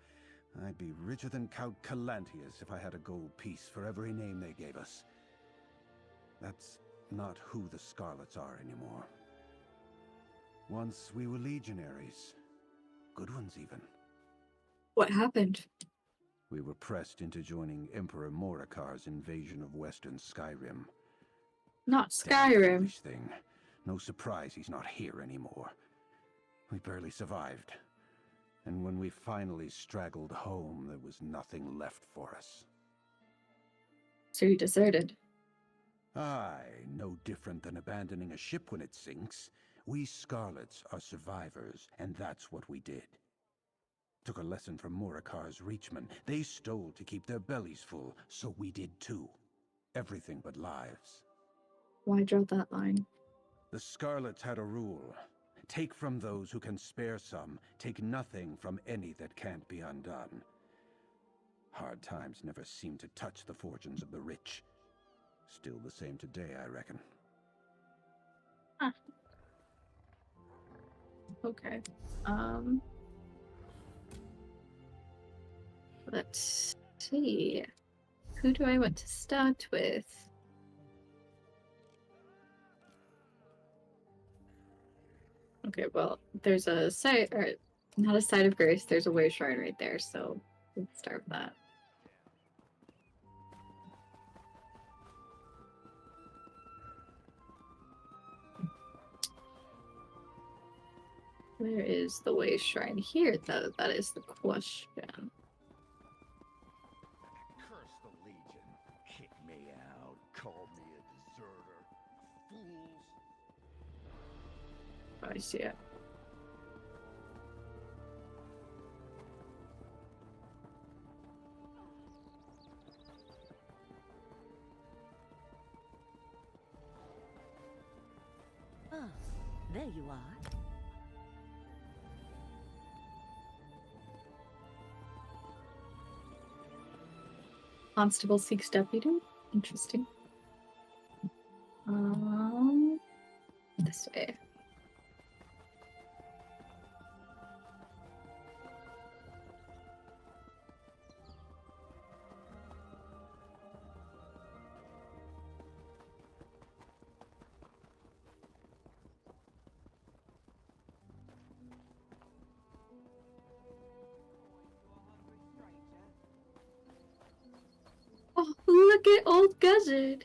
I'd be richer than Count Calantius if I had a gold piece for every name they gave us. That's not who the Scarlets are anymore. Once we were legionaries. Good ones, even. What happened? We were pressed into joining Emperor Morikar's invasion of Western Skyrim. Not Damn Skyrim. foolish thing. No surprise he's not here anymore. We barely survived. And when we finally straggled home, there was nothing left for us. So you deserted. Aye, no different than abandoning a ship when it sinks. We Scarlets are survivors, and that's what we did. Took a lesson from Morikar's Reachmen. They stole to keep their bellies full, so we did too. Everything but lives. Why draw that line? The Scarlets had a rule. Take from those who can spare some, take nothing from any that can't be undone. Hard times never seem to touch the fortunes of the rich. Still the same today, I reckon. Huh. Okay. Let's see. Who do I want to start with? Okay, well, there's a site, or not a site of grace, there's a way shrine right there, so let's start with that. Where is the way shrine here, though? That is the question. Curse the Legion. Kick me out. Call me a deserter. Fools. I see it. Ah, there you are. Constable seeks deputy? Interesting. This way. Oh, look at old Guzzard.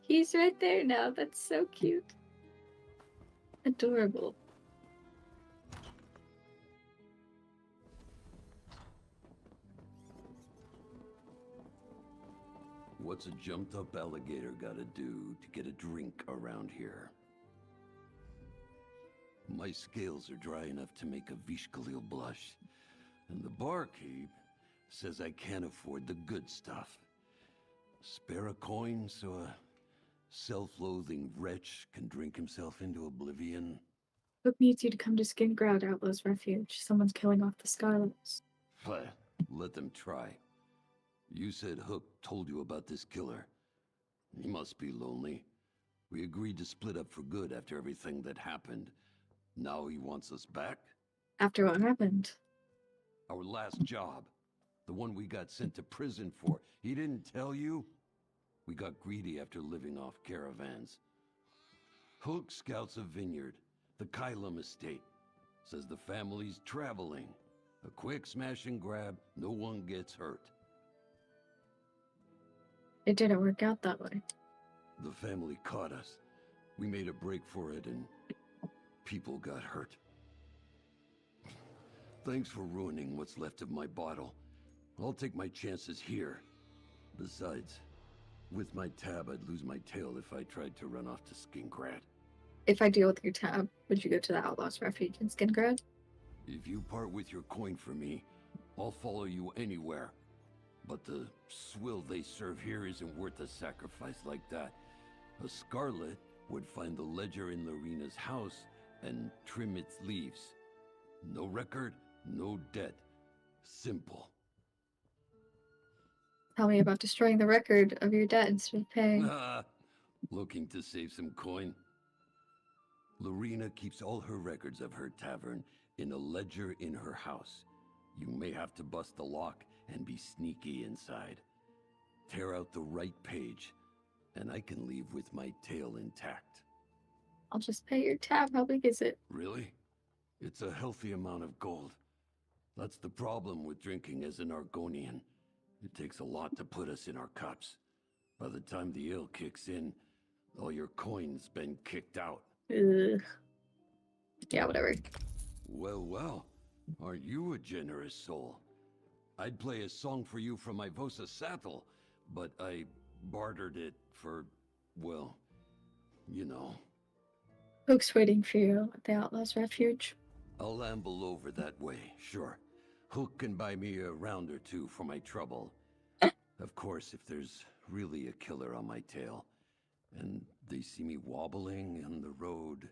He's right there now. That's so cute. Adorable. What's a jumped-up alligator gotta do to get a drink around here? My scales are dry enough to make a Vishkalil blush, and the barkeep says I can't afford the good stuff. Spare a coin so a self-loathing wretch can drink himself into oblivion? Hook needs you to come to Skingroud Outlaws Refuge. Someone's killing off the Scarlets. Let them try. You said Hook told you about this killer. He must be lonely. We agreed to split up for good after everything that happened. Now he wants us back? After what happened? Our last job. The one we got sent to prison for. He didn't tell you? We got greedy after living off caravans. Hook scouts a vineyard, the Kylum estate. Says the family's traveling. A quick smash and grab, no one gets hurt. It didn't work out that way. The family caught us. We made a break for it and people got hurt. Thanks for ruining what's left of my bottle. I'll take my chances here. Besides, with my tab, I'd lose my tail if I tried to run off to Skingrad. If I deal with your tab, would you go to the Outlaws Refuge in Skingrad? If you part with your coin for me, I'll follow you anywhere. But the swill they serve here isn't worth a sacrifice like that. A Scarlet would find the ledger in Lorina's house and trim its leaves. No record, no debt. Simple. Tell me about destroying the record of your debt instead of paying. Looking to save some coin? Lorena keeps all her records of her tavern in a ledger in her house. You may have to bust the lock and be sneaky inside. Tear out the right page, and I can leave with my tail intact. I'll just pay your tab. How big is it? Really? It's a healthy amount of gold. That's the problem with drinking as an Argonian. It takes a lot to put us in our cups. By the time the ill kicks in, all your coin's been kicked out. Ugh. Yeah, whatever. Well, well. Aren't you a generous soul? I'd play a song for you from my Vosa satchel, but I bartered it for, well, you know. Hook's waiting for you at the Outlaws Refuge. I'll amble over that way, sure. Hook can buy me a round or two for my trouble. Of course, if there's really a killer on my tail, and they see me wobbling on the road,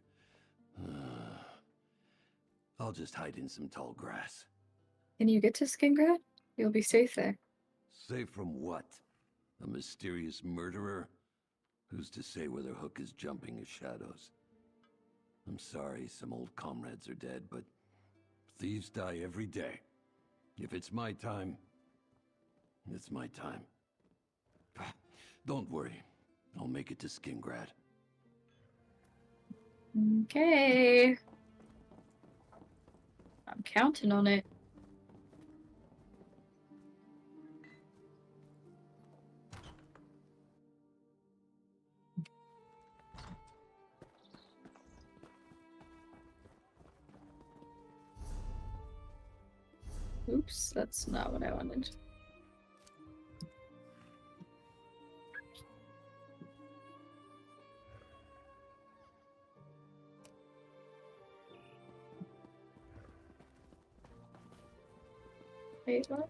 I'll just hide in some tall grass. Can you get to Skingrad? You'll be safe there. Safe from what? A mysterious murderer? Who's to say whether Hook is jumping his shadows? I'm sorry some old comrades are dead, but thieves die every day. If it's my time, it's my time. Don't worry, I'll make it to Skingrad. Okay. I'm counting on it. Oops, that's not what I wanted. Wait, what?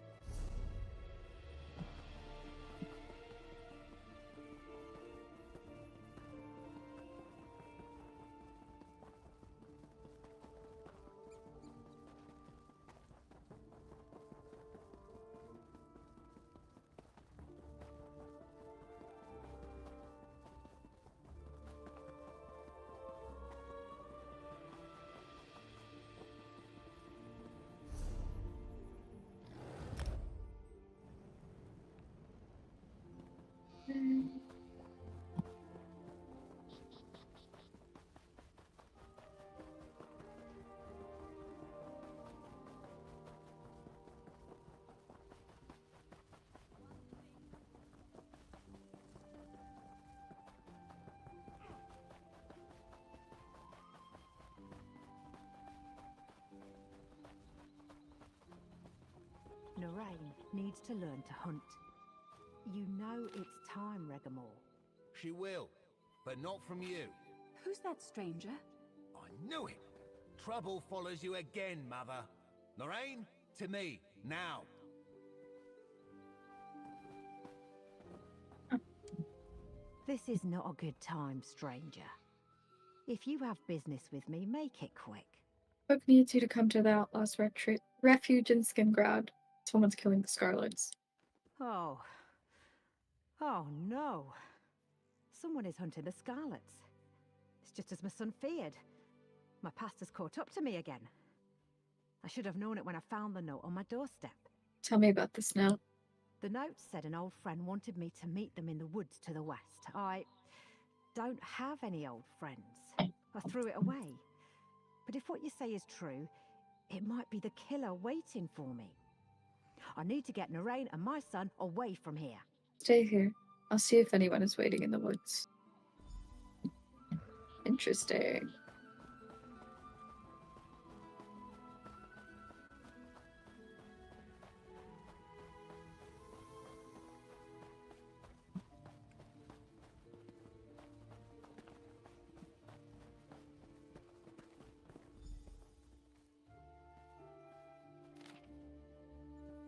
Narain needs to learn to hunt. You know it's time, Regamore. She will, but not from you. Who's that stranger? I knew it! Trouble follows you again, Mother. Lorraine, to me, now. This is not a good time, stranger. If you have business with me, make it quick. Hook needs you to come to the Outlaws Refuge in Skingrad. Someone's killing the Scarlets. Oh. Oh no. Someone is hunting the Scarlets. It's just as my son feared. My past has caught up to me again. I should have known it when I found the note on my doorstep. Tell me about this note. The note said an old friend wanted me to meet them in the woods to the west. I don't have any old friends. I threw it away. But if what you say is true, it might be the killer waiting for me. I need to get Narain and my son away from here. Stay here. I'll see if anyone is waiting in the woods. Interesting.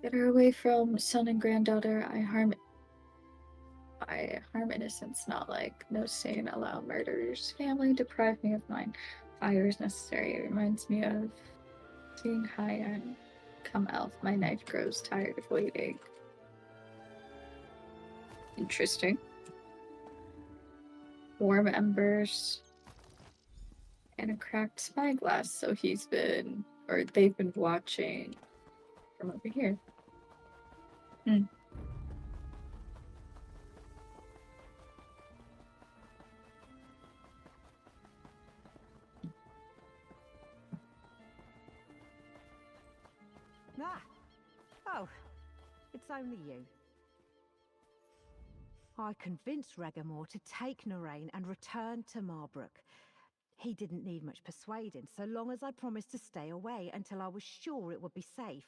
Get her away from son and granddaughter. I harm innocence, not like no sane, allow murderers. Family deprive me of mine. Fire is necessary. It reminds me of seeing high on come elf. My knife grows tired of waiting. Interesting. Warm embers. And a cracked spyglass. So he's been, or they've been watching from over here. Ah! Oh, it's only you. I convinced Regamore to take Narain and return to Marbrook. He didn't need much persuading, so long as I promised to stay away until I was sure it would be safe.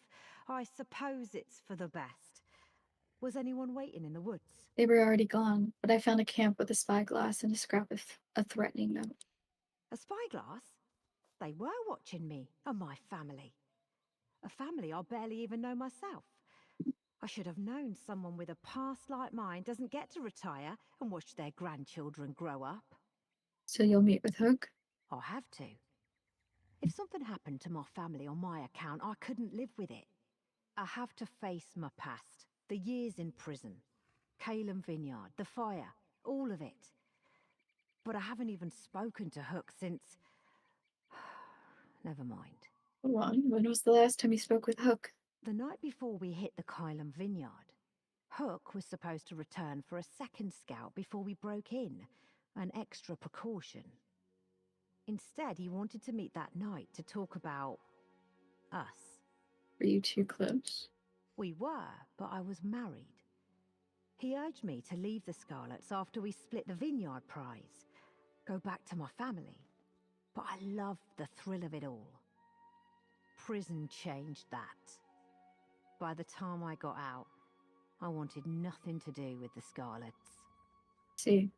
I suppose it's for the best. Was anyone waiting in the woods? They were already gone, but I found a camp with a spyglass and a scrap of a threatening note. A spyglass? They were watching me and my family. A family I barely even know myself. I should have known someone with a past like mine doesn't get to retire and watch their grandchildren grow up. So you'll meet with Hook? I'll have to. If something happened to my family on my account, I couldn't live with it. I have to face my past, the years in prison, Calum Vineyard, the fire, all of it. But I haven't even spoken to Hook since... Never mind. Hold on, when was the last time you spoke with Hook? The night before we hit the Calum Vineyard. Hook was supposed to return for a second scout before we broke in, an extra precaution. Instead, he wanted to meet that night to talk about... us. Were you too close? We were, but I was married. He urged me to leave the Scarlets after we split the Vineyard prize, go back to my family. But I loved the thrill of it all. Prison changed that. By the time I got out, I wanted nothing to do with the Scarlets. See,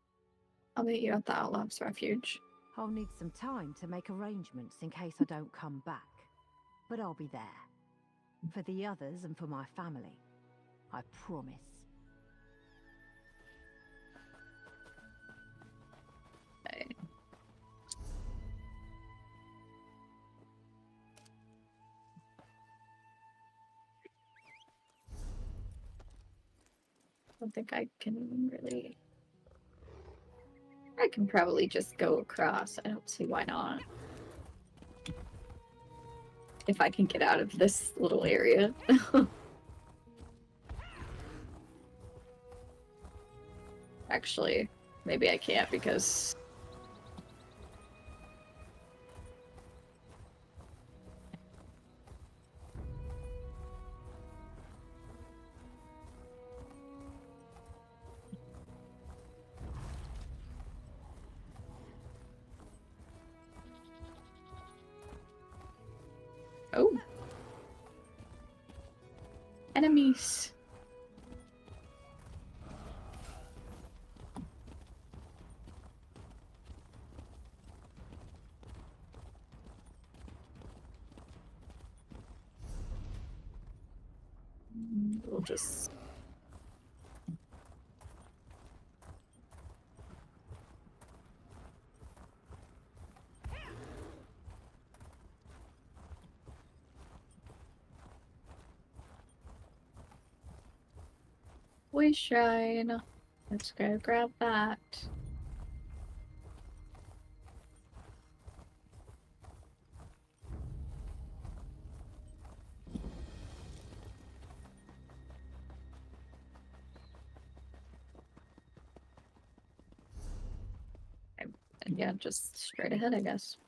I'll meet you at the Outlaws Refuge. I'll need some time to make arrangements in case I don't come back. But I'll be there. For the others and for my family. I promise. Okay. I don't think I can really... I can probably just go across. I don't see why not. If I can get out of this little area. Actually, maybe I can't because... Oh. Enemies. We'll just... Wish Shrine. Let's go grab that. And yeah, just straight ahead, I guess.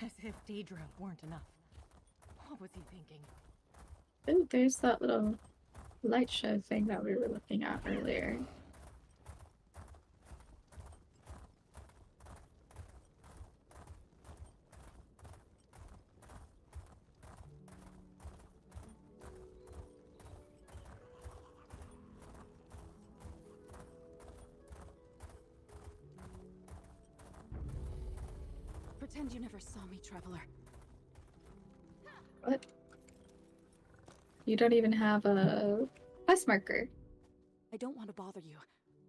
As if Daedra weren't enough. What was he thinking? Oh, there's that little light show thing that we were looking at earlier. Pretend you never saw me, Traveler. What? You don't even have a quest marker. I don't want to bother you.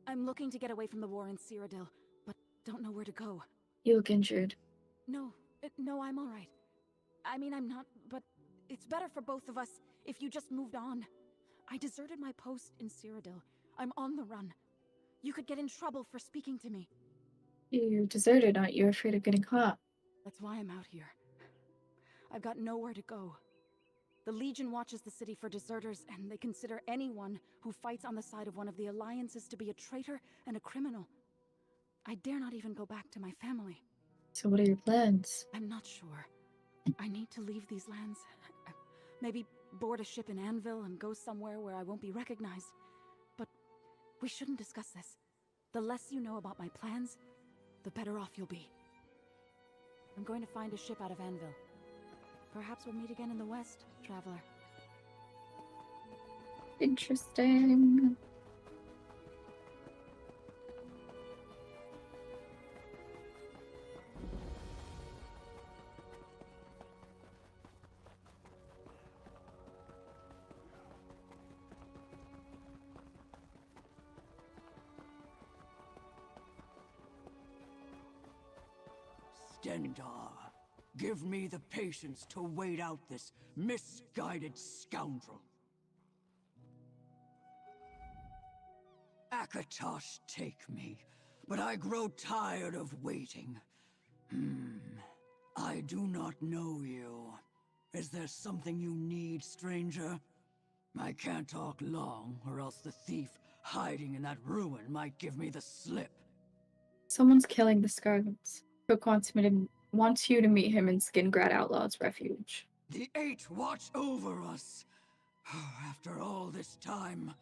I'm looking to get away from the war in Cyrodiil, but don't know where to go. You look injured. No, I'm alright. I mean, I'm not, but it's better for both of us if you just moved on. I deserted my post in Cyrodiil. I'm on the run. You could get in trouble for speaking to me. You deserted, aren't you? Afraid of getting caught? That's why I'm out here. I've got nowhere to go. The Legion watches the city for deserters, and they consider anyone who fights on the side of one of the alliances to be a traitor and a criminal. I dare not even go back to my family. So what are your plans? I'm not sure. I need to leave these lands. Maybe board a ship in Anvil and go somewhere where I won't be recognized. But we shouldn't discuss this. The less you know about my plans, the better off you'll be. I'm going to find a ship out of Anvil. Perhaps we'll meet again in the West, traveler. Interesting. Stendarr, give me the patience to wait out this misguided scoundrel. Akatosh, take me, but I grow tired of waiting. I do not know you. Is there something you need, stranger? I can't talk long, or else the thief hiding in that ruin might give me the slip. Someone's killing the Scarlets. Cook wants you to meet him in Skingrad Outlaw's Refuge. The Eight watch over us. After all this time,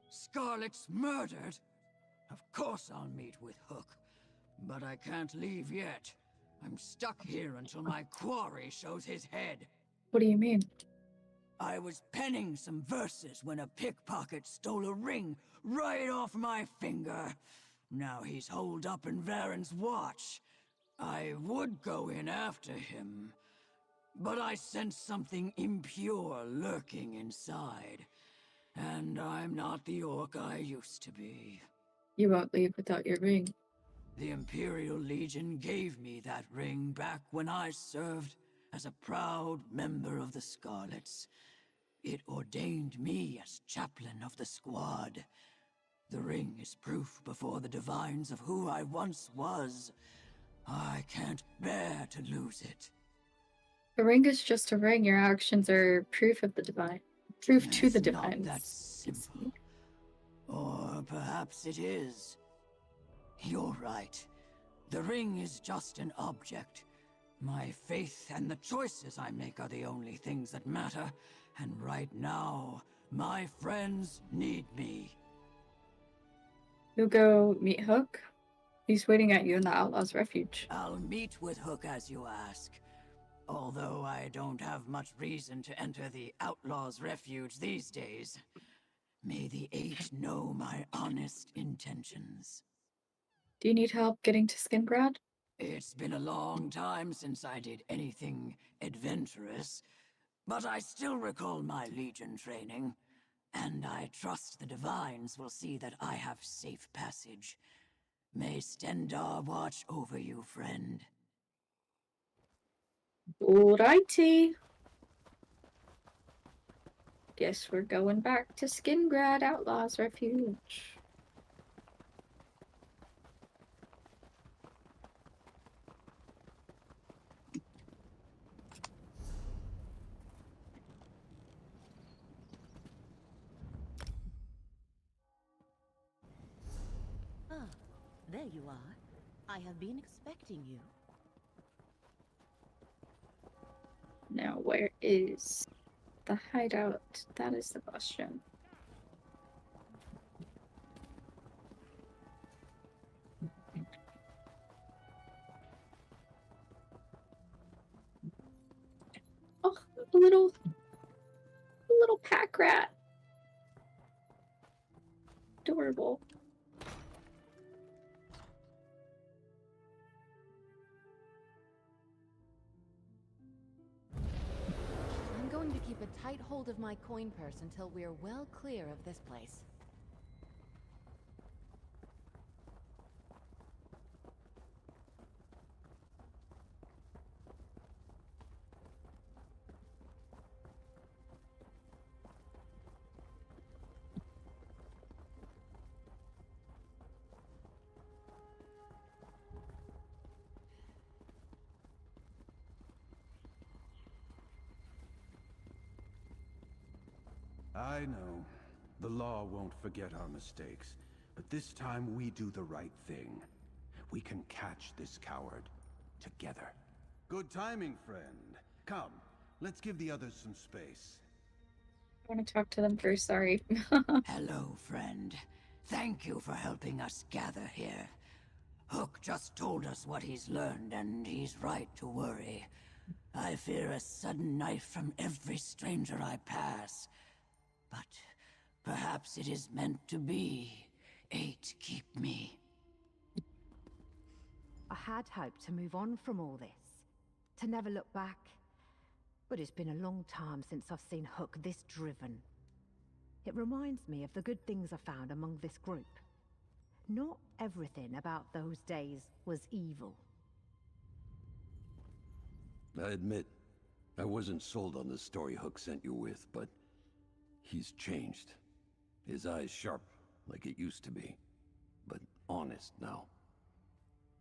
Scarlet's murdered. Of course I'll meet with Hook, but I can't leave yet. I'm stuck here until my quarry shows his head. What do you mean? I was penning some verses when a pickpocket stole a ring right off my finger. Now he's holed up in Varen's watch. I would go in after him, but I sense something impure lurking inside. And I'm not the orc I used to be. You won't leave without your ring. The Imperial Legion gave me that ring back when I served as a proud member of the Scarlets. It ordained me as chaplain of the squad. The ring is proof before the divines of who I once was. I can't bear to lose it. A ring is just a ring. Your actions are proof of the divine. Proof to the divines. Not that simple. Or perhaps it is. You're right. The ring is just an object. My faith and the choices I make are the only things that matter. And right now, my friends need me. You'll go meet Hook? He's waiting at you in the Outlaw's Refuge. I'll meet with Hook as you ask. Although I don't have much reason to enter the Outlaw's Refuge these days. May the Eight know my honest intentions. Do you need help getting to Skingrad? It's been a long time since I did anything adventurous, but I still recall my Legion training, and I trust the Divines will see that I have safe passage. May Stendarr watch over you, friend. Alrighty. Guess we're going back to Skingrad Outlaw's Refuge. Ah, there you are. I have been expecting you. Now, where is the hideout? That is the question. Oh, a little pack rat. Adorable. I'm going to keep a tight hold of my coin purse until we're well clear of this place. I know. The law won't forget our mistakes, but this time we do the right thing. We can catch this coward together. Good timing, friend. Come, let's give the others some space. I want to talk to them first, sorry. Hello, friend. Thank you for helping us gather here. Hook just told us what he's learned, and he's right to worry. I fear a sudden knife from every stranger I pass. But perhaps it is meant to be. Eight keep me. I had hoped to move on from all this, to never look back. But it's been a long time since I've seen Hook this driven. It reminds me of the good things I found among this group. Not everything about those days was evil. I admit, I wasn't sold on the story Hook sent you with, but he's changed. His eyes sharp, like it used to be, but honest now.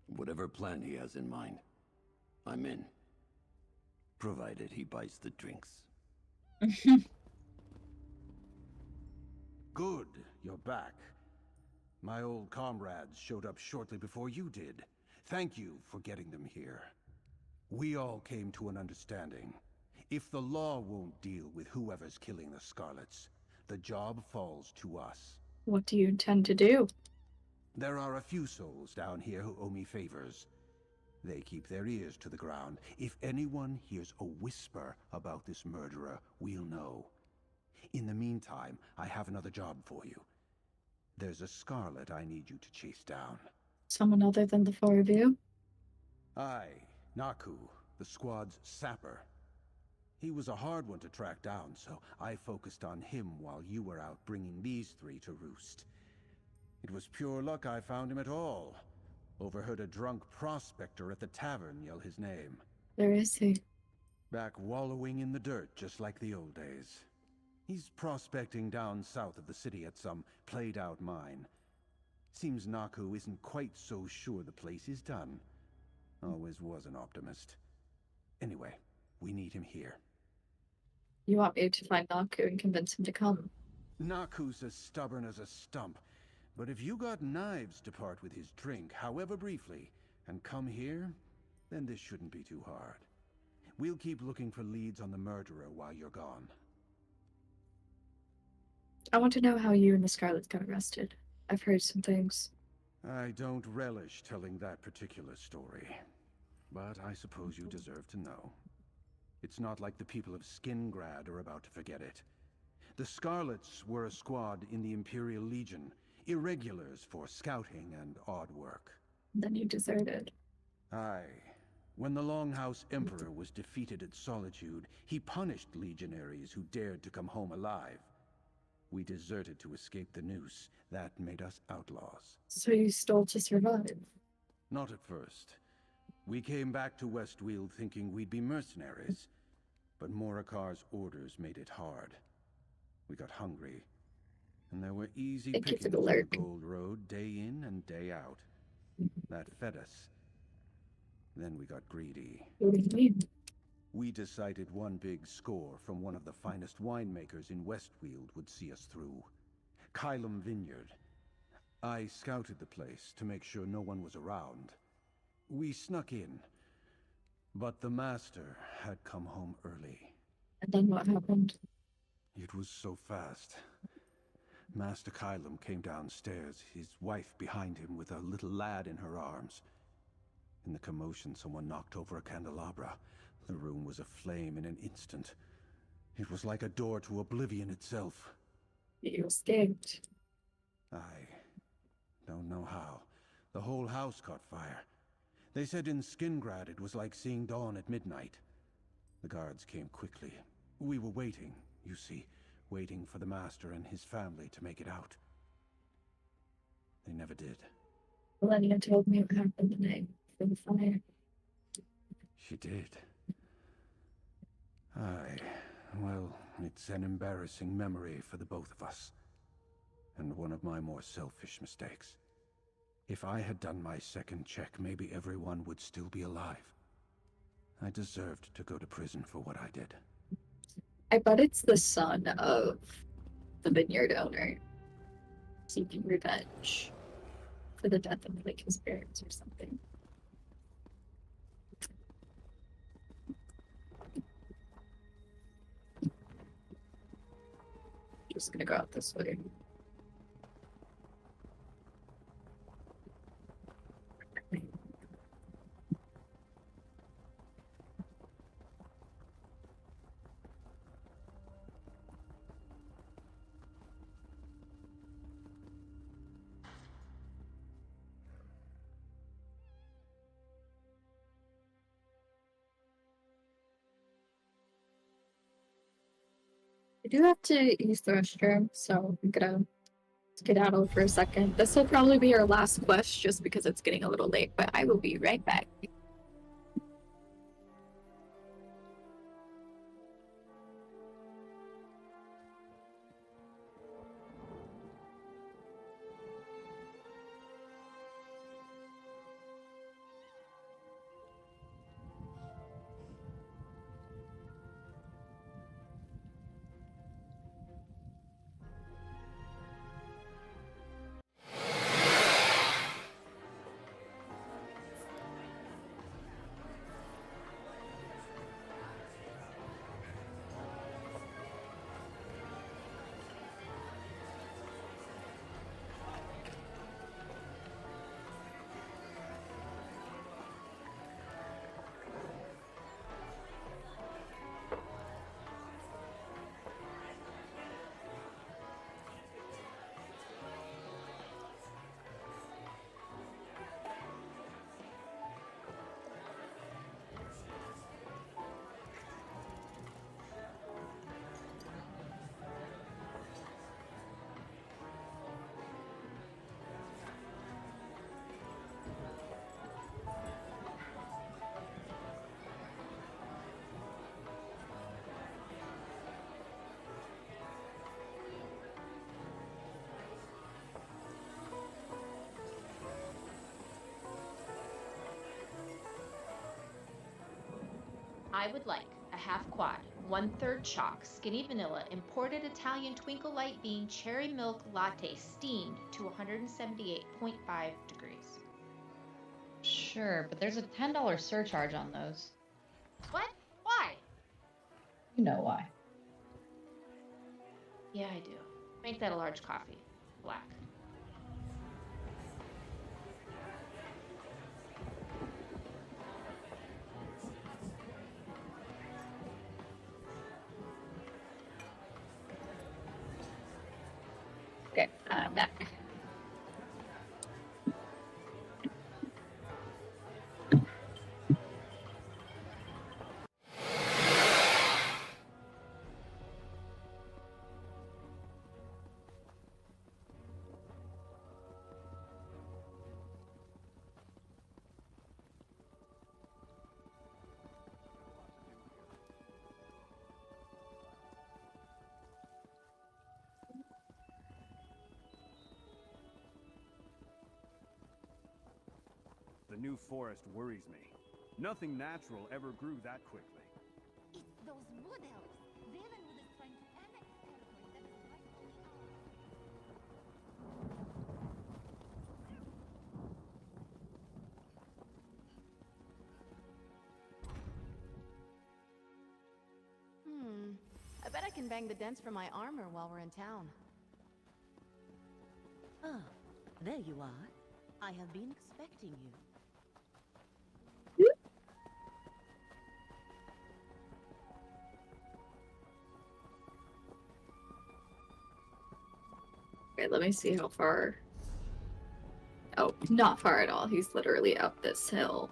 Whatever plan he has in mind, I'm in. Provided he buys the drinks. Good, you're back. My old comrades showed up shortly before you did. Thank you for getting them here. We all came to an understanding. If the law won't deal with whoever's killing the Scarlets, the job falls to us. What do you intend to do? There are a few souls down here who owe me favors. They keep their ears to the ground. If anyone hears a whisper about this murderer, we'll know. In the meantime, I have another job for you. There's a Scarlet I need you to chase down. Someone other than the four of you? Aye, Naku, the squad's sapper. He was a hard one to track down, so I focused on him while you were out bringing these three to roost. It was pure luck I found him at all. Overheard a drunk prospector at the tavern yell his name. Where is he? Back wallowing in the dirt, just like the old days. He's prospecting down south of the city at some played-out mine. Seems Naku isn't quite so sure the place is done. Always was an optimist. Anyway, we need him here. You want me to find Naku and convince him to come? Naku's as stubborn as a stump. But if you got knives to part with his drink, however briefly, and come here, then this shouldn't be too hard. We'll keep looking for leads on the murderer while you're gone. I want to know how you and the Scarlets got arrested. I've heard some things. I don't relish telling that particular story, but I suppose you deserve to know. It's not like the people of Skingrad are about to forget it. The Scarlets were a squad in the Imperial Legion, irregulars for scouting and odd work. Then you deserted. Aye. When the Longhouse Emperor was defeated at Solitude, he punished legionaries who dared to come home alive. We deserted to escape the noose. That made us outlaws. So you stole to survive? Not at first. We came back to West Weald thinking we'd be mercenaries, but Morikar's orders made it hard. We got hungry, and there were easy pickings on the Gold Road day in and day out. That fed us. Then we got greedy. What do you mean? We decided one big score from one of the finest winemakers in Westweald would see us through. Kylum Vineyard. I scouted the place to make sure no one was around. We snuck in, but the master had come home early. And then what happened? It was so fast. Master Kylum came downstairs, his wife behind him with a little lad in her arms. In the commotion, someone knocked over a candelabra. The room was aflame in an instant. It was like a door to oblivion itself. You escaped. I don't know how. The whole house caught fire. They said in Skingrad it was like seeing dawn at midnight. The guards came quickly. We were waiting, you see, waiting for the master and his family to make it out. They never did. Millennia told me what happened the night for the fire. She did. Aye. Well, it's an embarrassing memory for the both of us. And one of my more selfish mistakes. If I had done my second check, maybe everyone would still be alive. I deserved to go to prison for what I did. I bet it's the son of the vineyard owner, seeking revenge for the death of like his parents or something. Just gonna go out this way. I do have to use the restroom, so I'm gonna skedaddle for a second. This will probably be our last quest just because it's getting a little late, but I will be right back. I would like a half quad, 1/3 chalk, skinny vanilla, imported Italian twinkle light bean cherry milk latte steamed to 178.5 degrees. Sure, but there's a $10 surcharge on those. What? Why? You know why. Yeah, I do. Make that a large coffee. Black. Okay, I'm back. The new forest worries me. Nothing natural ever grew that quickly. It's those wood elves. Weald is trying to annex territory that is rightfully I bet I can bang the dents from my armor while we're in town. Ah, there you are. I have been expecting you. Okay, let me see how far. Oh, not far at all. He's literally up this hill.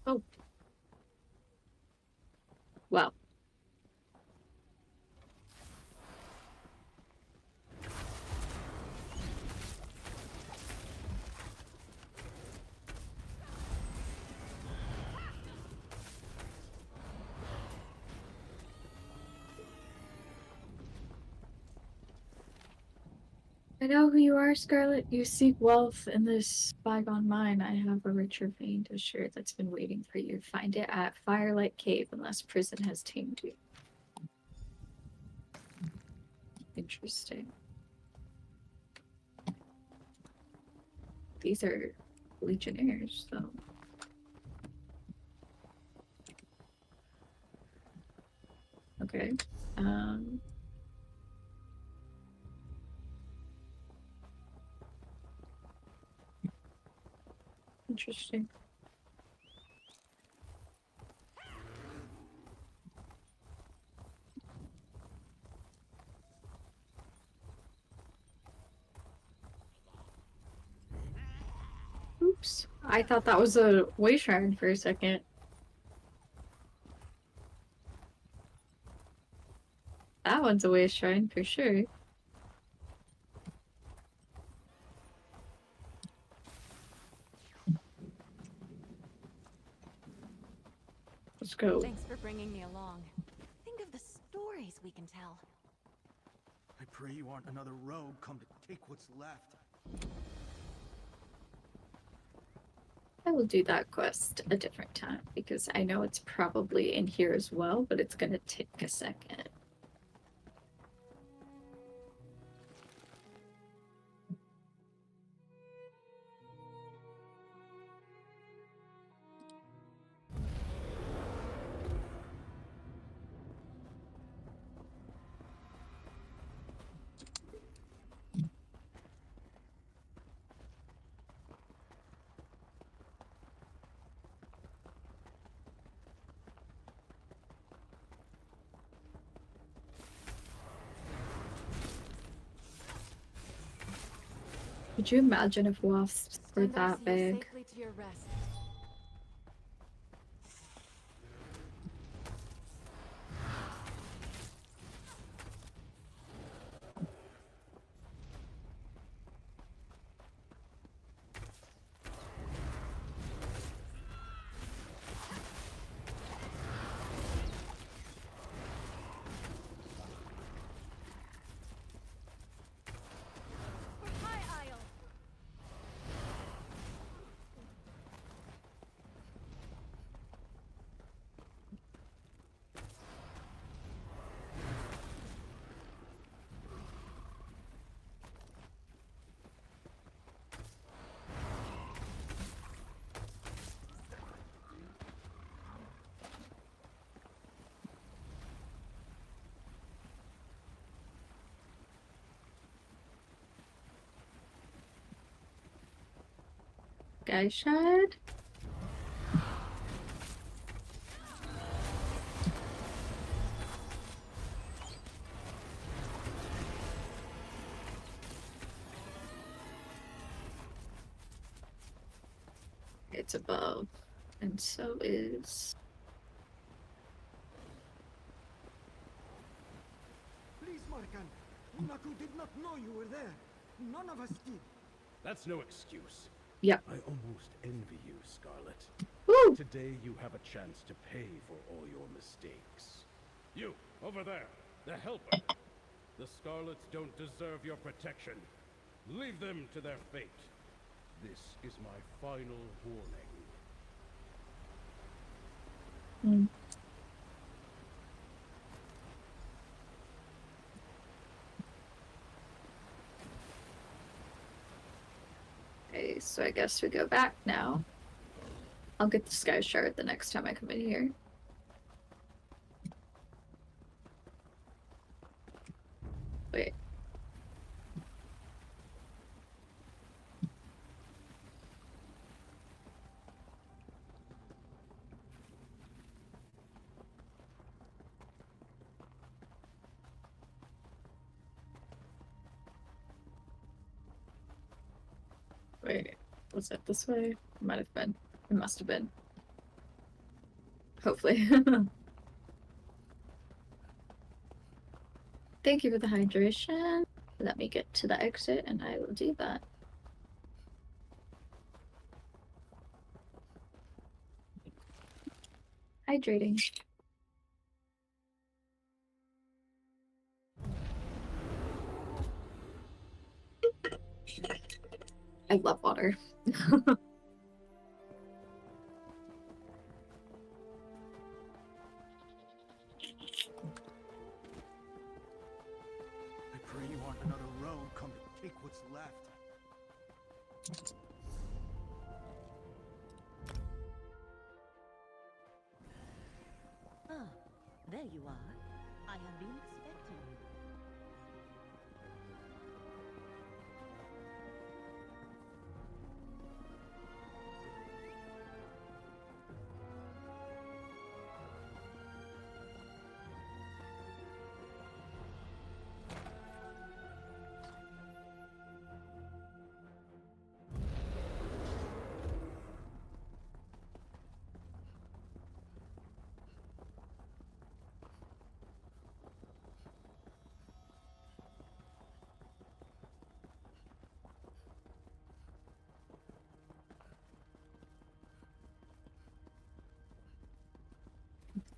Oh. Well. I know who you are, Scarlet. You seek wealth in this bygone mine. I have a richer vein to share that's been waiting for you. Find it at Firelight Cave unless prison has tamed you. Interesting. These are legionnaires, though. Okay. Interesting. Oops. I thought that was a way shrine for a second. That one's a way shrine for sure. Let's go. Thanks for bringing me along. Think of the stories we can tell. I pray you aren't another rogue come to take what's left. I will do that quest a different time because I know it's probably in here as well, but it's gonna take a second. Could you imagine if wasps were that big? Safely to your rest. Guy shard? It's above, and so is. Please, Markan. Naku did not know you were there. None of us did. That's no excuse. Yep. I almost envy you, Scarlet. Woo! Today you have a chance to pay for all your mistakes. You, over there, the helper. The Scarlets don't deserve your protection. Leave them to their fate. This is my final warning. Hmm. Okay, so I guess we go back now. I'll get the Sky Shard the next time I come in here. Wait. Wait, was it this way? It might have been. It must have been. Hopefully. Thank you for the hydration. Let me get to the exit and I will do that. Hydrating. I love water. I pray you aren't another rogue come to take what's left. Ah, there you are. I have been expecting you.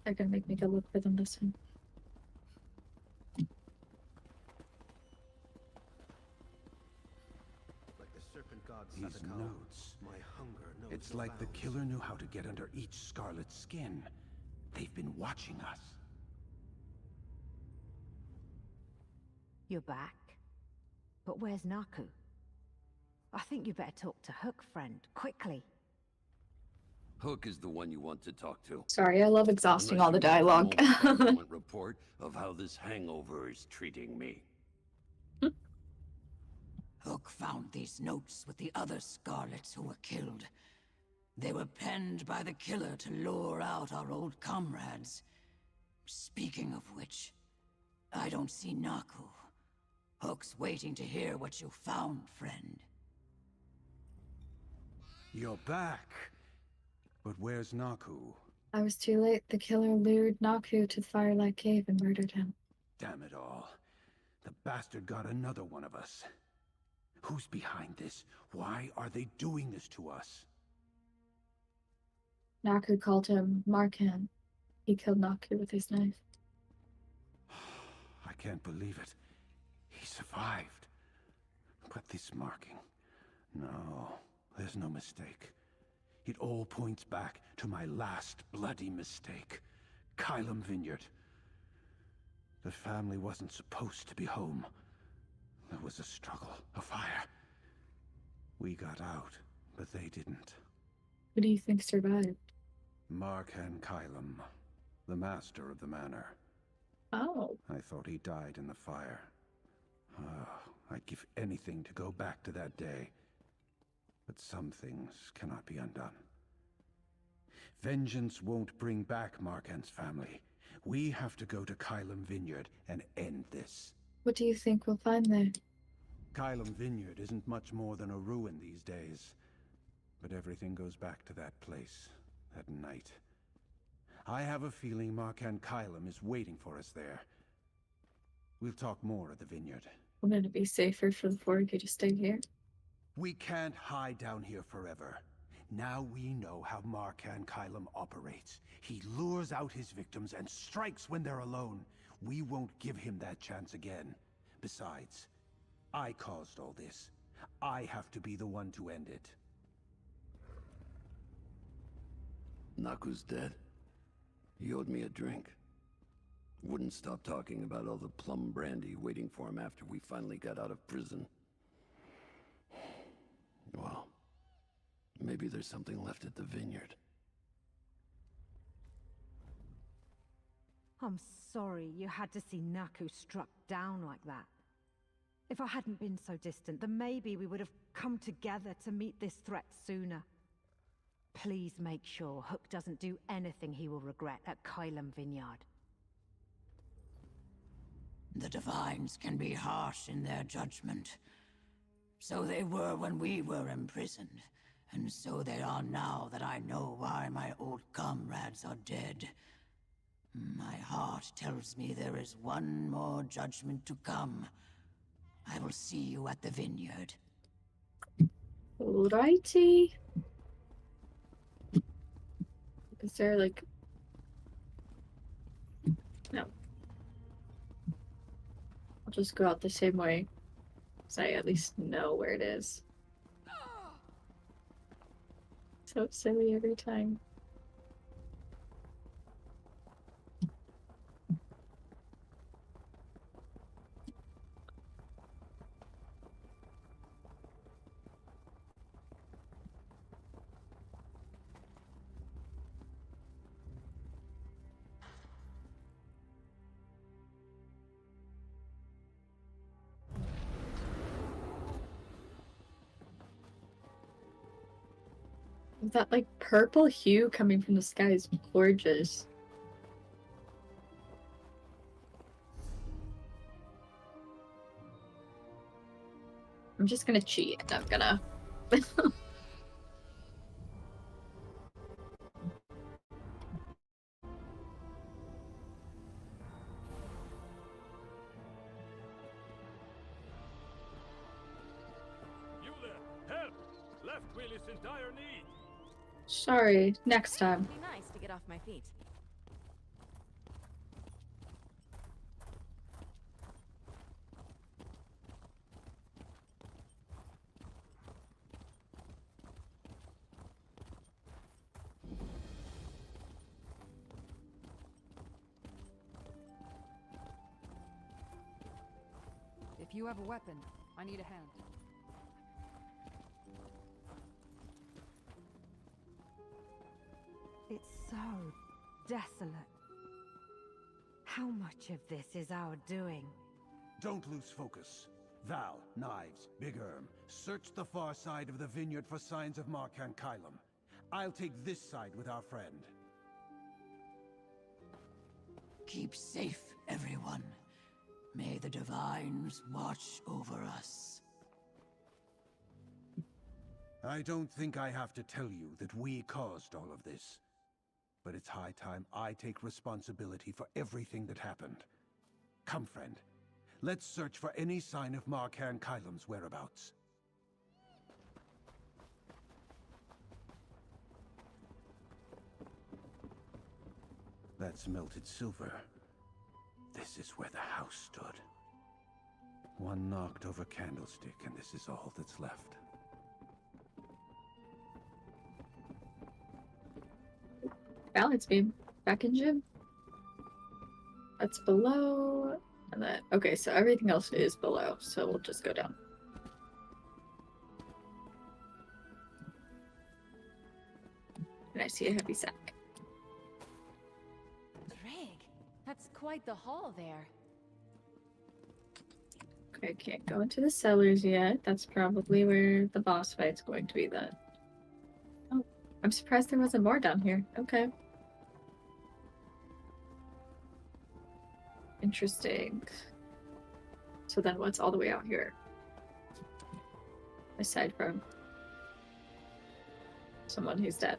They're gonna make me go look for them this time. Like the serpent god These Satokal, notes. my hunger knows It's no like the bounds. killer knew how to get under each scarlet's skin. They've been watching us. You're back? But where's Naku? I think you better talk to Hook, friend, quickly. Hook is the one you want to talk to. Sorry, I love exhausting Unless all the you want a dialogue. moment-by-moment report of how this hangover is treating me. Hook found these notes with the other Scarlets who were killed. They were penned by the killer to lure out our old comrades. Speaking of which, I don't see Naku. Hook's waiting to hear what you found, friend. You're back. But where's Naku? I was too late. The killer lured Naku to the Firelight Cave and murdered him. Damn it all. The bastard got another one of us. Who's behind this? Why are they doing this to us? Naku called him Markan. He killed Naku with his knife. I can't believe it. He survived. But this marking... No, there's no mistake. It all points back to my last bloody mistake. Kylum Vineyard. The family wasn't supposed to be home. There was a struggle, a fire. We got out, but they didn't. Who do you think survived? Markan Kylum, the master of the manor. Oh. I thought he died in the fire. I'd give anything to go back to that day. But some things cannot be undone. Vengeance won't bring back Markan's family. We have to go to Kylum Vineyard and end this. What do you think we'll find there? Kylum Vineyard isn't much more than a ruin these days. But everything goes back to that place, that night. I have a feeling Markan Kylum is waiting for us there. We'll talk more at the vineyard. Wouldn't it be safer for the four of you to stay here? We can't hide down here forever. Now we know how Markan Kylum operates. He lures out his victims and strikes when they're alone. We won't give him that chance again. Besides, I caused all this. I have to be the one to end it. Naku's dead. He owed me a drink. Wouldn't stop talking about all the plum brandy waiting for him after we finally got out of prison. Well, maybe there's something left at the vineyard. I'm sorry you had to see Naku struck down like that. If I hadn't been so distant, then maybe we would have come together to meet this threat sooner. Please make sure Hook doesn't do anything he will regret at Kylum Vineyard. The Divines can be harsh in their judgment. So they were when we were imprisoned, and so they are now that I know why my old comrades are dead. My heart tells me there is one more judgment to come. I will see you at the vineyard. Alrighty. Is there like... No. I'll just go out the same way. So I at least know where it is. So silly every time. That like purple hue coming from the sky is gorgeous. I'm just gonna cheat. I'm gonna. You there! Help! Left wheel is in dire need! Sorry, next time. It'd be nice to get off my feet. If you have a weapon, I need a hand. It's so desolate. How much of this is our doing? Don't lose focus. Val, knives, Big Erm, search the far side of the vineyard for signs of Markan Kylum. I'll take this side with our friend. Keep safe, everyone. May the Divines watch over us. I don't think I have to tell you that we caused all of this. But it's high time I take responsibility for everything that happened. Come, friend. Let's search for any sign of Markan Kylum's whereabouts. That's melted silver. This is where the house stood. One knocked over candlestick, and this is all that's left. Balance beam. Back in gym. That's below. And then, okay, so everything else is below, so we'll just go down. And I see a heavy sack. Rig, that's quite the haul there. Okay, can't go into the cellars yet. That's probably where the boss fight's going to be then. Oh, I'm surprised there wasn't more down here. Okay. Interesting. So then what's all the way out here? Aside from someone who's dead.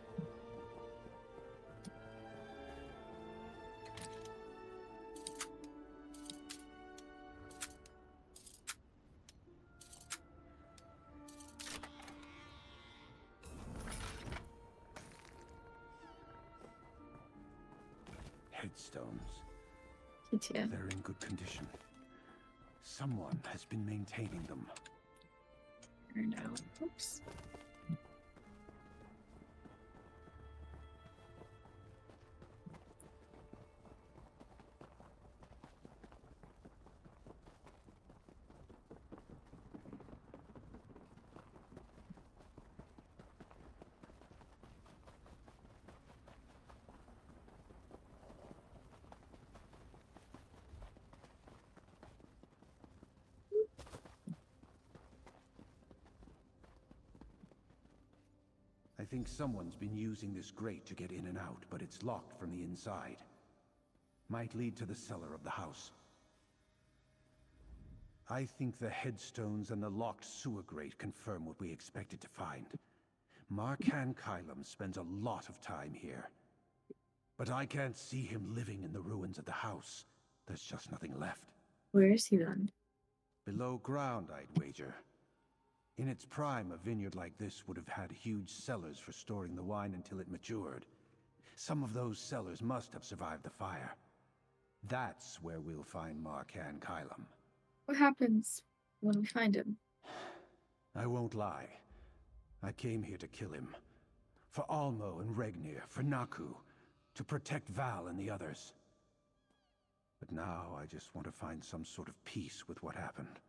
Headstones. Yeah. They're in good condition. Someone has been maintaining them. No. Oops. I think someone's been using this grate to get in and out, but it's locked from the inside. Might lead to the cellar of the house. I think the headstones and the locked sewer grate confirm what we expected to find. Markan Kylum spends a lot of time here. But I can't see him living in the ruins of the house. There's just nothing left. Where is he then? Below ground, I'd wager. In its prime, a vineyard like this would have had huge cellars for storing the wine until it matured. Some of those cellars must have survived the fire. That's where we'll find Markan Kylum. What happens when we find him? I won't lie. I came here to kill him. For Almo and Regnir, for Naku, to protect Val and the others. But now I just want to find some sort of peace with what happened.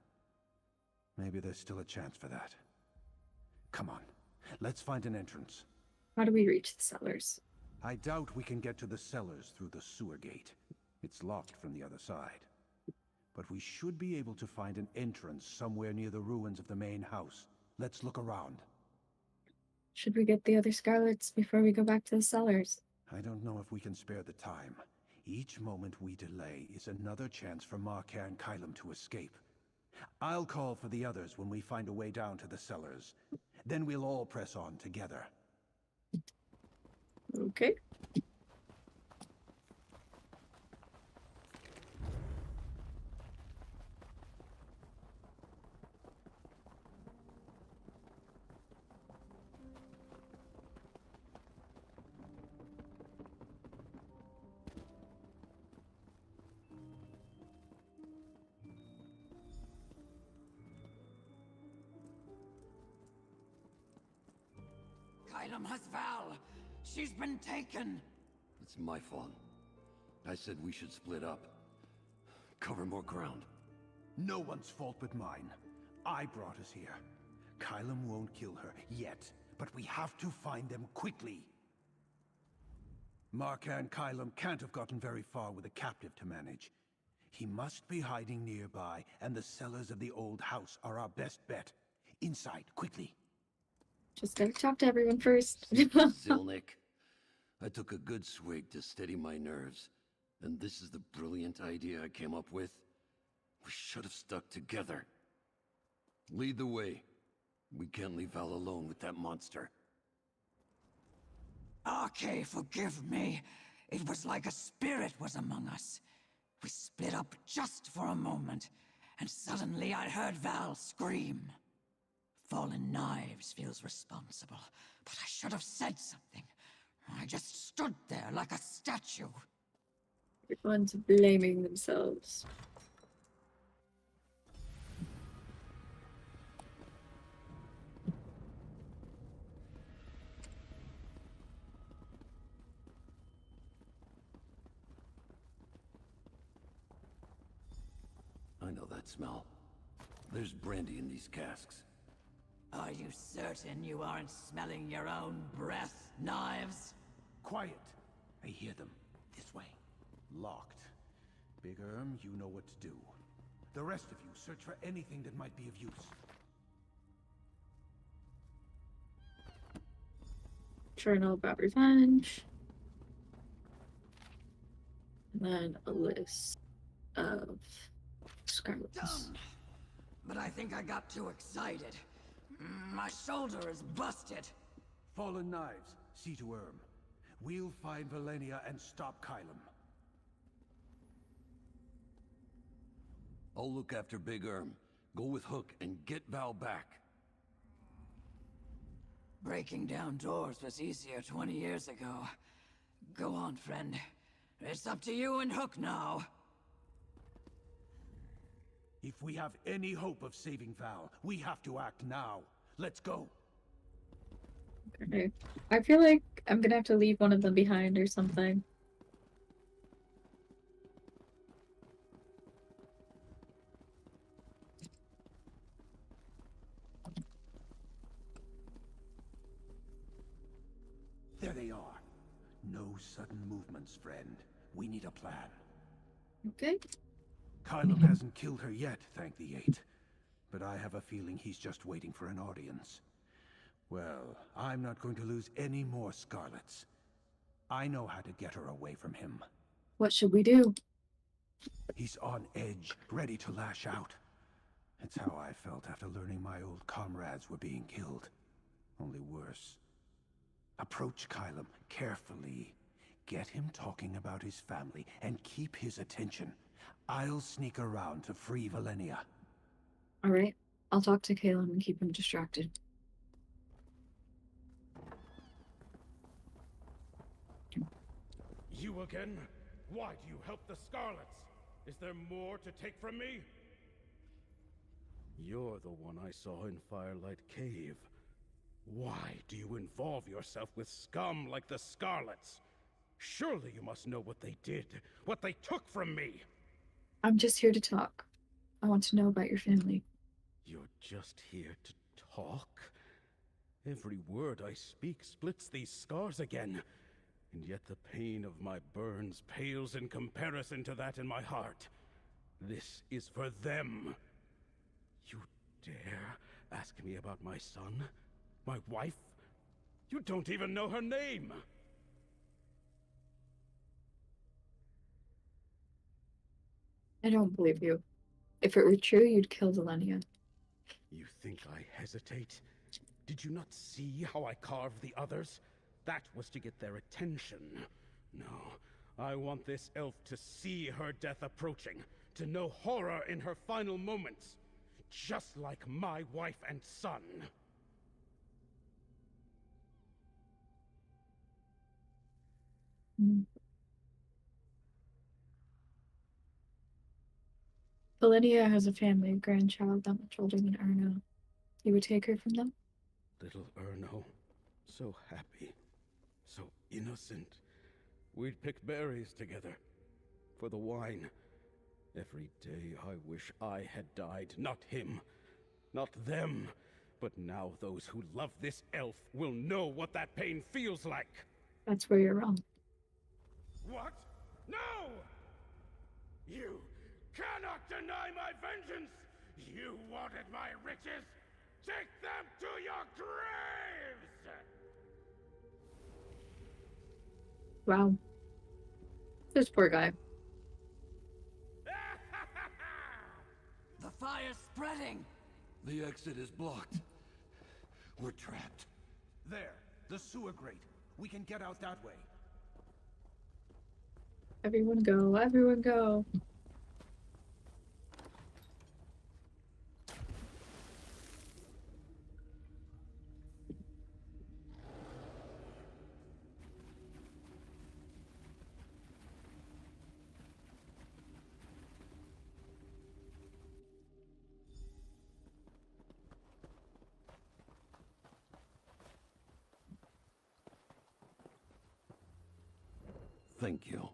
Maybe there's still a chance for that. Come on, let's find an entrance. How do we reach the cellars? I doubt we can get to the cellars through the sewer gate. It's locked from the other side. But we should be able to find an entrance somewhere near the ruins of the main house. Let's look around. Should we get the other Scarlets before we go back to the cellars? I don't know if we can spare the time. Each moment we delay is another chance for Marker and Kylum to escape. I'll call for the others when we find a way down to the cellars. Then we'll all press on together. Okay. Kylum has Val. She's been taken. It's my fault. I said we should split up. Cover more ground. No one's fault but mine. I brought us here. Kylum won't kill her yet, but we have to find them quickly. Marker and Kylum can't have gotten very far with a captive to manage. He must be hiding nearby, and the cellars of the old house are our best bet. Inside, quickly. Just gotta talk to everyone first. Zilnik. I took a good swig to steady my nerves, and this is the brilliant idea I came up with. We should have stuck together. Lead the way. We can't leave Val alone with that monster. Arche, forgive me. It was like a spirit was among us. We split up just for a moment, and suddenly I heard Val scream. Fallen Knives feels responsible, but I should have said something. I just stood there like a statue. Everyone's blaming themselves. I know that smell. There's brandy in these casks. Are you certain you aren't smelling your own breath, Knives? Quiet. I hear them. This way. Locked. Big Erm, you know what to do. The rest of you, search for anything that might be of use. Journal about revenge. And then a list of Scarlets. Done. But I think I got too excited. My shoulder is busted. Fallen Knives, see to Erm. We'll find Valenia and stop Kylum. I'll look after Big Erm. Go with Hook and get Val back. Breaking down doors was easier 20 years ago. Go on, friend. It's up to you and Hook now. If we have any hope of saving Val, we have to act now. Let's go. Okay. I feel like I'm gonna have to leave one of them behind or something. There they are. No sudden movements, friend. We need a plan. Okay. Kylum hasn't killed her yet, thank the Eight. But I have a feeling he's just waiting for an audience. Well, I'm not going to lose any more Scarlets. I know how to get her away from him. What should we do? He's on edge, ready to lash out. It's how I felt after learning my old comrades were being killed. Only worse. Approach Kylum carefully. Get him talking about his family and keep his attention. I'll sneak around to free Valenia. Alright. I'll talk to Caleb and keep him distracted. You again? Why do you help the Scarlets? Is there more to take from me? You're the one I saw in Firelight Cave. Why do you involve yourself with scum like the Scarlets? Surely you must know what they did, what they took from me! I'm just here to talk. I want to know about your family. You're just here to talk? Every word I speak splits these scars again, and yet the pain of my burns pales in comparison to that in my heart. This is for them. You dare ask me about my son? My wife? You don't even know her name! I don't believe you. If it were true, you'd kill Delenia. You think I hesitate? Did you not see how I carved the others? That was to get their attention. No, I want this elf to see her death approaching, to know horror in her final moments, just like my wife and son. Delenia has a family, a grandchild that much older than Erno. You would take her from them? Little Erno, so happy, so innocent. We'd pick berries together, for the wine. Every day I wish I had died, not him, not them. But now those who love this elf will know what that pain feels like. That's where you're wrong. What? No! You cannot deny my vengeance! You wanted my riches! Take them to your graves! Wow. This poor guy. The fire's spreading! The exit is blocked. We're trapped. There, the sewer grate. We can get out that way. Everyone go, everyone go. Thank you.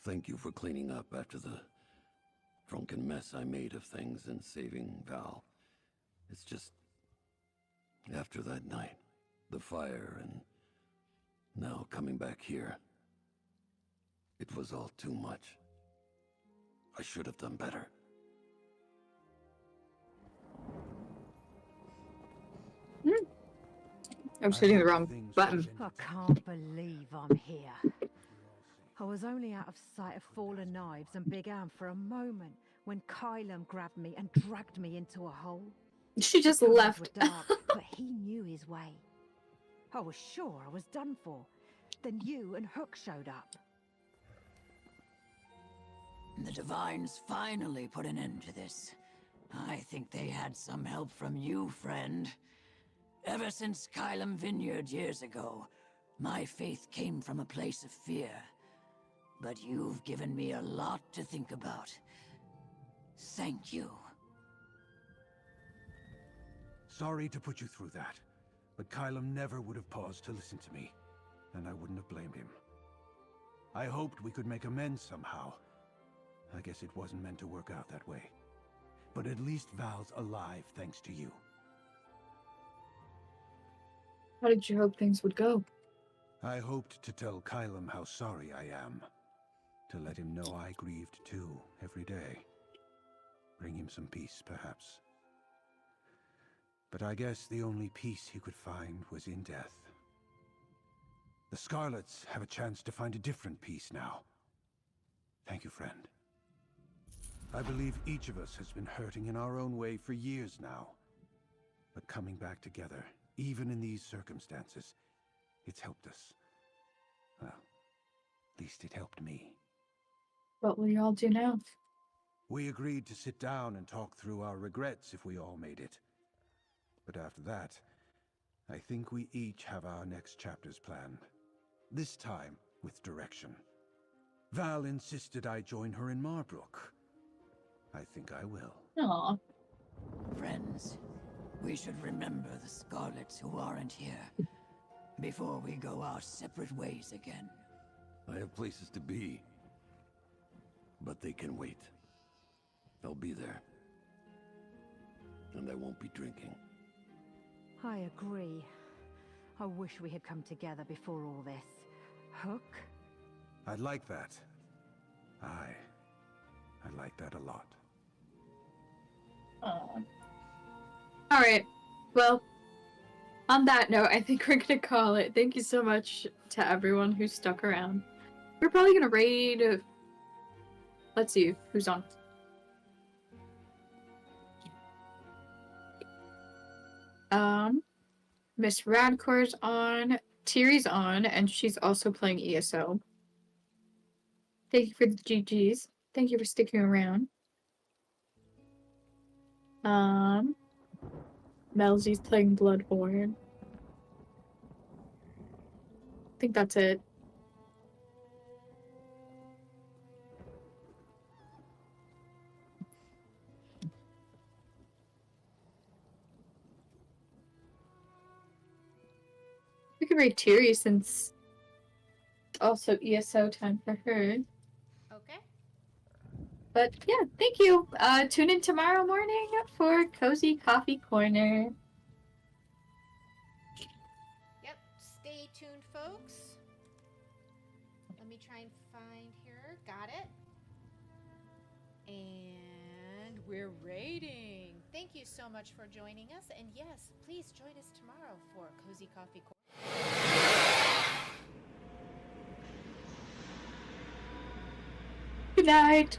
Thank you for cleaning up after the drunken mess I made of things and saving Val. It's just... after that night, the fire, and now coming back here, it was all too much. I should have done better. I was hitting the wrong button. I can't believe I'm here. I was only out of sight of fallen knives and Big Ann for a moment when Kylam grabbed me and dragged me into a hole. She just The tunnels left. were dark, but he knew his way. I was sure I was done for. Then you and Hook showed up. The Divines finally put an end to this. I think they had some help from you, friend. Ever since Kylam Vineyard years ago, my faith came from a place of fear. But you've given me a lot to think about. Thank you. Sorry to put you through that, but Kylam never would have paused to listen to me, and I wouldn't have blamed him. I hoped we could make amends somehow. I guess it wasn't meant to work out that way. But at least Val's alive thanks to you. How did you hope things would go? I hoped to tell Kylam how sorry I am. To let him know I grieved too, every day. Bring him some peace, perhaps. But I guess the only peace he could find was in death. The Scarlets have a chance to find a different peace now. Thank you, friend. I believe each of us has been hurting in our own way for years now. But coming back together, even in these circumstances, it's helped us. Well, at least it helped me. What will you all do now? We agreed to sit down and talk through our regrets if we all made it. But after that, I think we each have our next chapters planned. This time, with direction. Val insisted I join her in Marbrook. I think I will. Aww. Friends, We should remember the Scarlets who aren't here before we go our separate ways again. I have places to be, but they can wait. I'll be there. And I won't be drinking. I agree. I wish we had come together before all this. Hook? I'd like that. I like that a lot. Alright. Well, on that note, I think we're gonna call it. Thank you so much to everyone who stuck around. We're probably gonna raid... Let's see who's on. Miss Radcor's on, Tiri's on, and she's also playing ESO. Thank you for the GGs. Thank you for sticking around. Melzy's playing Bloodborne. I think that's it. We could rate Tiri since it's also ESO time for her. Okay. But yeah, thank you. Tune in tomorrow morning for Cozy Coffee Corner. Yep, stay tuned, folks. Let me try and find here. Got it. And we're raiding. Thank you so much for joining us. And yes, please join us tomorrow for Cozy Coffee Corner. Good night.